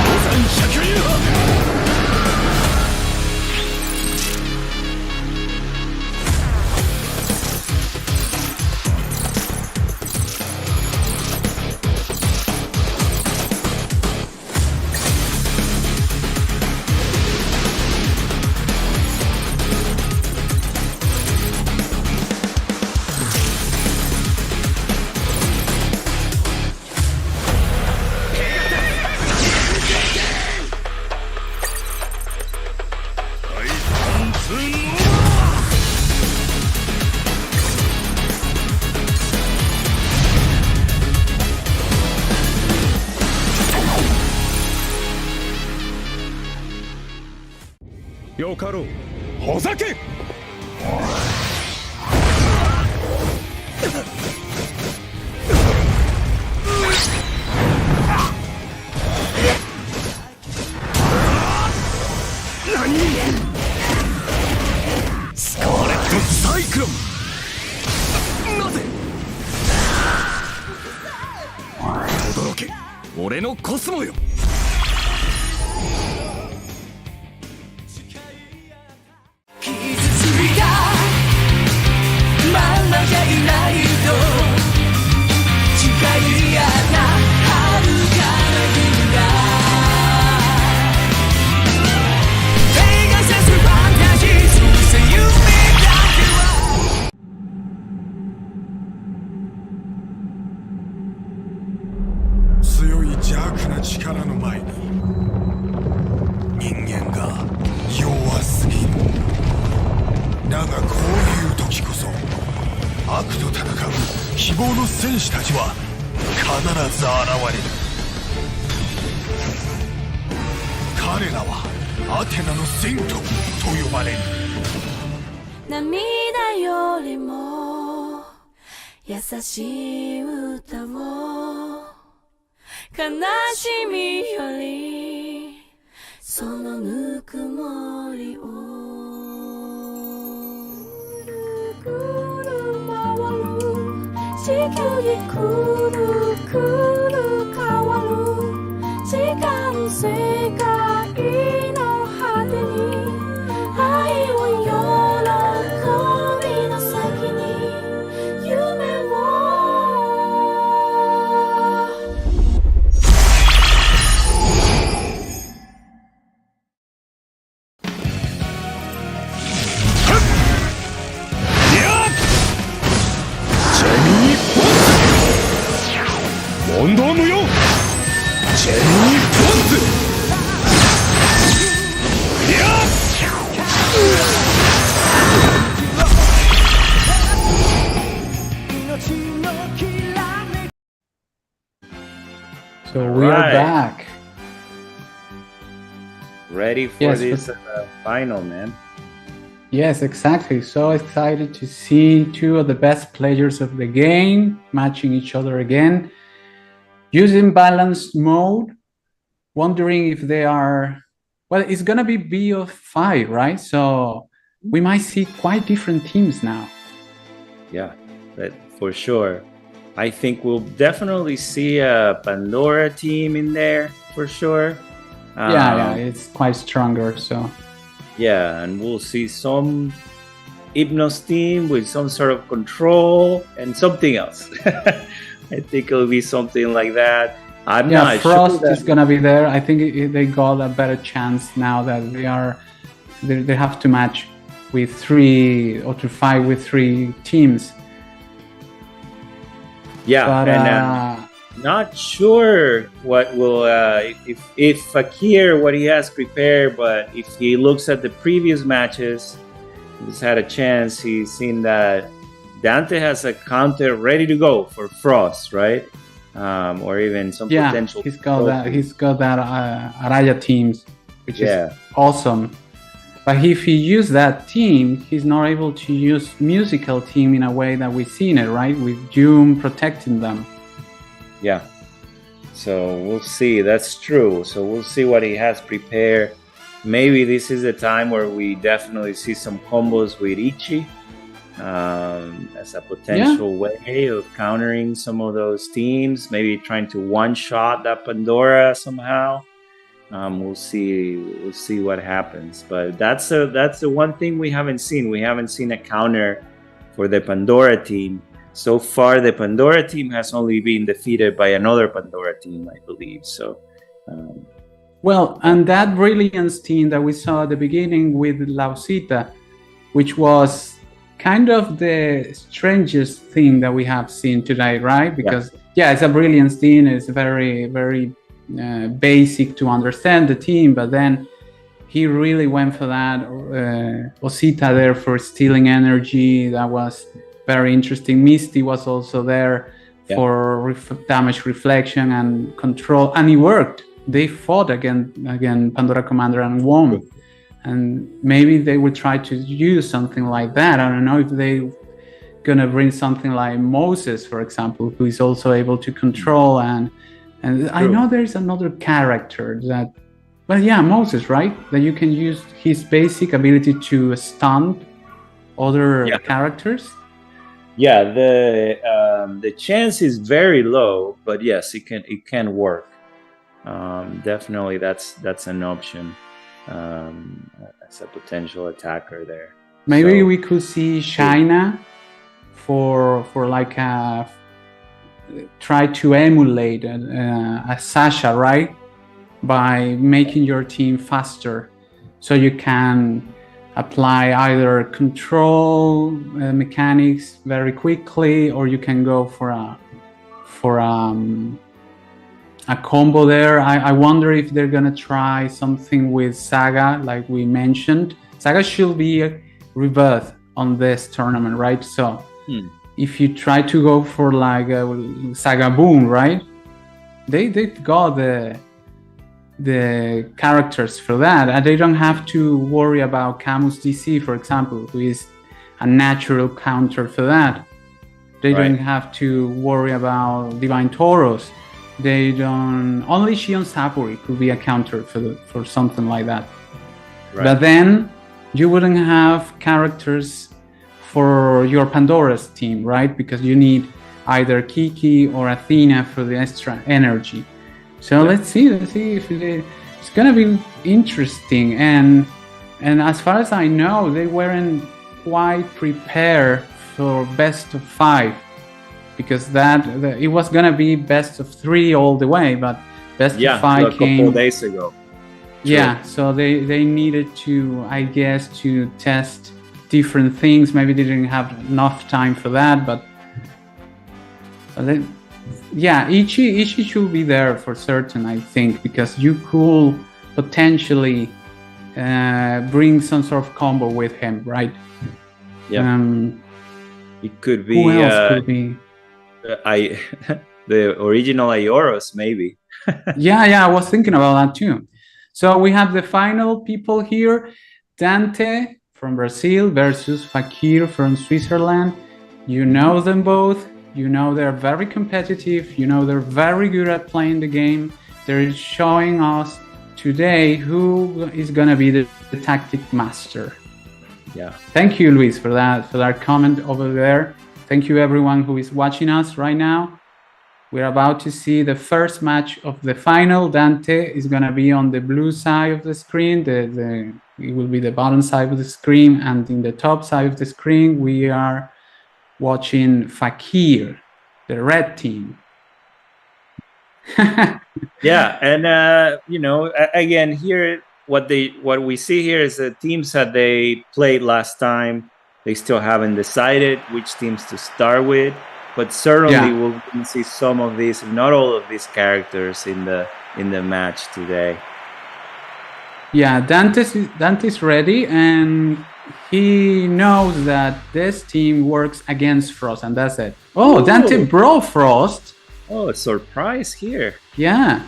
五山百竜派。よかろう。ほざけ。何スカーレットサイクロン。なぜ驚け俺のコスモよ。傷ついた真ん中いないと誓い合った遥かな日が映画セスファンタジーそうせ夢だけは強い邪悪な力の前に人間が弱すぎる。だがこういう時こそ悪と戦う希望の戦士たちは必ず現れる。彼らはアテナの戦闘と呼ばれる。涙よりも優しい歌を悲しみよりそのぬくもりをぐるぐ 지켜진 쿠루쿠루 가와루 시간 새가 이노하더니 아이와 연락거리 나 사귀니 유메워 재미 본드 원더 무효 재미 본드 So we are Right. back. Ready for Yes, this final, man. Yes, exactly. So excited to see two of the best players of the game matching each other again. Using balanced mode, wondering if they are, well, it's going to be BO5, right? So we might see quite different teams now. Yeah, that for sure. I think we'll definitely see a Pandora team in there for sure. Yeah, it's quite stronger. So Yeah, and we'll see some Hypnos team with some sort of control and something else. I think it'll be something like that. I'm yeah, not Frost sure. is going to be there. I think they got a better chance now that they have to match with 3 or to fight with 3 teams. Yeah, But and not sure what will if Fakir what he has prepared, but if he looks at the previous matches, he's had a chance. He's seen that Dante has a counter ready to go for Frost, right? Or even some Yeah, potential. he's got that. He's got that Araya teams, which is awesome. But if he used that team, he's not able to use musical team in a way that we've seen it, right? With Doom protecting them. Yeah. So we'll see. That's true. So we'll see what he has prepared. Maybe this is the time where we definitely see some combos with Ichi as a potential way of countering some of those teams. Maybe trying to one-shot that Pandora somehow. We'll see. We'll see what happens. But that's the one thing we haven't seen. We haven't seen a counter for the Pandora team. So far, the Pandora team has only been defeated by another Pandora team, I believe. So, well, and that Brilliance team that we saw at the beginning with Lausita, which was kind of the strangest thing that we have seen today, right? Because it's a Brilliance team. It's very, very basic to understand the team, but then he really went for that. Osita there for stealing energy. That was very interesting. Misty was also there for damage reflection and control, and it worked. They fought again Pandora Commander and won. And maybe they will try to use something like that. I don't know if they gonna bring something like Moses, for example, who is also able to control and I know there's another character that, Moses, right? That you can use his basic ability to stun other characters. Yeah, the chance is very low, but yes, it can work. Definitely, that's an option as a potential attacker there. Maybe we could see Shaina for like a try to emulate a Sasha, right? By making your team faster, so you can apply either control mechanics very quickly, or you can go for a combo there. I wonder if they're gonna try something with Saga, like we mentioned. Saga should be rebirth on this tournament, right? So if you try to go for like a Saga Boom, right? They've got the characters for that, and they don't have to worry about Camus DC, for example, who is a natural counter for that. They don't have to worry about Divine Tauros. They don't. Only Shion Sapori could be a counter for something like that. Right. But then you wouldn't have characters for your Pandora's team, right? Because you need either Kiki or Athena for the extra energy. So let's see if it's gonna be interesting. And as far as I know, they weren't quite prepared for best of 5, because it was gonna be best of 3 all the way, but best of 5 came a couple days ago. Yeah, so they needed to, I guess, to test different things. Maybe they didn't have enough time for that, but then, yeah, Ichi should be there for certain, I think, because you could potentially bring some sort of combo with him, right? Yeah. It could be. Who else could be? The original Ioros, maybe. Yeah, I was thinking about that too. So we have the final people here: Dante from Brazil versus Fakir from Switzerland. You know them both. You know they're very competitive. You know they're very good at playing the game. They're showing us today who is gonna be the tactic master. Yeah. Thank you, Luis, for that comment over there. Thank you, everyone who is watching us right now. We're about to see the first match of the final. Dante is going to be on the blue side of the screen. It will be the bottom side of the screen. And in the top side of the screen, we are watching Fakir, the red team. Yeah, and again, here what we see here is the teams that they played last time. They still haven't decided which teams to start with. But certainly we'll see some of these, if not all of these characters in the match today. Yeah, Dante's ready, and he knows that this team works against Frost, and that's it. Oh, Dante brought Frost. Oh, a surprise here. Yeah,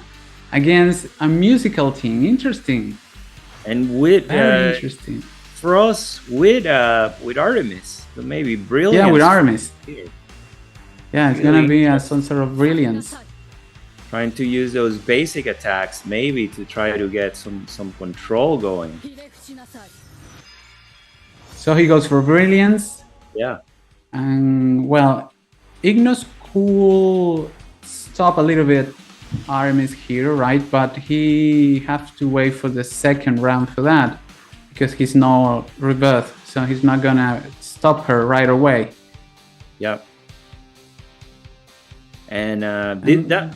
against a musical team. Interesting. And with very interesting. Frost with Artemis, so maybe brilliant. Yeah, with Artemis. Yeah, it's gonna be some sort of brilliance. Trying to use those basic attacks, maybe to try to get some control going. So he goes for brilliance. Yeah. And well, Ignos could stop a little bit Artemis here, right? But he has to wait for the second round for that, because he's no rebirth, so he's not gonna stop her right away. Yep. And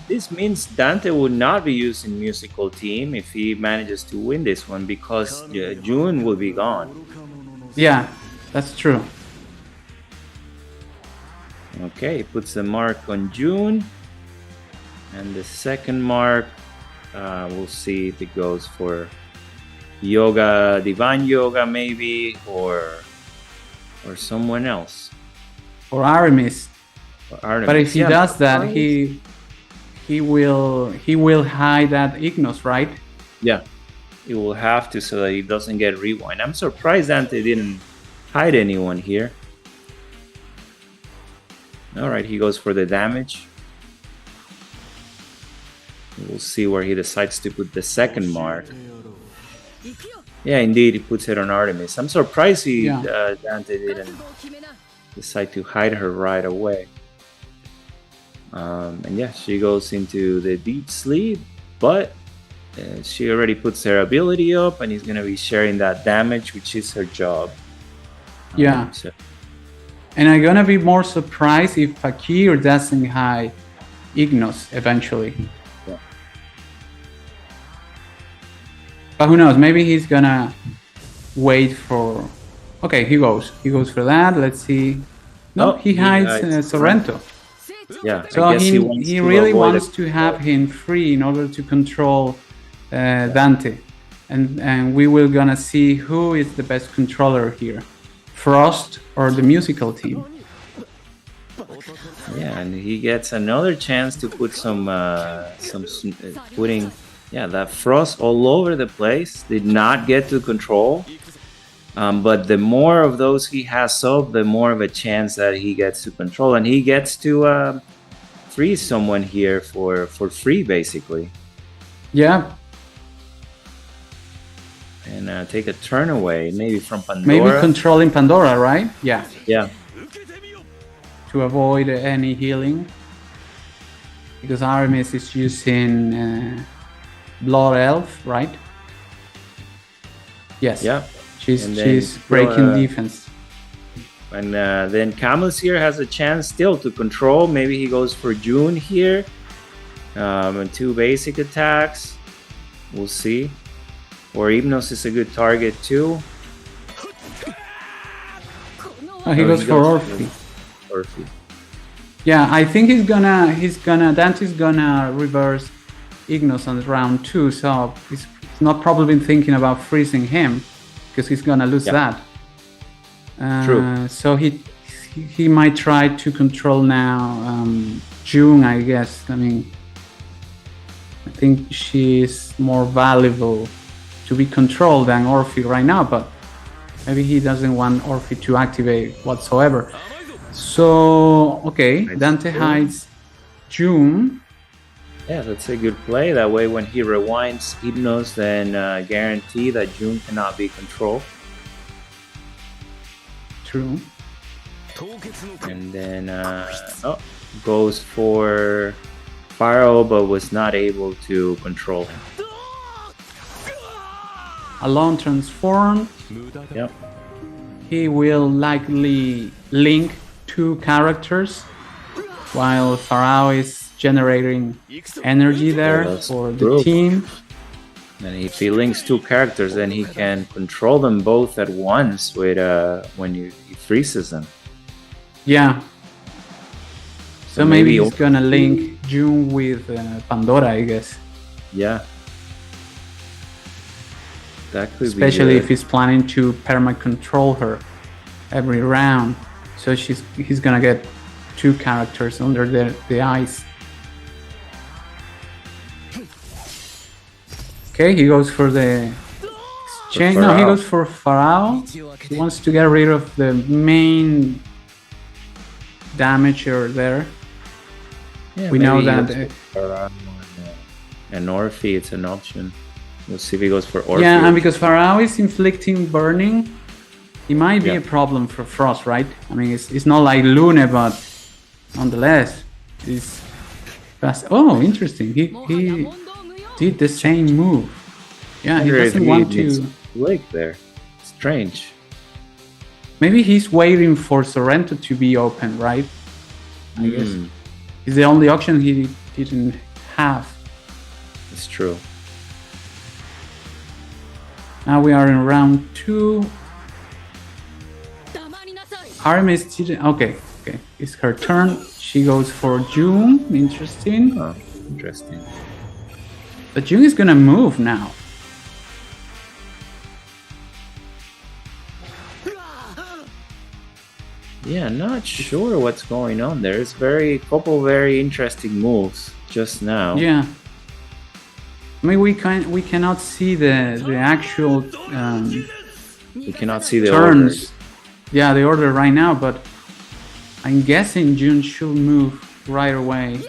this means Dante would not be using musical team if he manages to win this one, because June will be gone. Yeah, that's true. Okay, puts the mark on June, and the second mark, we'll see if it goes for Yoga, Divine Yoga, maybe, or someone else, or Aramis. But if he does that, he will hide that Ignos, right? Yeah, he will have to, so that he doesn't get rewind. I'm surprised Dante didn't hide anyone here. All right, he goes for the damage. We'll see where he decides to put the second mark. Yeah, indeed, he puts it on Artemis. I'm surprised Dante didn't decide to hide her right away. And yeah, she goes into the deep sleep, but she already puts her ability up, and he's going to be sharing that damage, which is her job. Yeah. And I'm going to be more surprised if Fakir doesn't hide Ignos eventually. Yeah. But who knows? Maybe he's going to wait for... Okay, he goes for that. Let's see. No, he hides Sorrento. Yeah, so he really wants to have him free in order to control Dante, and we will gonna see who is the best controller here, Frost or the musical team. Yeah, and he gets another chance to put putting that Frost all over the place. Did not get to control. But the more of those he has up, the more of a chance that he gets to control, and he gets to freeze someone here for free, basically. Yeah. And take a turn away, maybe from Pandora. Maybe controlling Pandora, right? Yeah. Yeah. to avoid any healing. Because Aramis is using Blood Elf, right? Yes. Yeah. And then She's breaking defense. And then Camus here has a chance still to control. Maybe he goes for June here. And 2 basic attacks. We'll see. Or Hypnos is a good target too. Oh, he goes for Orphe. Orphe. Yeah, I think Dante's gonna reverse Ignos on round 2, so he's not probably thinking about freezing him because he's gonna lose that. True. So he might try to control now June, I guess. I mean, I think she's more valuable to be controlled than Orphe right now, but maybe he doesn't want Orphe to activate whatsoever. So, okay, Dante hides June. Yeah, that's a good play. That way, when he rewinds Hypnos, then guarantee that June cannot be controlled. True. And then goes for Pharaoh, but was not able to control him. Alone transform. Yep. He will likely link 2 characters while Pharaoh is generating energy there for the team. And if he links 2 characters, then he can control them both at once with when he freezes them. Yeah. So maybe he's gonna link June with Pandora, I guess. Yeah. That could Especially be if he's planning to perma control her every round. So he's gonna get 2 characters under the ice. Okay, he goes for the exchange. No, he goes for Pharaoh. He wants to get rid of the main damager there. Yeah, we know maybe he that. goes for Pharaoh and Orphe, it's an option. We'll see if he goes for Orphe. Yeah, and because Pharaoh is inflicting burning, it might be a problem for Frost, right? I mean, it's not like Lune, but nonetheless, it's fast. Oh, interesting. He did the same move. Yeah, he doesn't want to. Lake there. Strange. Maybe he's waiting for Sorrento to be open, right? I guess it's the only option he didn't have. It's true. Now we are in round 2. Aramis didn't. Okay. It's her turn. She goes for June. Interesting. Oh, interesting. But June is gonna move now. Yeah, not sure what's going on there. It's couple very interesting moves just now. Yeah. I mean, we cannot see the actual We cannot see the turns. orders. Yeah, the order right now, but I'm guessing June should move right away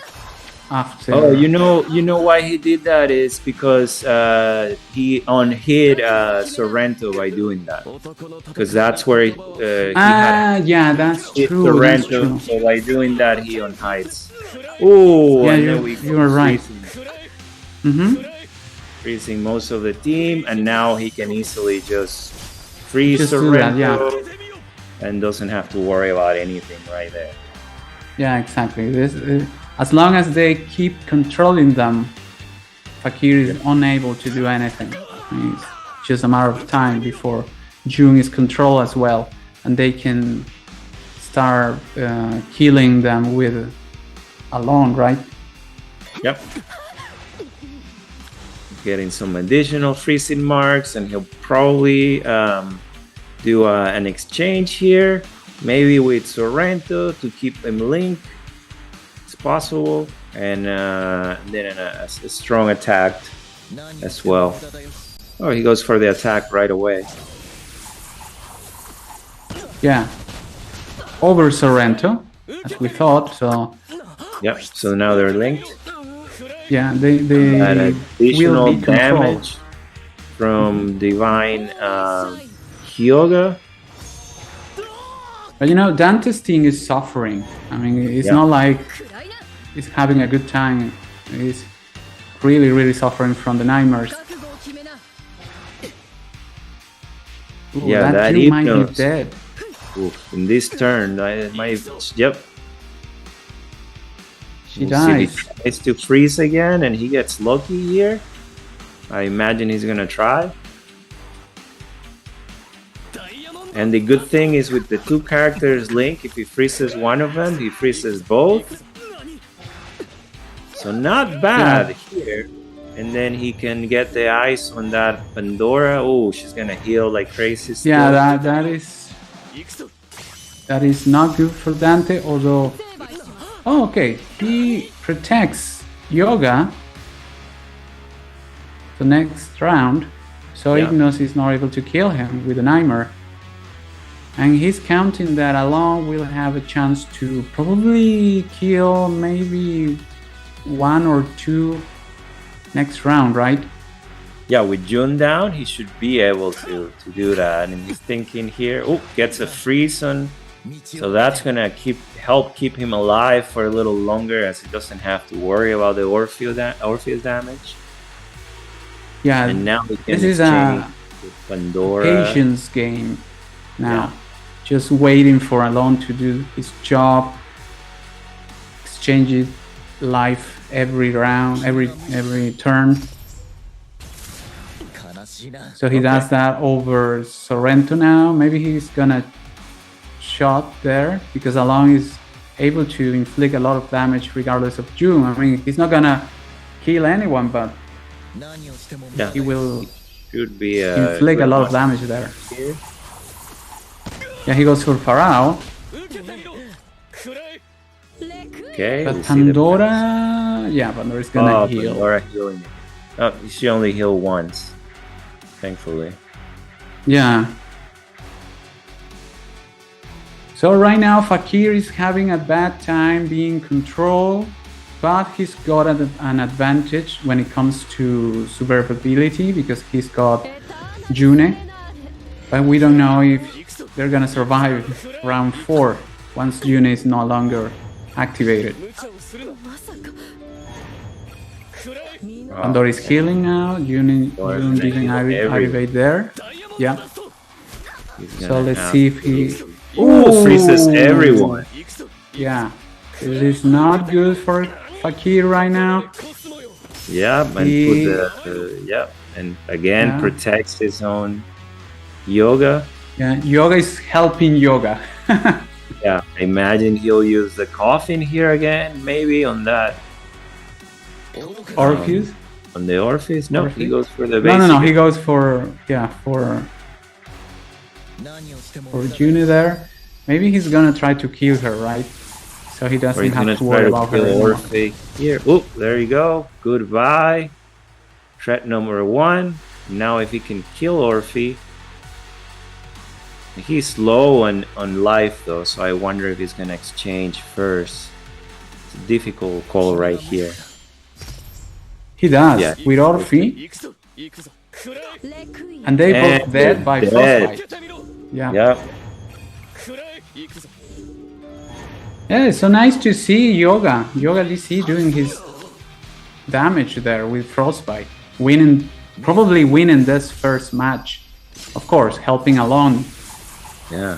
after. Oh, you know why he did that is because he unhid Sorrento by doing that. Because that's where he had yeah, that's hit true. Sorrento. That's true. So by doing that, he unhides. Oh, Yeah, and then you are right. Freezing most of the team, and now he can easily just freeze Just do that, Sorrento and doesn't have to worry about anything right there. Yeah, exactly. As long as they keep controlling them, Fakir is unable to do anything. I mean, it's just a matter of time before June is controlled as well, and they can start killing them with alone, right? Yep. Getting some additional freezing marks, and he'll probably do an exchange here, maybe with Sorrento to keep them linked. It's possible, and then a strong attack as well. Oh, he goes for the attack right away. Yeah. Over Sorrento, as we thought. So Yep. So now they're linked. yeah, they And additional will be controlled. damage from Divine Hyoga. But you know, Dante's team is suffering. I mean, it's Yeah. not like he's having a good time. He's really, really suffering from the nightmares. Ooh, Yeah, that Q might be Hypnos. dead. Oof, in this turn, I might. Yep. She We'll see if he dies. tries to freeze again, and he gets lucky here. I imagine he's gonna try. And the good thing is with the two characters Link, if he freezes one of them, he freezes both. So not bad here. And then he can get the ice on that Pandora. Oh, she's gonna heal like crazy still. Yeah, that is not good for Dante. Although, oh, okay, he protects Yoga the next round, so Yeah. Ignos is not able to kill him with a Nightmare. And he's counting that Alon will have a chance to probably kill maybe 1 or 2 next round, right? Yeah, with June down, he should be able to do that. And he's thinking here, oh, gets a freeze on. So that's gonna help keep him alive for a little longer, as he doesn't have to worry about the Orpheus damage. Yeah, And now he can this is exchange a with Pandora. patience game now. Yeah. Just waiting for Alon to do his job, exchanges life every round, every turn. So he does that over Sorrento now. Maybe he's gonna shot there because Alon is able to inflict a lot of damage regardless of June. I mean, he's not gonna kill anyone, but Yeah, he will should be inflict a lot of damage there. Yeah, he goes for Pharaoh, Okay, but we see the Pandora, yeah, Pandora's gonna heal. Pandora healing. Oh, she only healed once, thankfully. Yeah. So right now Fakir is having a bad time being controlled, but he's got an advantage when it comes to survivability because he's got June. But we don't know if they're gonna survive round 4 once June is no longer activated. Pandora is healing now. June didn't activate there. Yeah. He's So gonna let's have see if he. Ooh, freezes everyone. Yeah, this is not good for Fakir right now. Yeah, and He- put the and again Yeah. protects his own Yoga. Yeah, Yoga is helping Yoga. Yeah, I imagine he'll use the coffin here again, maybe on that Orpheus? on the Orpheus. No, he Orpheus? goes for the No, basic. no, no. He goes for Juni there. Maybe he's gonna try to kill her, right? So he Or doesn't he's have gonna to try worry to about her kill anymore. Orpheus here. Oh, there you go. Goodbye. Threat number 1. Now if he can kill Orpheus. He's low on life though, so I wonder if he's gonna exchange first. It's a difficult call right here. He does Yeah. with Orphe, and they both And dead by dead. frostbite. Yeah. Yeah. Yeah, it's so nice to see Yoga DC doing his damage there with frostbite, probably winning this first match. Of course, helping along. Yeah.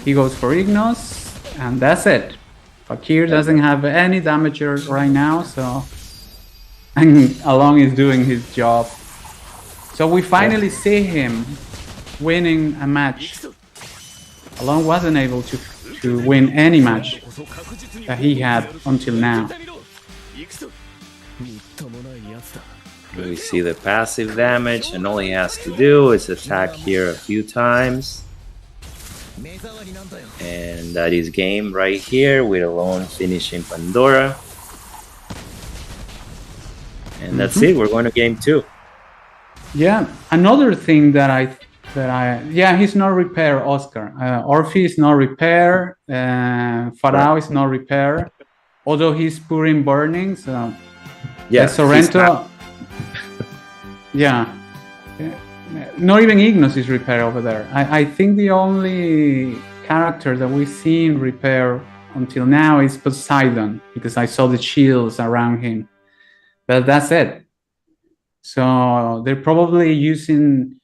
He goes for Ignos, and that's it. Fakir doesn't have any damager right now, so and Along is doing his job. So we finally see him winning a match. Along wasn't able to win any match that he had until now. We see the passive damage, and all he has to do is attack here a few times. And that is game right here with Alone finishing Pandora. And that's it, we're going to game 2. Yeah, another thing that I he's not repair, Oscar. Orphe is not repair. Pharaoh is not repair. Although he's putting burning, so Yeah, Sorrento. Yeah. Not even Ignos is repair over there. I think the only character that we've seen repair until now is Poseidon, because I saw the shields around him. But that's it. So they're probably using,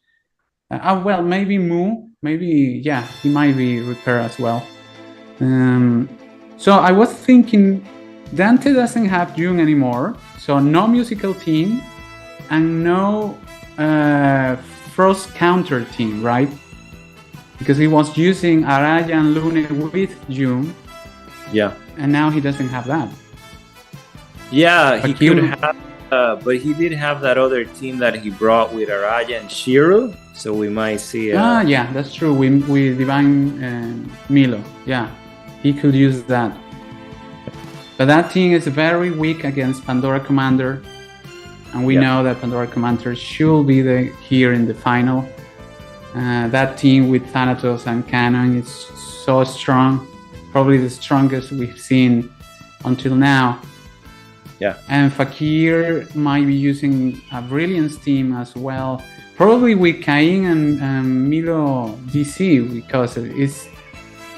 well, maybe Mu, maybe, yeah, he might be repair as well. So I was thinking, Dante doesn't have June anymore, so no musical team and no frost counter team, right? Because he was using Araya and Lune with June. Yeah. And now he doesn't have that. Yeah, he Fakir- could have, but he did have that other team that he brought with Araya and Shiru, so we might see. Yeah, that's true. We divine Milo. Yeah, he could use that. But that team is very weak against Pandora Commander, and we know that Pandora Commander should be here in the final. That team with Thanatos and Cannon is so strong, probably the strongest we've seen until now. Yeah. And Fakir might be using a Brilliance team as well, probably with Cain and Milo DC, because it's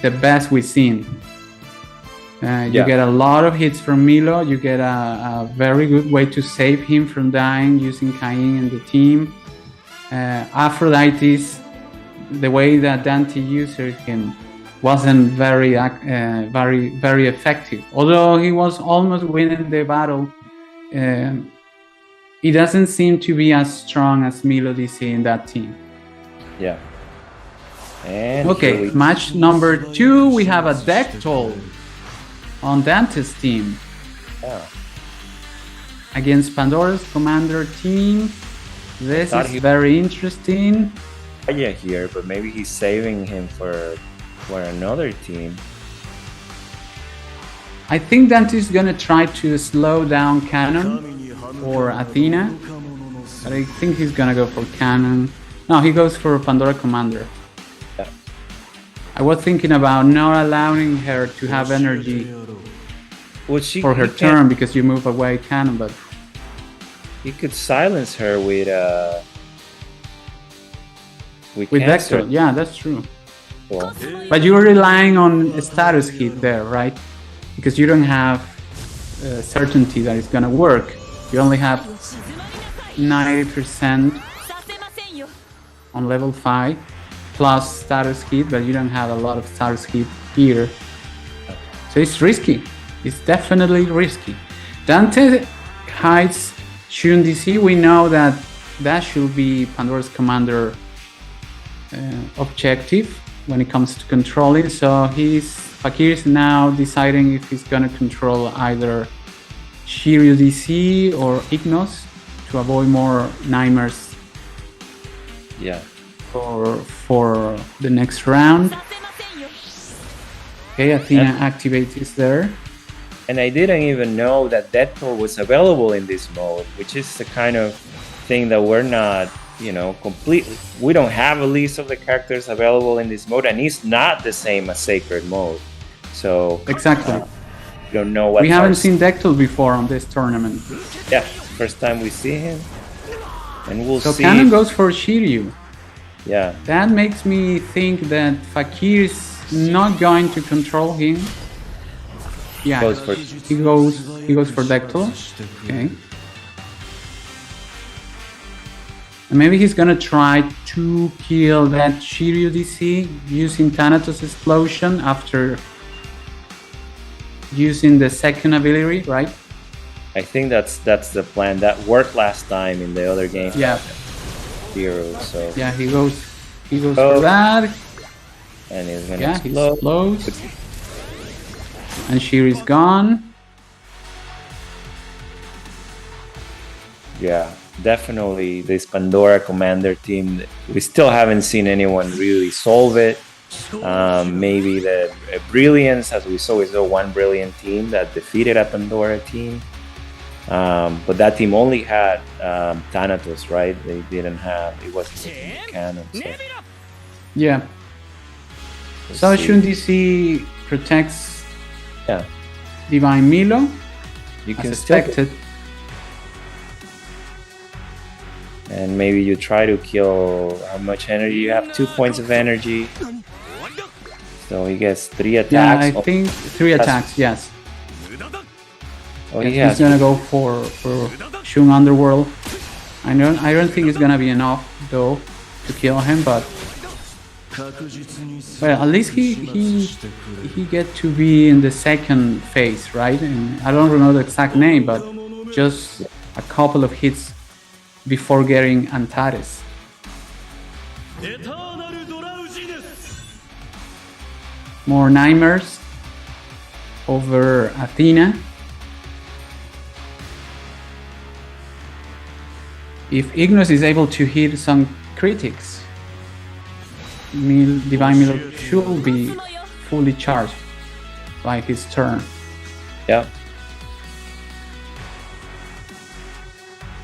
the best we've seen. You get a lot of hits from Milo. You get a very good way to save him from dying using Cain and the team. Aphrodite's, the way that Dante used him wasn't very effective. Although he was almost winning the battle, he doesn't seem to be as strong as Milo DC in that team. Yeah. And okay, match number 2, we have a deck toll on Dante's team against Pandora's Commander team. This is very interesting. Yeah, here, but maybe he's saving him for another team. I think Dante is gonna try to slow down Cannon or Athena, but I think he's gonna go for Cannon. No, he goes for Pandora Commander. Yeah. I was thinking about not allowing her to have energy for her turn because you move away Cannon, but he could silence her with Vector. Yeah, that's true. Well, but you're relying on a status hit there, right? Because you don't have certainty that it's gonna work. You only have 90% on level 5 plus status hit, but you don't have a lot of status hit here. So it's risky. It's definitely risky. Dante hides Shun DC. We know that should be Pandora's Commander objective when it comes to controlling. So Fakir is now deciding if he's gonna control either Shiryu DC or Ignos to avoid more nightmares. Yeah. For the next round. Okay, Athena activates there. And I didn't even know that Deadpool was available in this mode, which is the kind of thing that we're not, completely. We don't have a list of the characters available in this mode, and it's not the same as Sacred mode. So exactly, we don't know what. We haven't seen Dectal before on this tournament. Yeah, first time we see him, and we'll see. So Cannon goes for Shiryu. Yeah. That makes me think that Fakir is not going to control him. Yeah, he goes for Dectal. Okay. And maybe he's gonna try to kill that Shiryu DC using Thanatos Explosion after using the second ability, right? I think that's the plan. That worked last time in the other game. Yeah. Hero, so yeah, he goes for that. And he's gonna explode. And Shiri's gone. Yeah, definitely this Pandora Commander team, we still haven't seen anyone really solve it. Maybe the Brilliance, as we saw, is one brilliant team that defeated a Pandora team. But that team only had Thanatos, right? They didn't have, it wasn't Cannon. So. Yeah. So Shun DC protects Divine Milo. You can expected. And maybe you try to kill how much energy you have, 2 points of energy. So So he gets 3 Yeah, attacks. I think 3 attacks. Yes. Oh, Yes, he has he's gonna go for Shun Underworld. I don't think it's gonna be enough though to kill him, but well, at least he get to be in the second phase, right? And I don't remember the exact name, but just a couple of hits before getting Antares. More nightmares over Athena. If Ignis is able to hit some critics, Divine Miller should be fully charged by his turn. Yeah.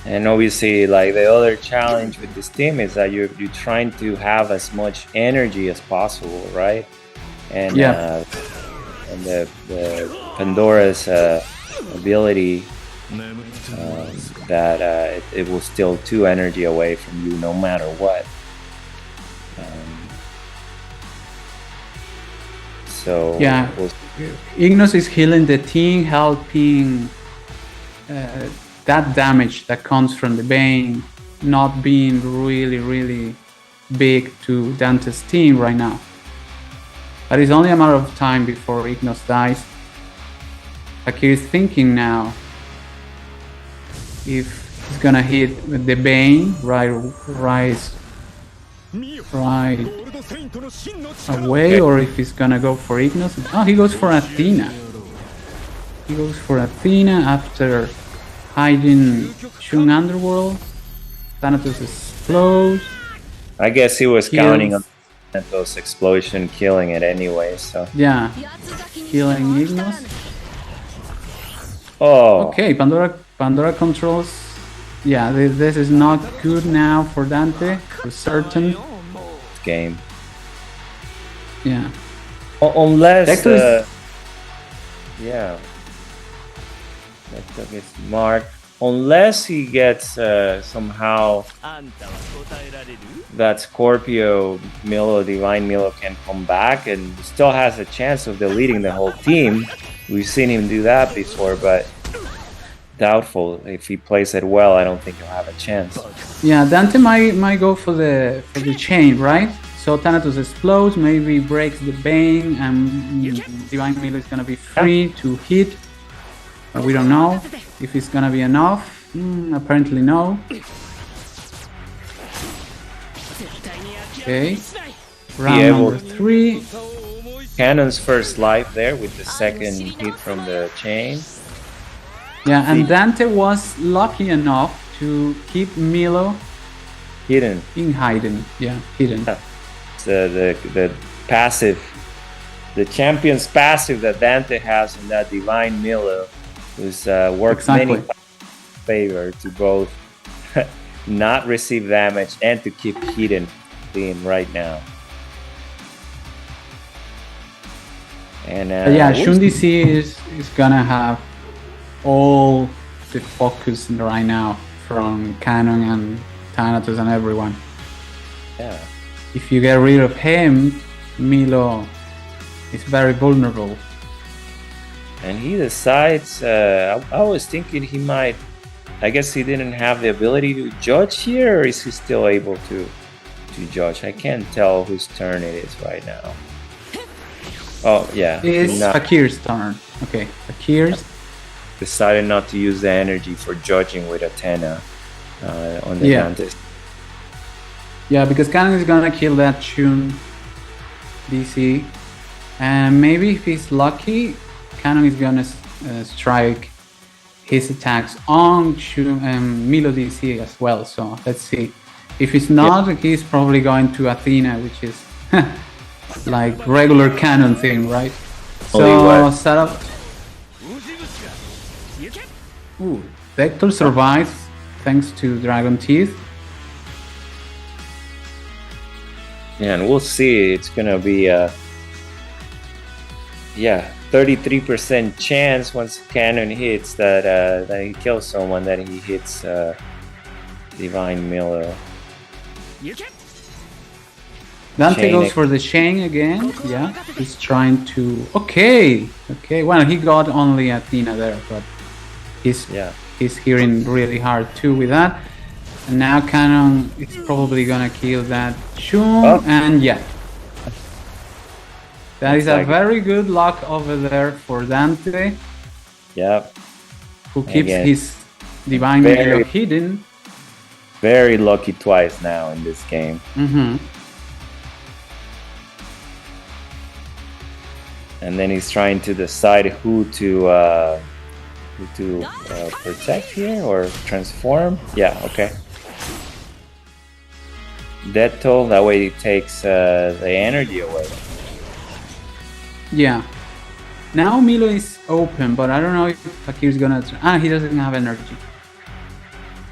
And obviously, like the other challenge with this team is that you're trying to have as much energy as possible, right? And Yeah. And the Pandora's ability that it will steal 2 energy away from you no matter what. So Yeah. Ignis is healing the team, helping that damage that comes from the Bane not being really big to Dante's team right now. But it's only a matter of time before Ignis dies. Akir is thinking now if he's gonna hit with the Bane right away, or if he's gonna go for Ignis. Oh, he goes for Athena. He goes for Athena after hiding Shun Underworld. Thanatos explodes. I guess he was Kills. counting on Thanatos explosion killing it anyway, so. Yeah, killing Ignis. Oh, Okay, Pandora controls. Yeah, this is not good now for Dante, for certain. game. Yeah. Unless, Hector is- yeah. Hector gets marked. Unless he gets somehow that Scorpio Milo, Divine Milo can come back and still has a chance of deleting the whole team. We've seen him do that before, but doubtful. If he plays it well, I don't think he'll have a chance. Yeah, Dante might go for the chain, right? So Thanatos explodes, maybe breaks the Bane, and Divine Milo is gonna be free to hit. But we don't know if it's gonna be enough. Apparently no. Okay. Round number 3. Cannon's first life there with the second hit from the chain. Yeah, and Dante was lucky enough to keep Milo Hidden. in hiding. Yeah, hidden. The passive, the champion's passive that Dante has in that Divine Milo was worked Exactly. many favor to both not receive damage and to keep hidden clean right now. And Yeah, Shun DC is gonna have all the focus right now from Canon and Thanatos and everyone. yeah. If you get rid of him, Milo is very vulnerable. And he decides, I was thinking he might, I guess he didn't have the ability to judge here, or is he still able to judge? I can't tell whose turn it is right now. Oh, yeah. It's not- Fakir's turn. Okay, Fakir's. decided not to use the energy for judging with Athena on the Yeah. Dante's. Yeah, because Canon is gonna kill that Shun DC. And maybe if he's lucky, Canon is gonna strike his attacks on Milo DC as well. So let's see. If it's not, he's probably going to Athena, which is like regular Canon thing, right? Only So what? set up. Ooh, Vector survives thanks to Dragon Teeth. Yeah, and we'll see. It's gonna be a 33% chance once Cannon hits that he kills someone, that he hits Divine Milo. Dante Chain goes it. for the chain again. Yeah, he's trying to. Okay. Well, he got only Athena there, but he's hearing really hard too with that. And now Cannon is probably gonna kill that Shun, and yeah. That is a very good luck over there for Dante, Yep. who keeps Again, his Divine very- Milo hidden. Very lucky twice now in this game. And then he's trying to decide who to protect here or transform. Yeah, okay. Death Toll, that way he takes the energy away. Yeah. Now Milo is open, but I don't know if Fakir's gonna. He doesn't have energy.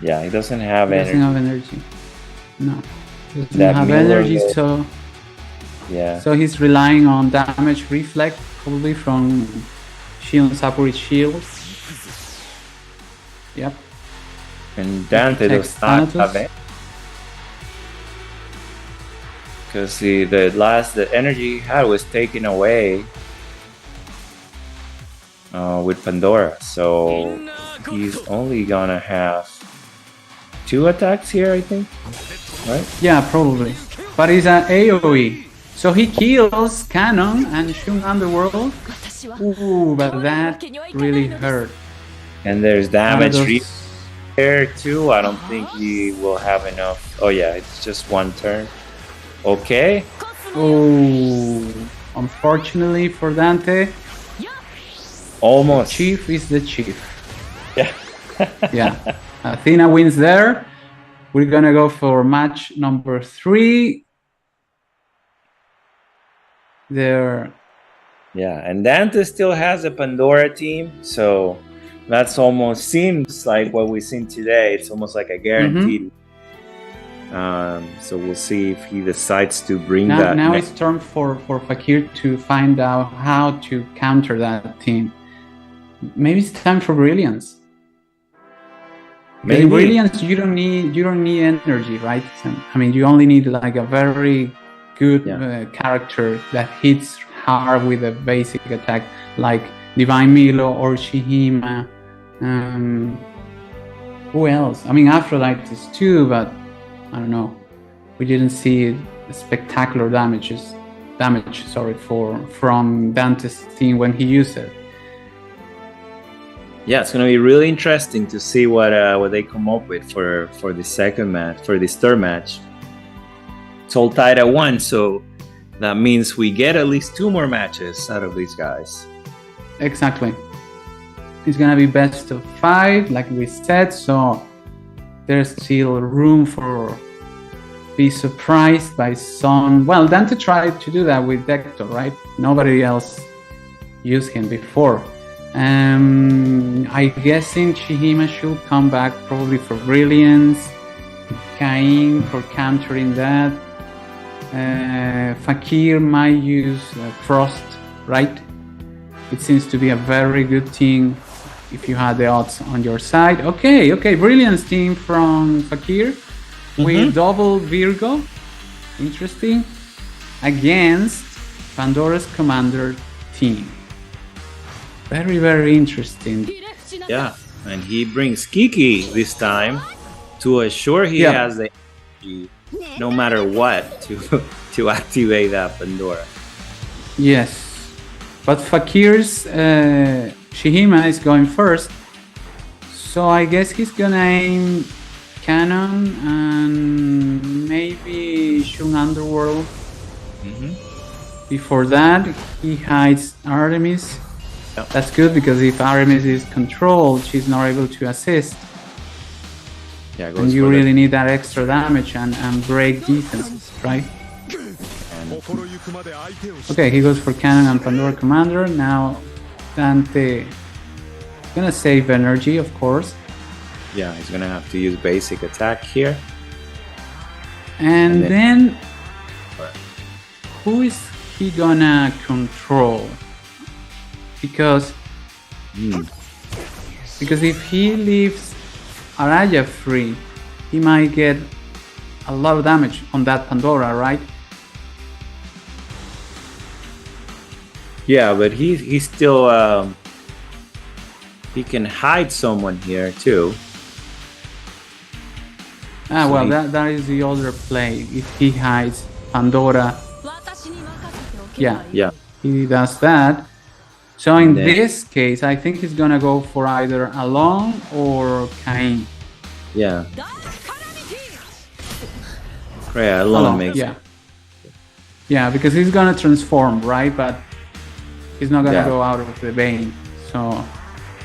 Yeah, he doesn't have He doesn't energy. have energy. No. He doesn't That have Milo energy, will- so he's relying on damage reflect, probably from Shield Sapori shield. Yep. And Dante Protects does not Thanatos. have it. Because the energy he had was taken away with Pandora. So he's only gonna have 2 attacks here, I think. Right? Yeah, probably. But it's an AoE. So he kills Cannon and Shun Underworld. Ooh, but that really hurt. And there's damage Those- there too. I don't think he will have enough. Oh yeah, it's just 1 turn. Okay. Oh, unfortunately for Dante, Almost. Chief is the Chief. Yeah. Yeah, Athena wins there. We're gonna go for match number 3. There. Yeah, and Dante still has a Pandora team, so that's almost seems like what we've seen today. It's almost like a guaranteed. So we'll see if he decides to bring that. Now next- it's turn for Fakir to find out how to counter that team. Maybe it's time for Brilliance. Maybe. In Brilliance, you don't need energy, right? I mean, you only need like a very good character that hits hard with a basic attack, like Divine Milo or Shihima. Who else? I mean, Aphrodite is too, but I don't know. We didn't see spectacular damage from Dante's team when he used it. Yeah, it's gonna be really interesting to see what they come up with for the second match, for this third match. It's all tied at 1, so that means we get at least 2 more matches out of these guys. Exactly. It's gonna be best of 5, like we said, so there's still room for be surprised by some. Well, Dante tried to do that with Dector, right? Nobody else used him before. I guessing Shihima should come back probably for Brilliance, Cain for countering that. Fakir might use Frost, right? It seems to be a very good team if you had the odds on your side. Okay, Brilliance team from Fakir with double Virgo. Interesting. Against Pandora's Commander team. Very, very interesting. Yeah, and he brings Kiki this time to assure he has the energy, no matter what, to activate that Pandora. Yes, but Fakir's Shihima is going first, so I guess he's gonna aim Cannon and maybe Shun Underworld. Before that, he hides Artemis. That's good because if Artemis is controlled, she's not able to assist. Yeah, And you really need that extra damage and break defenses, right? Okay, he goes for Cannon and Pandora Commander. Now Dante gonna save energy, of course. Yeah, he's gonna have to use basic attack here. And then who is he gonna control? Because if he leaves Araya free, he might get a lot of damage on that Pandora, right? Yeah, but he's still he can hide someone here too. Ah, So well, he- that is the other play. If he hides Pandora, yeah, Yeah, he does that. So in Then- this case, I think he's gonna go for either Alon or Cain. yeah. Yeah, alone makes yeah. Yeah, because he's gonna transform, right? But he's not gonna Yeah. go out of the vein. So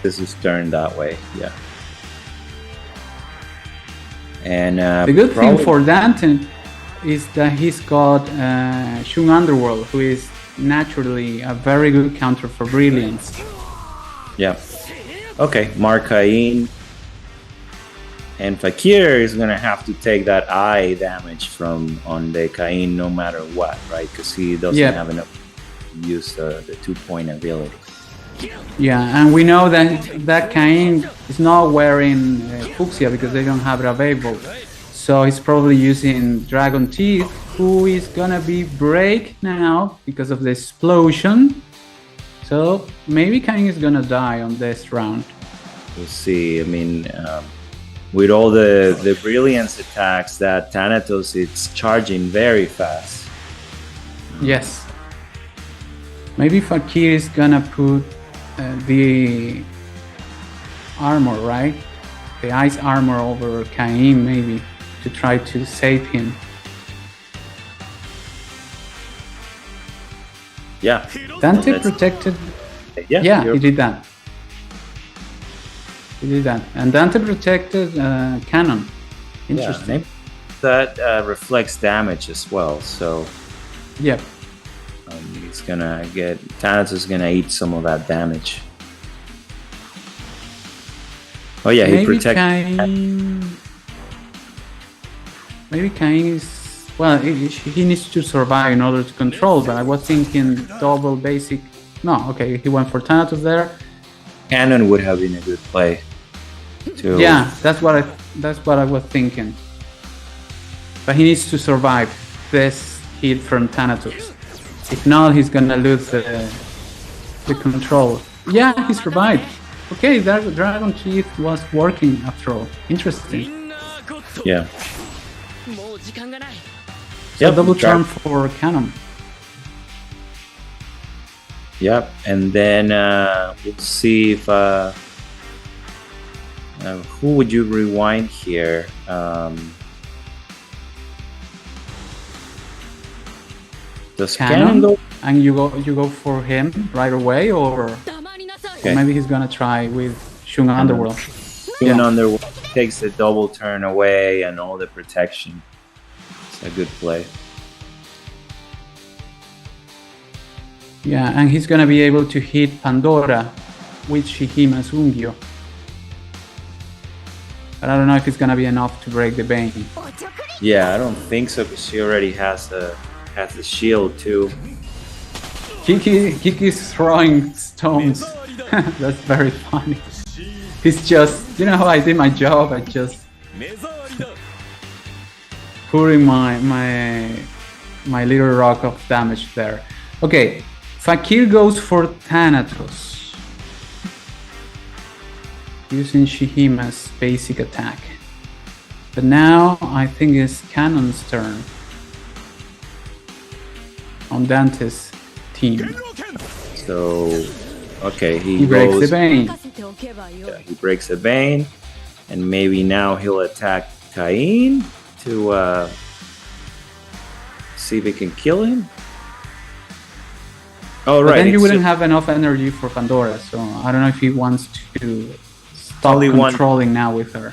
this is turned that way. Yeah. And the good thing probably- for Dante is that he's got Shun Underworld, who is naturally a very good counter for Brilliance. Yeah. Okay, Marcain and Fakir is gonna have to take that eye damage from on the Cain no matter what, right? Because he doesn't Yeah. have enough to use the 2-point ability. Yeah, and we know that Cain is not wearing Fuchsia because they don't have it available. So he's probably using Dragon Teeth, who is gonna be break now because of the explosion. So maybe Cain is gonna die on this round. We'll see. I mean, with all the brilliance attacks that Thanatos is charging very fast. Yes. Maybe Fakir is gonna put the armor, right? The ice armor over Cain, maybe, to try to save him. Yeah. Dante That's- protected. Yeah. Yeah, you're- he did that. He did that. And Dante protected Cannon. yeah, Interesting. maybe that reflects damage as well. So Yep. he's gonna get Thanatos is gonna eat some of that damage. Oh yeah, he Maybe protects. Cain. Maybe Cain is. Well, he needs to survive in order to control, but I was thinking double basic. No, okay, he went for Thanatos there. Cannon would have been a good play. Too. Yeah, that's what I was thinking. But he needs to survive this hit from Thanatos. If not, he's gonna lose the control. Yeah, he survived. Okay, that Dragon Teeth was working after all. Interesting. Yeah. So Yep, double Dra- charm for Cannon. Yep, and then we'll see if who would you rewind here? Does Cannon Cannon, go? and you go for him right away, or Okay. maybe he's gonna try with Shun Underworld. Even Yeah. under takes the double turn away and all the protection. It's a good play. Yeah, and he's gonna be able to hit Pandora with Shihima's Ungyo. But I don't know if it's gonna be enough to break the Bane. Yeah, I don't think so because she already has the shield too. Kiki's throwing stones. That's very funny. He's just, you know how I did my job? I just pouring my little rock of damage there. Okay, Fakir goes for Thanatos, using Shihima's basic attack. But now I think it's Cannon's turn on Dante's team. So, okay, He breaks goes. the Bane. Yeah, he breaks the Bane, and maybe now he'll attack Cain to see if he can kill him. Oh, But right. then you it's wouldn't just have enough energy for Pandora, so I don't know if he wants to stop Only one- controlling now with her.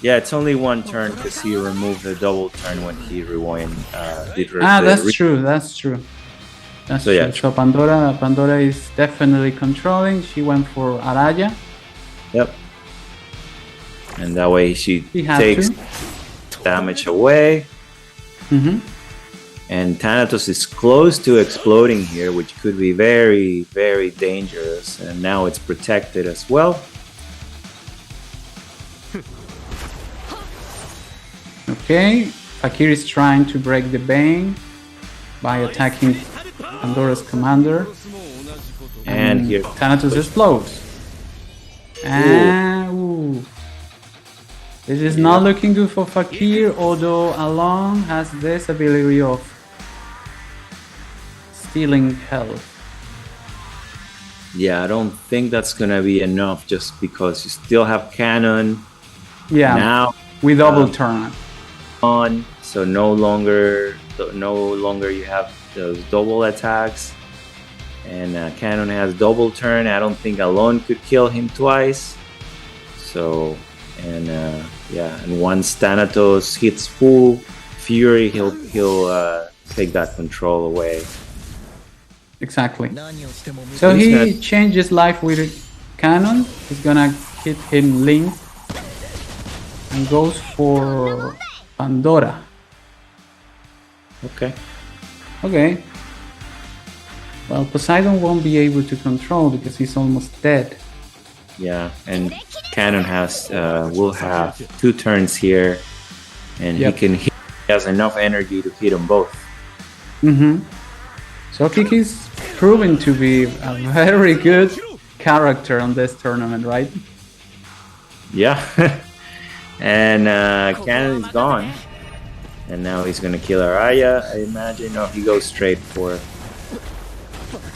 Yeah, it's only one turn because he removed the double turn when he rewind. That's true. That's true. That's So, true. yeah. So Pandora is definitely controlling. She went for Araya. Yep. And that way she He had takes to. damage away. Mm-hmm. And Thanatos is close to exploding here, which could be very, very dangerous. And now it's protected as well. Okay, Fakir is trying to break the Bane by attacking Pandora's commander. hand here. Thanatos explodes. And ooh. This is not looking good for Fakir, although Alon has this ability of stealing health. Yeah, I don't think that's gonna be enough just because you still have cannon. Yeah, Now we double turn. on, so no longer you have those double attacks. And cannon has double turn. I don't think Alon could kill him twice. So, and and once Thanatos hits full fury, he'll take that control away. Exactly. So he changes life with cannon. He's gonna hit him Link and goes for Pandora. Okay. Okay. Well, Poseidon won't be able to control because he's almost dead. Yeah, and cannon will have 2 turns here, and he has enough energy to hit them both. Mm-hmm. So Kiki's proven to be a very good character on this tournament, right? Yeah. And cannon is gone, and now he's gonna kill Araya, I imagine. No, he goes straight for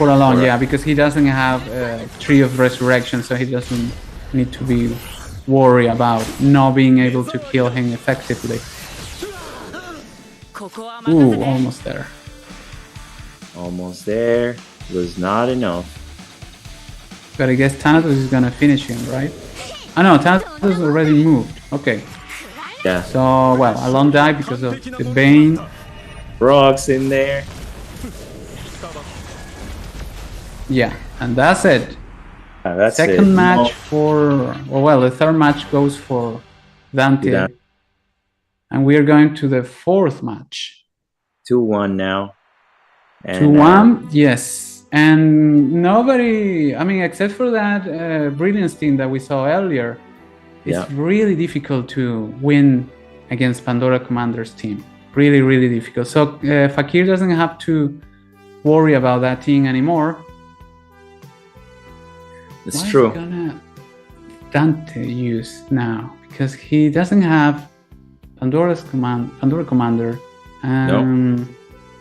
Alon, yeah, because he doesn't have a Tree of Resurrection, so he doesn't need to be worried about not being able to kill him effectively. Ooh, almost there. Almost there. Was not enough. But I guess Thanatos is gonna finish him, right? I know, Thanatos already moved. Okay. Yeah. So, well, Alon died because of the Bane. Rocks in there. Yeah, and that's it. That's Second it. match for... Well, the third match goes for Dante. Yeah. And we're going to the fourth match. 2-1 now. And, 2-1, yes. And nobody... I mean, except for that Brilliance team that we saw earlier, it's really difficult to win against Pandora Commander's team. Really, really difficult. So Fakir doesn't have to worry about that team anymore. It's true. Why is gonna Dante use now? Because he doesn't have Pandora Commander. No.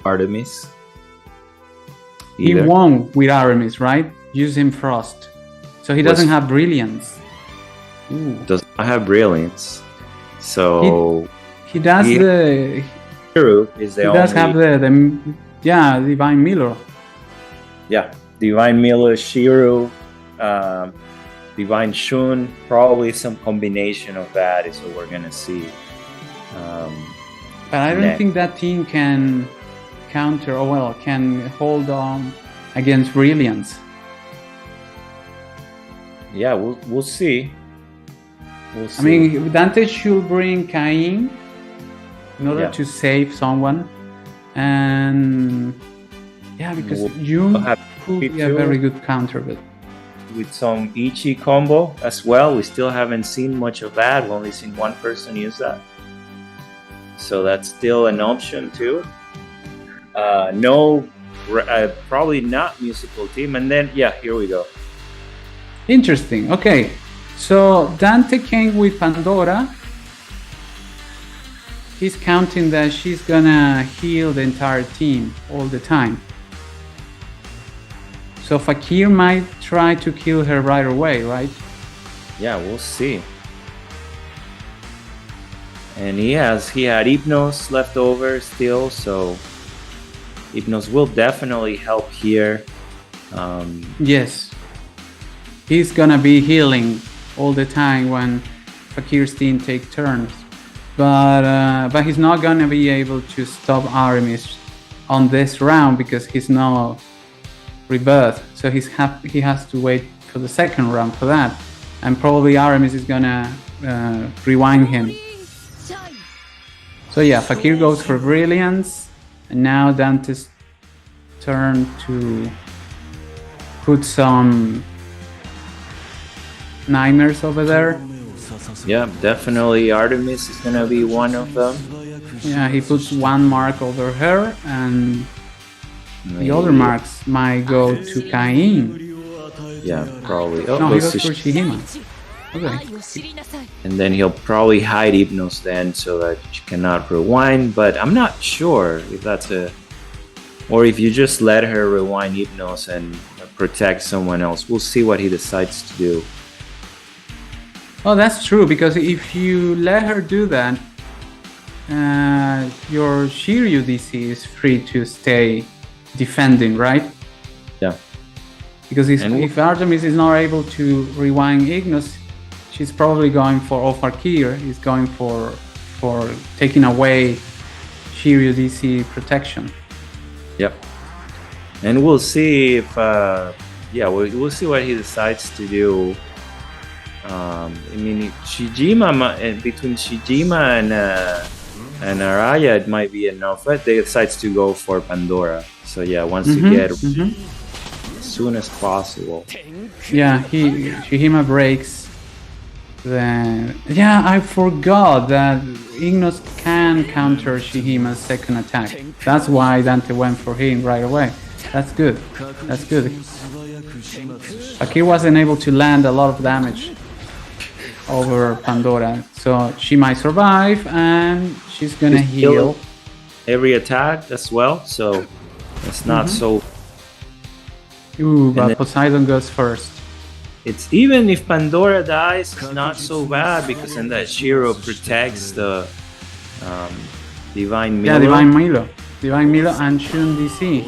Artemis. He Either. won with Aramis, right? Use him Frost. So he doesn't have Brilliance. Ooh. Does not have brilliance. So He does the... Hero is the He only... does have the Divine Miller. Yeah, Divine Miller, Shiro, Divine Shun, probably some combination of that is what we're gonna see. But I don't think that team can counter, can hold on against Brilliance. Yeah, we'll see. We'll see. I mean, Dante should bring Cain in order to save someone. And because you could be a very good counter, but with some Ichi combo as well. We still haven't seen much of that. We've only seen one person use that. So that's still an option too. Probably not musical team. And then, here we go. Interesting. Okay. So Dante came with Pandora. He's counting that she's gonna heal the entire team all the time. So Fakir might try to kill her right away, right? Yeah, we'll see. And he had Hypnos left over still, so Hypnos will definitely help here. Yes. He's gonna be healing all the time when Fakir's team take turns. But he's not gonna be able to stop Aramis on this round because he's not rebirth. So he has to wait for the second round for that. And probably Aramis is gonna rewind him. So Fakir goes for Brilliance. And now Dante's turn to put some nightmares over there. Yeah, definitely Artemis is gonna be one of them. Yeah, he puts one mark over her, and the other marks might go to Cain. Yeah, probably. Oh, No, he goes goes to for Shihima. Okay. and then he'll probably hide Hypnos then so that she cannot rewind, but I'm not sure if that's a... Or if you just let her rewind Hypnos and protect someone else. We'll see what he decides to do. Oh, that's true, because if you let her do that, your Shiryu DC is free to stay defending, right? Yeah. Because if Artemis is not able to rewind Ignos, she's probably going for, or Fakir is going for taking away Shiryu DC protection. Yep. And we'll see if, we'll see what he decides to do. I mean, between Shijima and Araya, it might be enough, but they decides to go for Pandora. So yeah, wants to get as soon as possible. Yeah, Shihima breaks. Then yeah, I forgot that Ignos can counter Shihima's second attack. That's why Dante went for him right away. That's good. That's good. Fakir wasn't able to land a lot of damage over Pandora, so she might survive, and she's gonna heal every attack as well, so it's not so... Ooh, but Poseidon goes first. It's even if Pandora dies, it's not so bad, because then that Shiro protects the Divine Milo. Yeah, Divine Milo and Shun DC.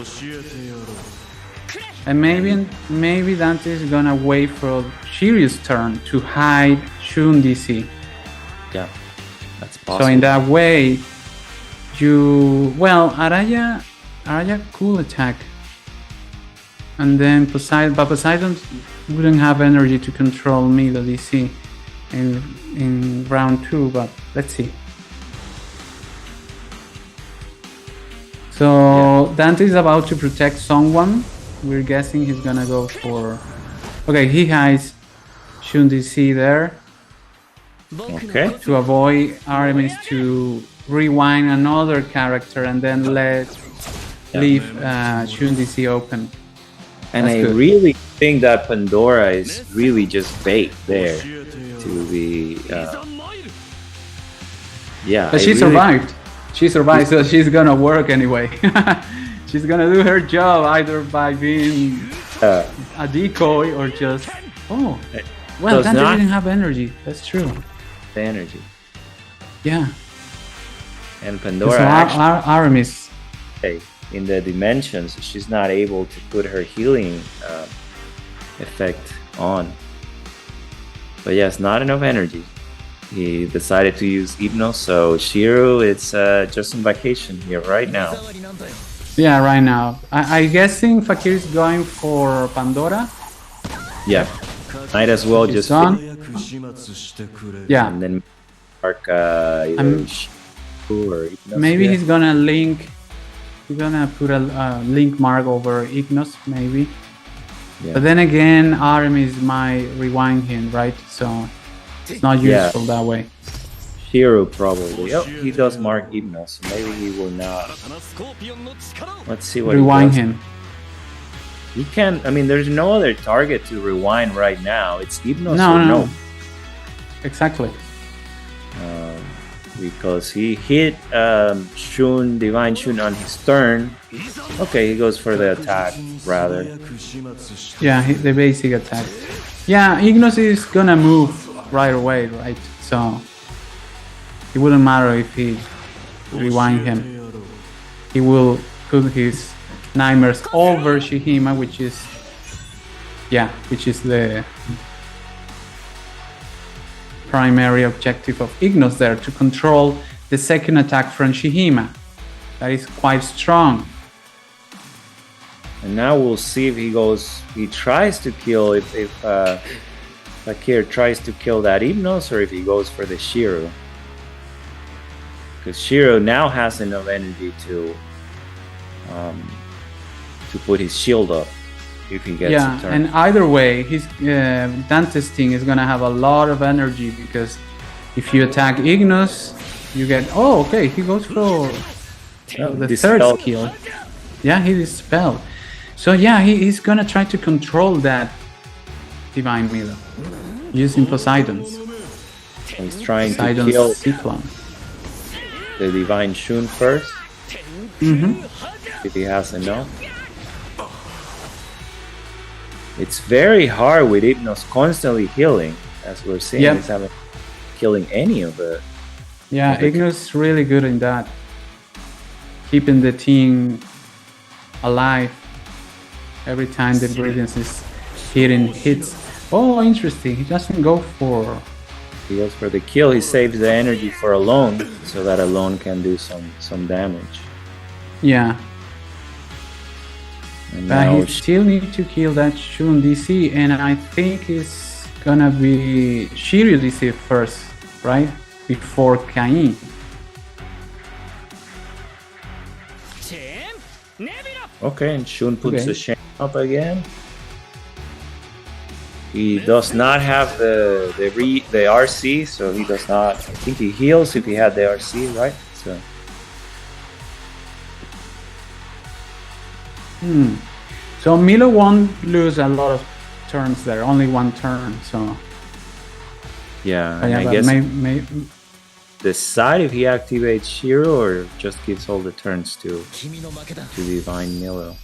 And maybe Dante is gonna wait for Shiryu's turn to hide Shun DC. Yeah, that's possible. So in that way, Araya could attack, and then Poseidon wouldn't have energy to control Milo DC in round 2. But let's see. So Dante is about to protect someone. We're guessing he's gonna go for... Okay, he hides Shun DC there. Okay. To avoid Aramis to rewind another character and then leave Shun DC open. And I really think that Pandora is really just bait there to be... But she survived. She survived, so she's gonna work anyway. She's gonna do her job either by being a decoy or just... Oh, well, Dante didn't have energy. That's true. The energy. Yeah. And Pandora Aramis. In the dimensions, she's not able to put her healing effect on. But yes, not enough energy. He decided to use Hypnos, so Shiro, it's just on vacation here right now. Yeah, right now. I guessing Fakir is going for Pandora. Yeah, might as well just... Yeah. And then mark either Shiro or Hypnos. Maybe he's gonna link... He's gonna put a link mark over Ignos, maybe. Yeah. But then again, Aramis might rewind him, right? So it's not useful that way. Shiro probably. Oh, he does mark Hypnos, so maybe he will not. Let's see what rewind he does. him. He can. I mean, there's no other target to rewind right now. It's Hypnos. No. Exactly. Because he hit Divine Shun on his turn. Okay, he goes for the attack rather. Yeah, the basic attack. Yeah, Ignos is gonna move right away, right? So it wouldn't matter if he rewind him. He will put his nightmares over Shihima, which is the primary objective of Ignos there, to control the second attack from Shihima. That is quite strong. And now we'll see if he tries to kill, if Fakir tries to kill that Hypnos, or if he goes for the Shiro. Because Shiro now has enough energy to put his shield up if he gets a turn. And either way, his Dante's thing is gonna have a lot of energy, because if you attack Ignos, you get... Oh, okay, he goes for the third skill. Yeah, he dispelled. So yeah, he's gonna try to control that Divine Milo using Poseidon's. He's trying to Poseidon's kill Cyclone. the Divine Shun first. If he has enough. It's very hard with Hypnos constantly healing, as we're seeing. Yep. He's not killing any of it. Yeah, Ignos really good in that. Keeping the team alive every time the Brilliance is hitting hits. Oh, interesting. He doesn't go for... He goes for the kill. He saves the energy for Alone, so that Alone can do some damage. Yeah. And But now he still need to kill that Shun DC, and I think it's gonna be Shiryu DC first, right? Before Cain. okay, and Shun puts Okay. the shame up again. He does not have the RC, so he does not. I think he heals if he had the RC, right? So So Milo won't lose a lot of turns there, only one turn. So yeah, but and yeah, I but guess decide if he activates Shiro or just gives all the turns to Divine Milo.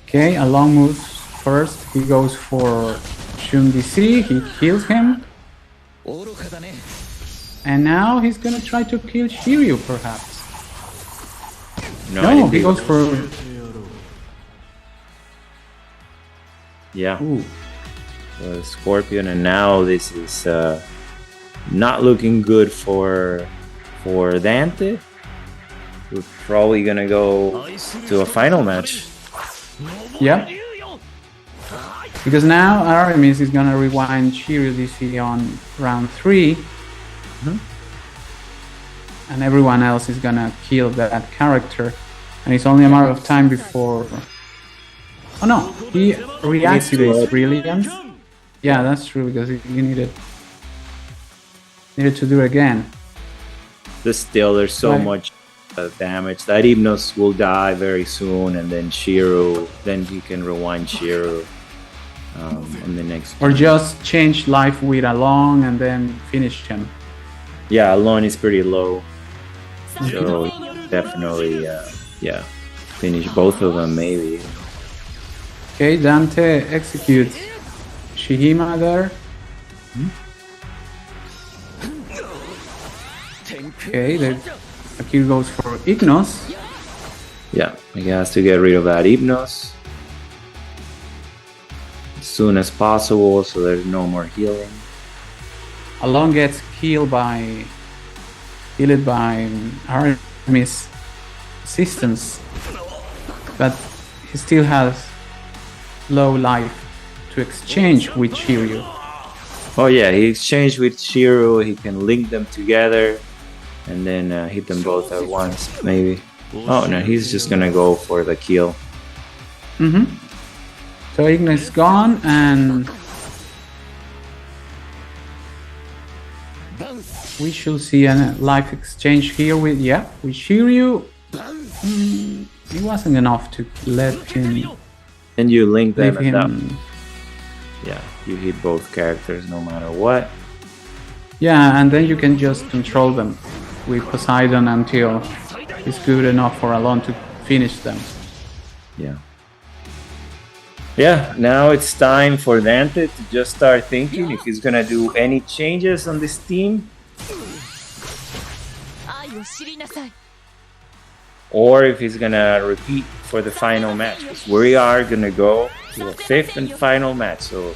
okay, Along moves first. He goes for Shun DC. He kills him, and now he's gonna try to kill Shiryu, perhaps. I No, didn't he do goes that. for Yeah, ooh. Scorpion, and now this is not looking good for Dante. We're probably gonna go to a final match. Yeah. Because now Aramis is gonna rewind Shiryu DC on round 3. And everyone else is gonna kill that character. And it's only a matter of time before... Oh no, he reactivates Brilliance. Yeah, that's true, because you needed to do it again. But still, there's so Right. much damage that Hypnos will die very soon, and then Shiro, then he can rewind Shiro on the next. Or just change life with Along and then finish him. Yeah, Alone is pretty low, so definitely, finish both of them maybe. Okay, Dante executes Shihima there. Okay, the Akira goes for Ignos. Yeah, he has to get rid of that Hypnos as soon as possible, so there's no more healing. Along gets healed by Aramis' assistance, but he still has low life to exchange with Shiryu. Oh yeah, he exchanged with Shiro, he can link them together and then hit them both at once, maybe. Oh no, he's just gonna go for the kill. So Ignis is gone, and we should see a life exchange here with Shiryu. It wasn't enough to let him And you link them leave and that, him. yeah, you hit both characters no matter what. Yeah, and then you can just control them with Poseidon until it's good enough for Alon to finish them. Yeah. Yeah, now it's time for Dante to just start thinking if he's gonna do any changes on this team, or if he's gonna repeat for the final match. 'Cause we are gonna go to a 5th and final match, so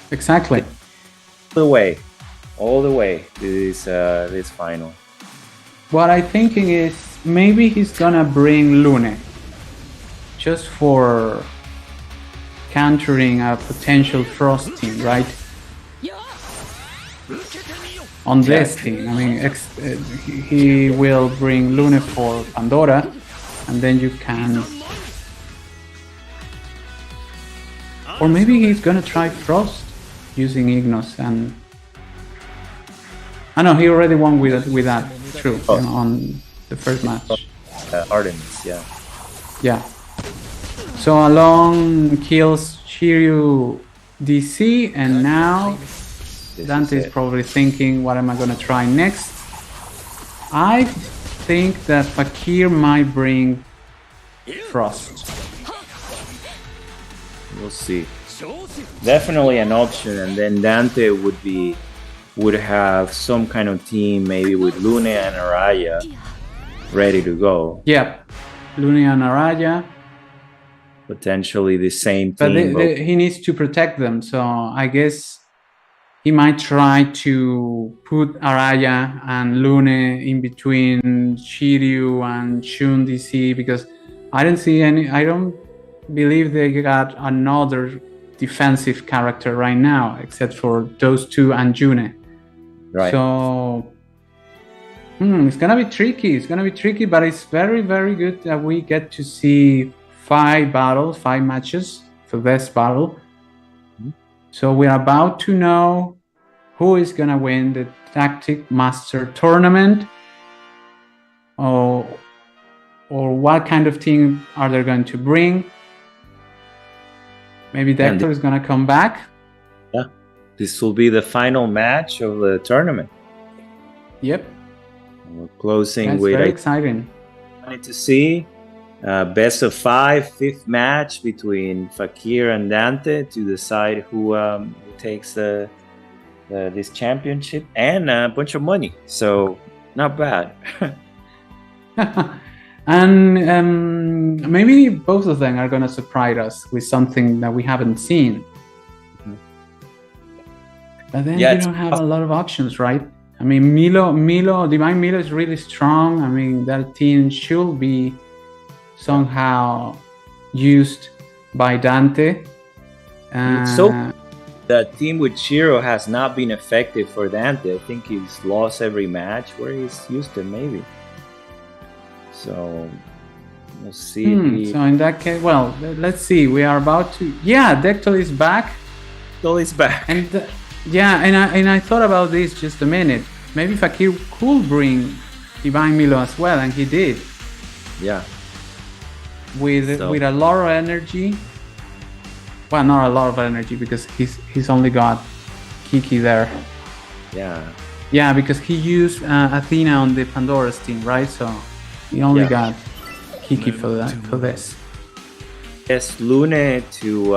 Exactly. all the way to this final. What I'm thinking is maybe he's gonna bring Lune just for countering a potential Frost team, right? On this team, I mean, he will bring Lune for Pandora, and then you can. Or maybe he's gonna try Frost using Ignos, and I know he already won with that. True, on the first match. Artemis, yeah. Yeah. So Along kills Shiryu DC, and now This Dante is is it. probably thinking, what am I going to try next? I think that Fakir might bring Frost. We'll see. Definitely an option, and then Dante would have some kind of team, maybe with Lune and Araya ready to go. Yep, Luna and Araya. Potentially the same But team. he needs to protect them, so I guess he might try to put Araya and Lune in between Shiryu and Shun DC, because I don't believe they got another defensive character right now except for those two and June. Right. So it's gonna be tricky. It's gonna be tricky, but it's very, very good that we get to see 5 matches for this battle. So we're about to know who is gonna win the Galactic Master Tournament, or what kind of team are they going to bring. Maybe Dector is gonna come back. Yeah, this will be the final match of the tournament. Yep, We're closing that's with very I exciting. wanted to see best of 5, 5th match between Fakir and Dante to decide who takes this championship and a bunch of money. So not bad. And maybe both of them are gonna surprise us with something that we haven't seen. But then Yeah, you it's don't have a lot of options, right? I mean, Divine Milo is really strong. I mean, that team should be somehow used by Dante. So the team with Shiro has not been effective for Dante. I think he's lost every match where he's used it, maybe. So we'll see. So in that case, well, let's see. We are about to. Yeah, Dector is back. So he's back. And and I thought about this just a minute. Maybe Fakir could bring Divine Milo as well, and he did Yeah. with a lot of energy. Well, not a lot of energy because he's only got Kiki there. Yeah. Yeah, because he used Athena on the Pandora's team, right? So he only got Kiki for this. Yes, Lune to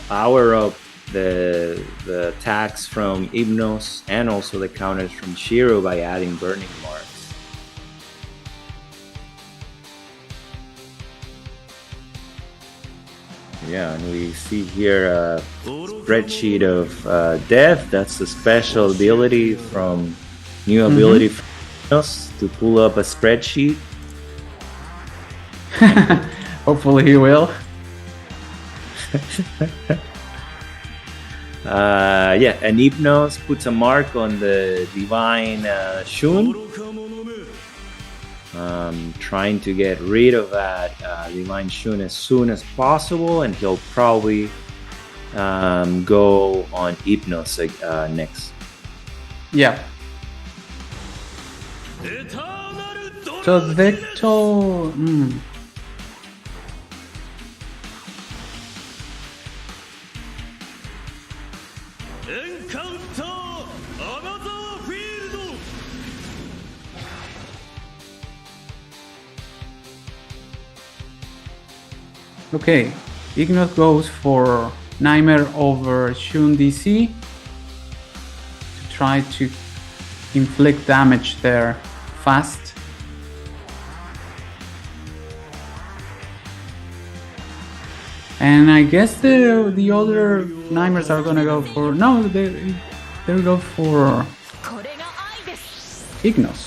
power up the attacks from Hypnos and also the counters from Shiro by adding Burning Marks. Yeah, and we see here a spreadsheet of death. That's the special ability from new ability from Hypnos to pull up a spreadsheet. Hopefully he will. And Hypnos puts a mark on the Divine Shun, trying to get rid of that Divine Shun as soon as possible, and he'll probably go on Hypnos next. Yeah. So Dector. Okay, Ignos goes for Nightmare over Shun DC to try to inflict damage there fast. And I guess the other Nightmares are gonna go for they'll go for Ignos.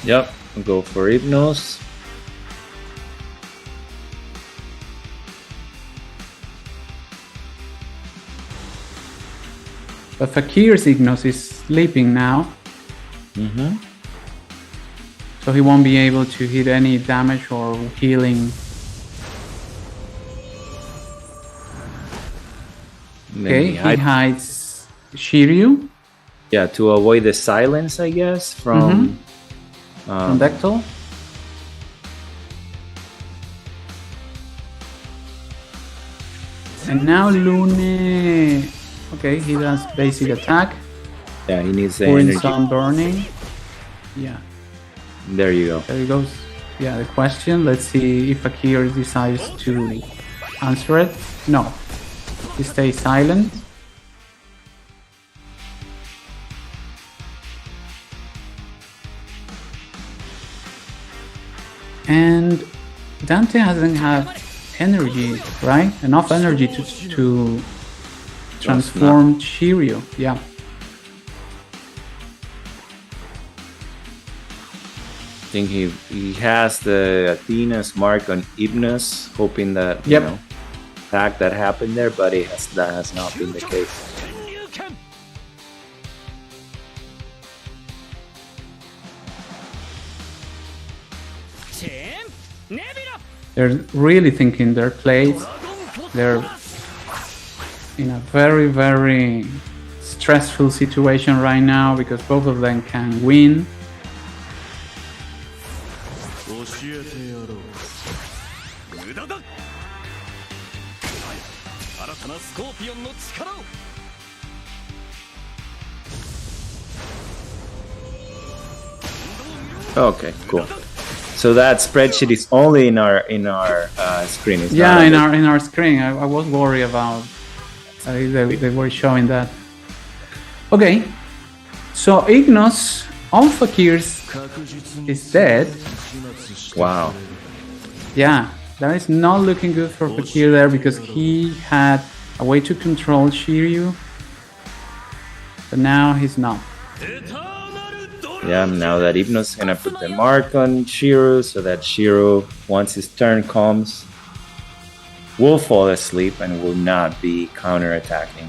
Yep, we'll go for Hypnos. But Fakir's Ignos is sleeping now. So he won't be able to hit any damage or healing. Okay, he hides Shiryu Yeah, to avoid the silence, I guess, from from Dector. And now Lune, okay, he does basic attack, Yeah, he needs the pouring energy. some burning. Yeah, There you go. there he goes. Yeah, the question. Let's see if Akir decides to answer it. No, he stays silent. And Dante hasn't had energy, right? Enough energy to transform Shiryu. Yeah. I think he has the Athena's mark on Ibnus, hoping that Yep. attack that happened there, but that has not been the case. They're really thinking their plays. They're in a very, very stressful situation right now because both of them can win. Okay, cool. So that spreadsheet is only in our screen. It's Yeah, not in on our screen. I was worried about they were showing that. Okay, so Ignos on Fakir's is dead. Wow. Yeah, that is not looking good for Fakir there because he had a way to control Shiryu, but now he's not. Yeah, now that Ibnus gonna put the mark on Shiro, so that Shiro, once his turn comes, will fall asleep and will not be counterattacking.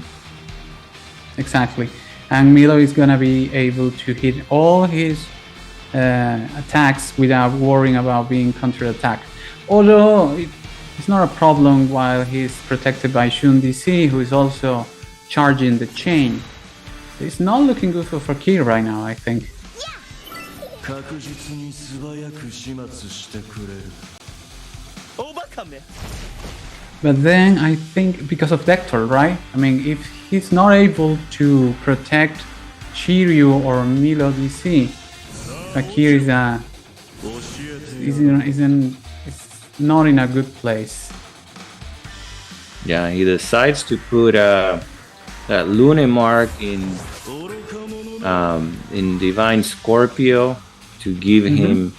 Exactly. And Milo is gonna be able to hit all his attacks without worrying about being counterattacked. Although it's not a problem while he's protected by Shun DC, who is also charging the chain. It's not looking good for Fakir right now, I think. But then I think because of Dector, right? I mean, if he's not able to protect Shiryu or Milo DC, Fakir is not in a good place. Yeah, he decides to put that Lune mark in Divine Scorpio to give him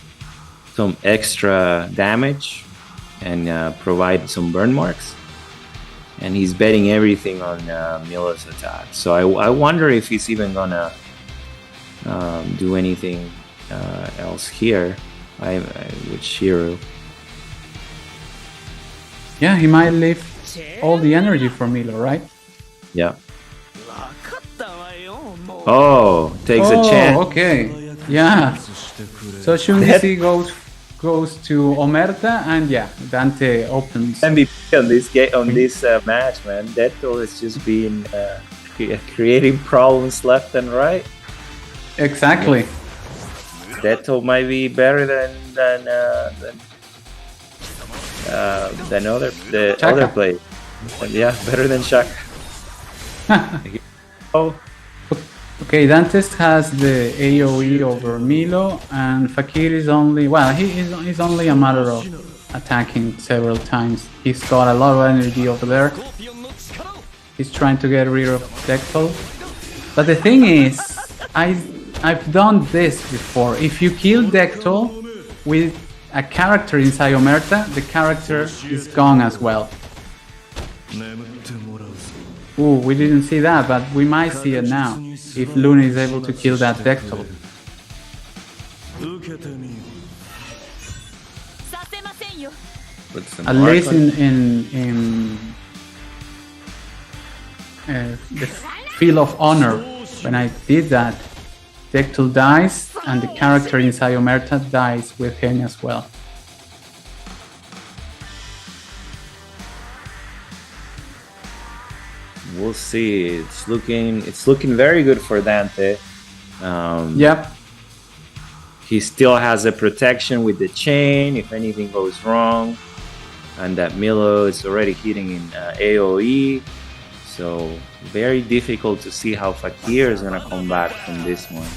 some extra damage and provide some burn marks. And he's betting everything on Milo's attack. So I wonder if he's even gonna do anything else here with Shiro. Yeah, he might leave all the energy for Milo, right? Yeah. Oh, takes a chance. Okay. Yeah. So Shun DC goes to Omerta, and yeah, Dante opens. MVP on this game, on this match, man. Deto has just been creating problems left and right. Exactly. Deto might be better than other players. Yeah, better than Shaka. Oh, Okay, Dantes has the AoE over Milo, and Fakir is only, well, he's only a matter of attacking several times. He's got a lot of energy over there. He's trying to get rid of Dectol. But the thing is, I've done this before. If you kill Dectol with a character inside Omerta, the character is gone as well. Ooh, we didn't see that, but we might see it now, if Lune is able to kill that Dectol. put some At mark least on- in the field of honor, when I did that, Dectol dies, and the character inside Omerta dies with him as well. We'll see. It's looking very good for Dante. Yep. He still has a protection with the chain if anything goes wrong. and that Milo is already hitting in AoE. So very difficult to see how Fakir is gonna come back from this one.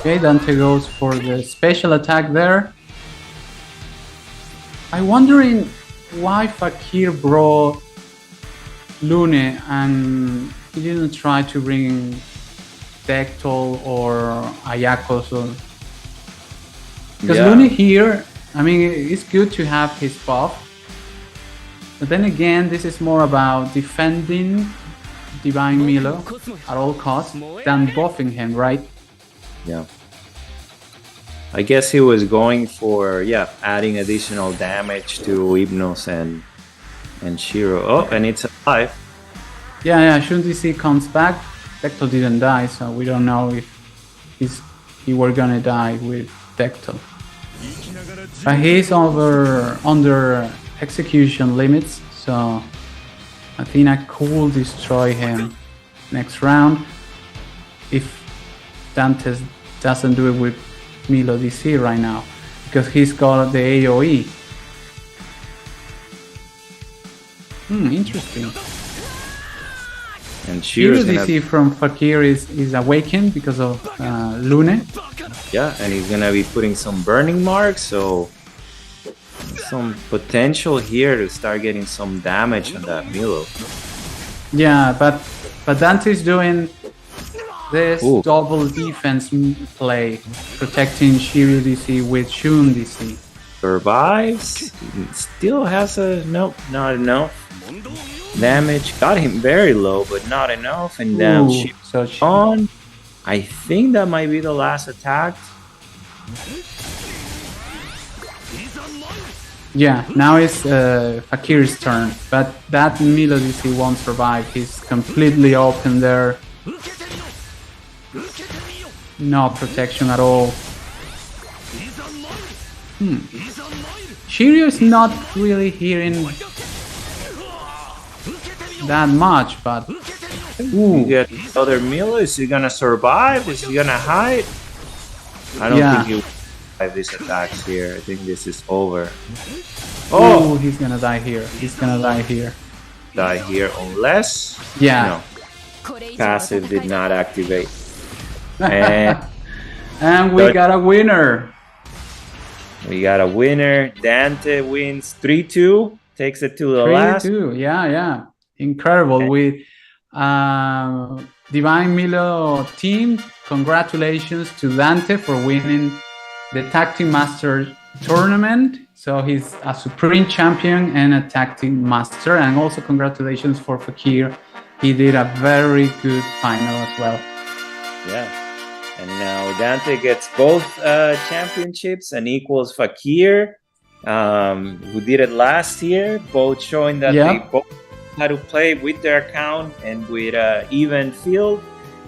Okay, Dante goes for the special attack there. I'm wondering why Fakir brought Lune and he didn't try to bring Dectol or Ayako. Because Lune here, I mean, it's good to have his buff. But then again, this is more about defending Divine Milo at all costs than buffing him, right? Yeah. I guess he was going for adding additional damage to Hypnos and Shiro. Oh, and it's alive. Yeah. Shun DC comes back. Dectol didn't die, so we don't know if he were gonna die with Dectol. But he's under execution limits, so Athena could destroy him next round if Dante doesn't do it with Milo DC right now, because he's got the AoE. Interesting. And Shiro Shiro's DC from Fakir is awakened because of Lune. Yeah, and he's gonna be putting some burning marks, so some potential here to start getting some damage on that Milo. Yeah, but Dante's doing this double defense play, protecting Shiro DC with Shun DC. Survives, still has not enough damage. Got him very low, but not enough. And now on. I think that might be the last attack. Yeah, now it's Fakir's turn, but that Milo DC won't survive. He's completely open there. No protection at all. Shiryu is not really hearing that much, but you get other Milo. Is he gonna survive? Is he gonna hide? I don't think he will survive these attacks here. I think this is over. Oh, he's gonna die here. He's gonna die here. Die here unless passive did not activate. And we got a winner. We got a winner. Dante wins 3-2. Takes it to the last. 3-2. Yeah. Incredible. With Divine Milo team, congratulations to Dante for winning the Tag Team Master tournament. So he's a Supreme Champion and a Tag Team Master. And also congratulations for Fakir. He did a very good final as well. Yeah. And now Dante gets both championships and equals Fakir, who did it last year, both showing that they both how to play with their account and with even field.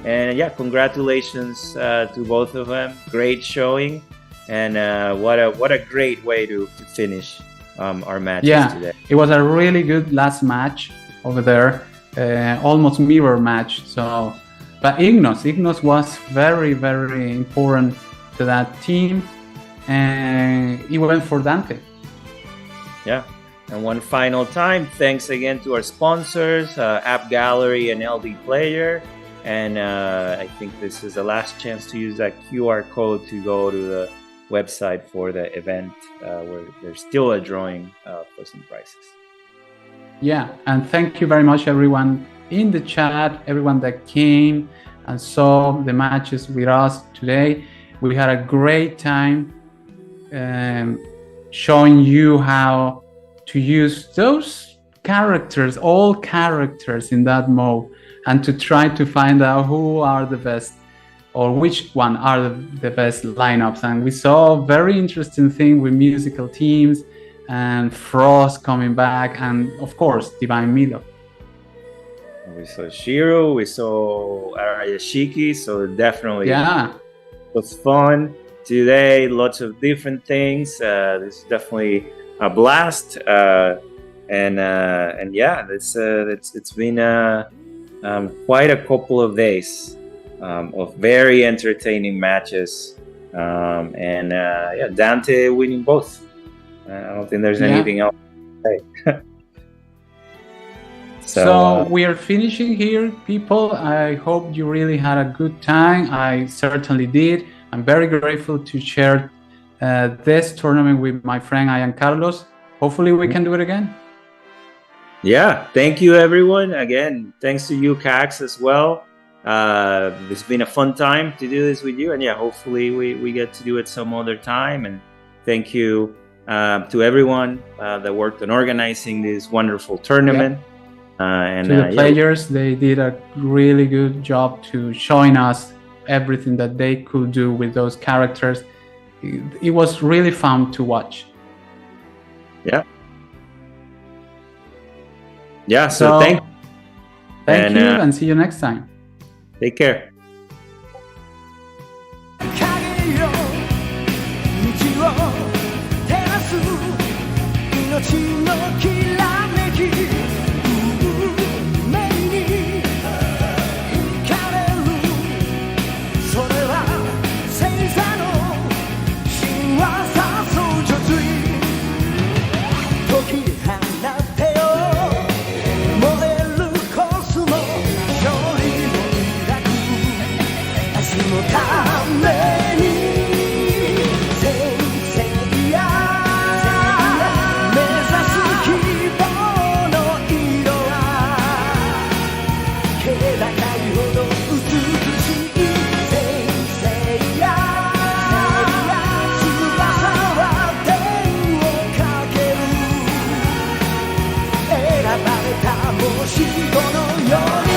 And congratulations to both of them. Great showing, and what a great way to finish our matches today. It was a really good last match over there, almost mirror match. So, but Ignos was very, very important to that team, and he went for Dante. Yeah. And one final time, thanks again to our sponsors, App Gallery and LD Player. And I think this is the last chance to use that QR code to go to the website for the event where there's still a drawing for some prizes. Yeah, and thank you very much, everyone in the chat, everyone that came and saw the matches with us today. We had a great time showing you how to use those characters, all characters in that mode, and to try to find out who are the best or which one are the best lineups. And we saw a very interesting thing with musical teams and Frost coming back, and of course Divine Milo. We saw Shiro, we saw Arayashiki, so definitely it was fun today. Lots of different things. This is definitely a blast, and it's been quite a couple of days of very entertaining matches, and Dante winning both. I don't think there's anything else So we are finishing here, people. I hope you really had a good time. I certainly did. I'm very grateful to share this tournament with my friend Ian Carlos. Hopefully we can do it again. Yeah, thank you everyone. Again, thanks to you, Cax, as well. It's been a fun time to do this with you. And yeah, hopefully we get to do it some other time. And thank you to everyone that worked on organizing this wonderful tournament. And to the players, they did a really good job to showing us everything that they could do with those characters. It was really fun to watch. Yeah, so thank you and see you next time. Take care. 影よ道を照らす命のきらめき運命に惹かれるそれは星座の神話さそう女髄解き放てよ燃えるコスモ勝利を抱く明日のために先生や目指す希望の色は気高いほど美しい先生や翼は天をかける選ばれた星子のように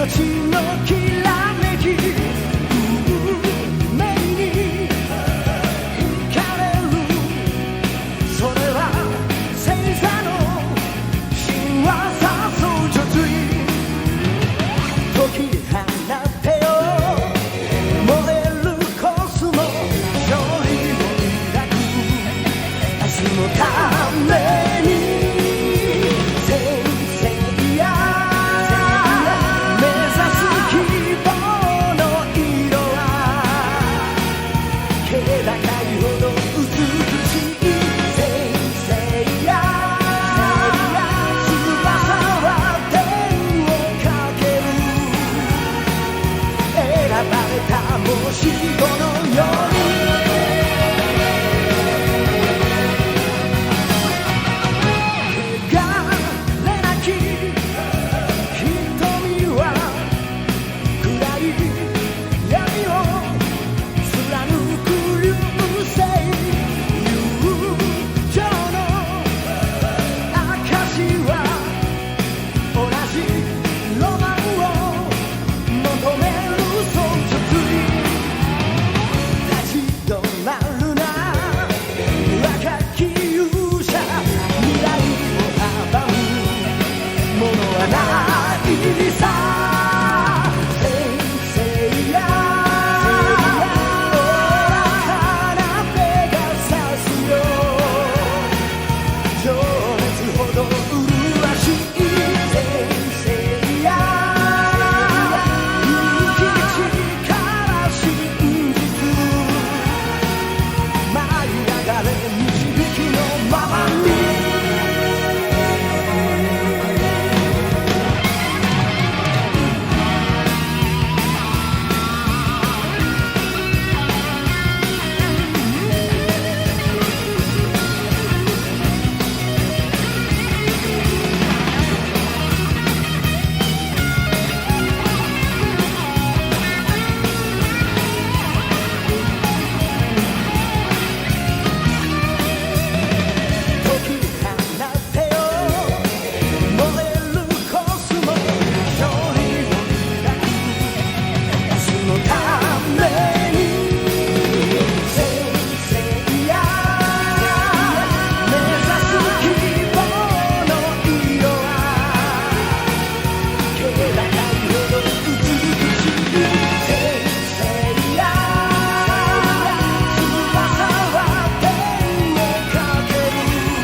命のき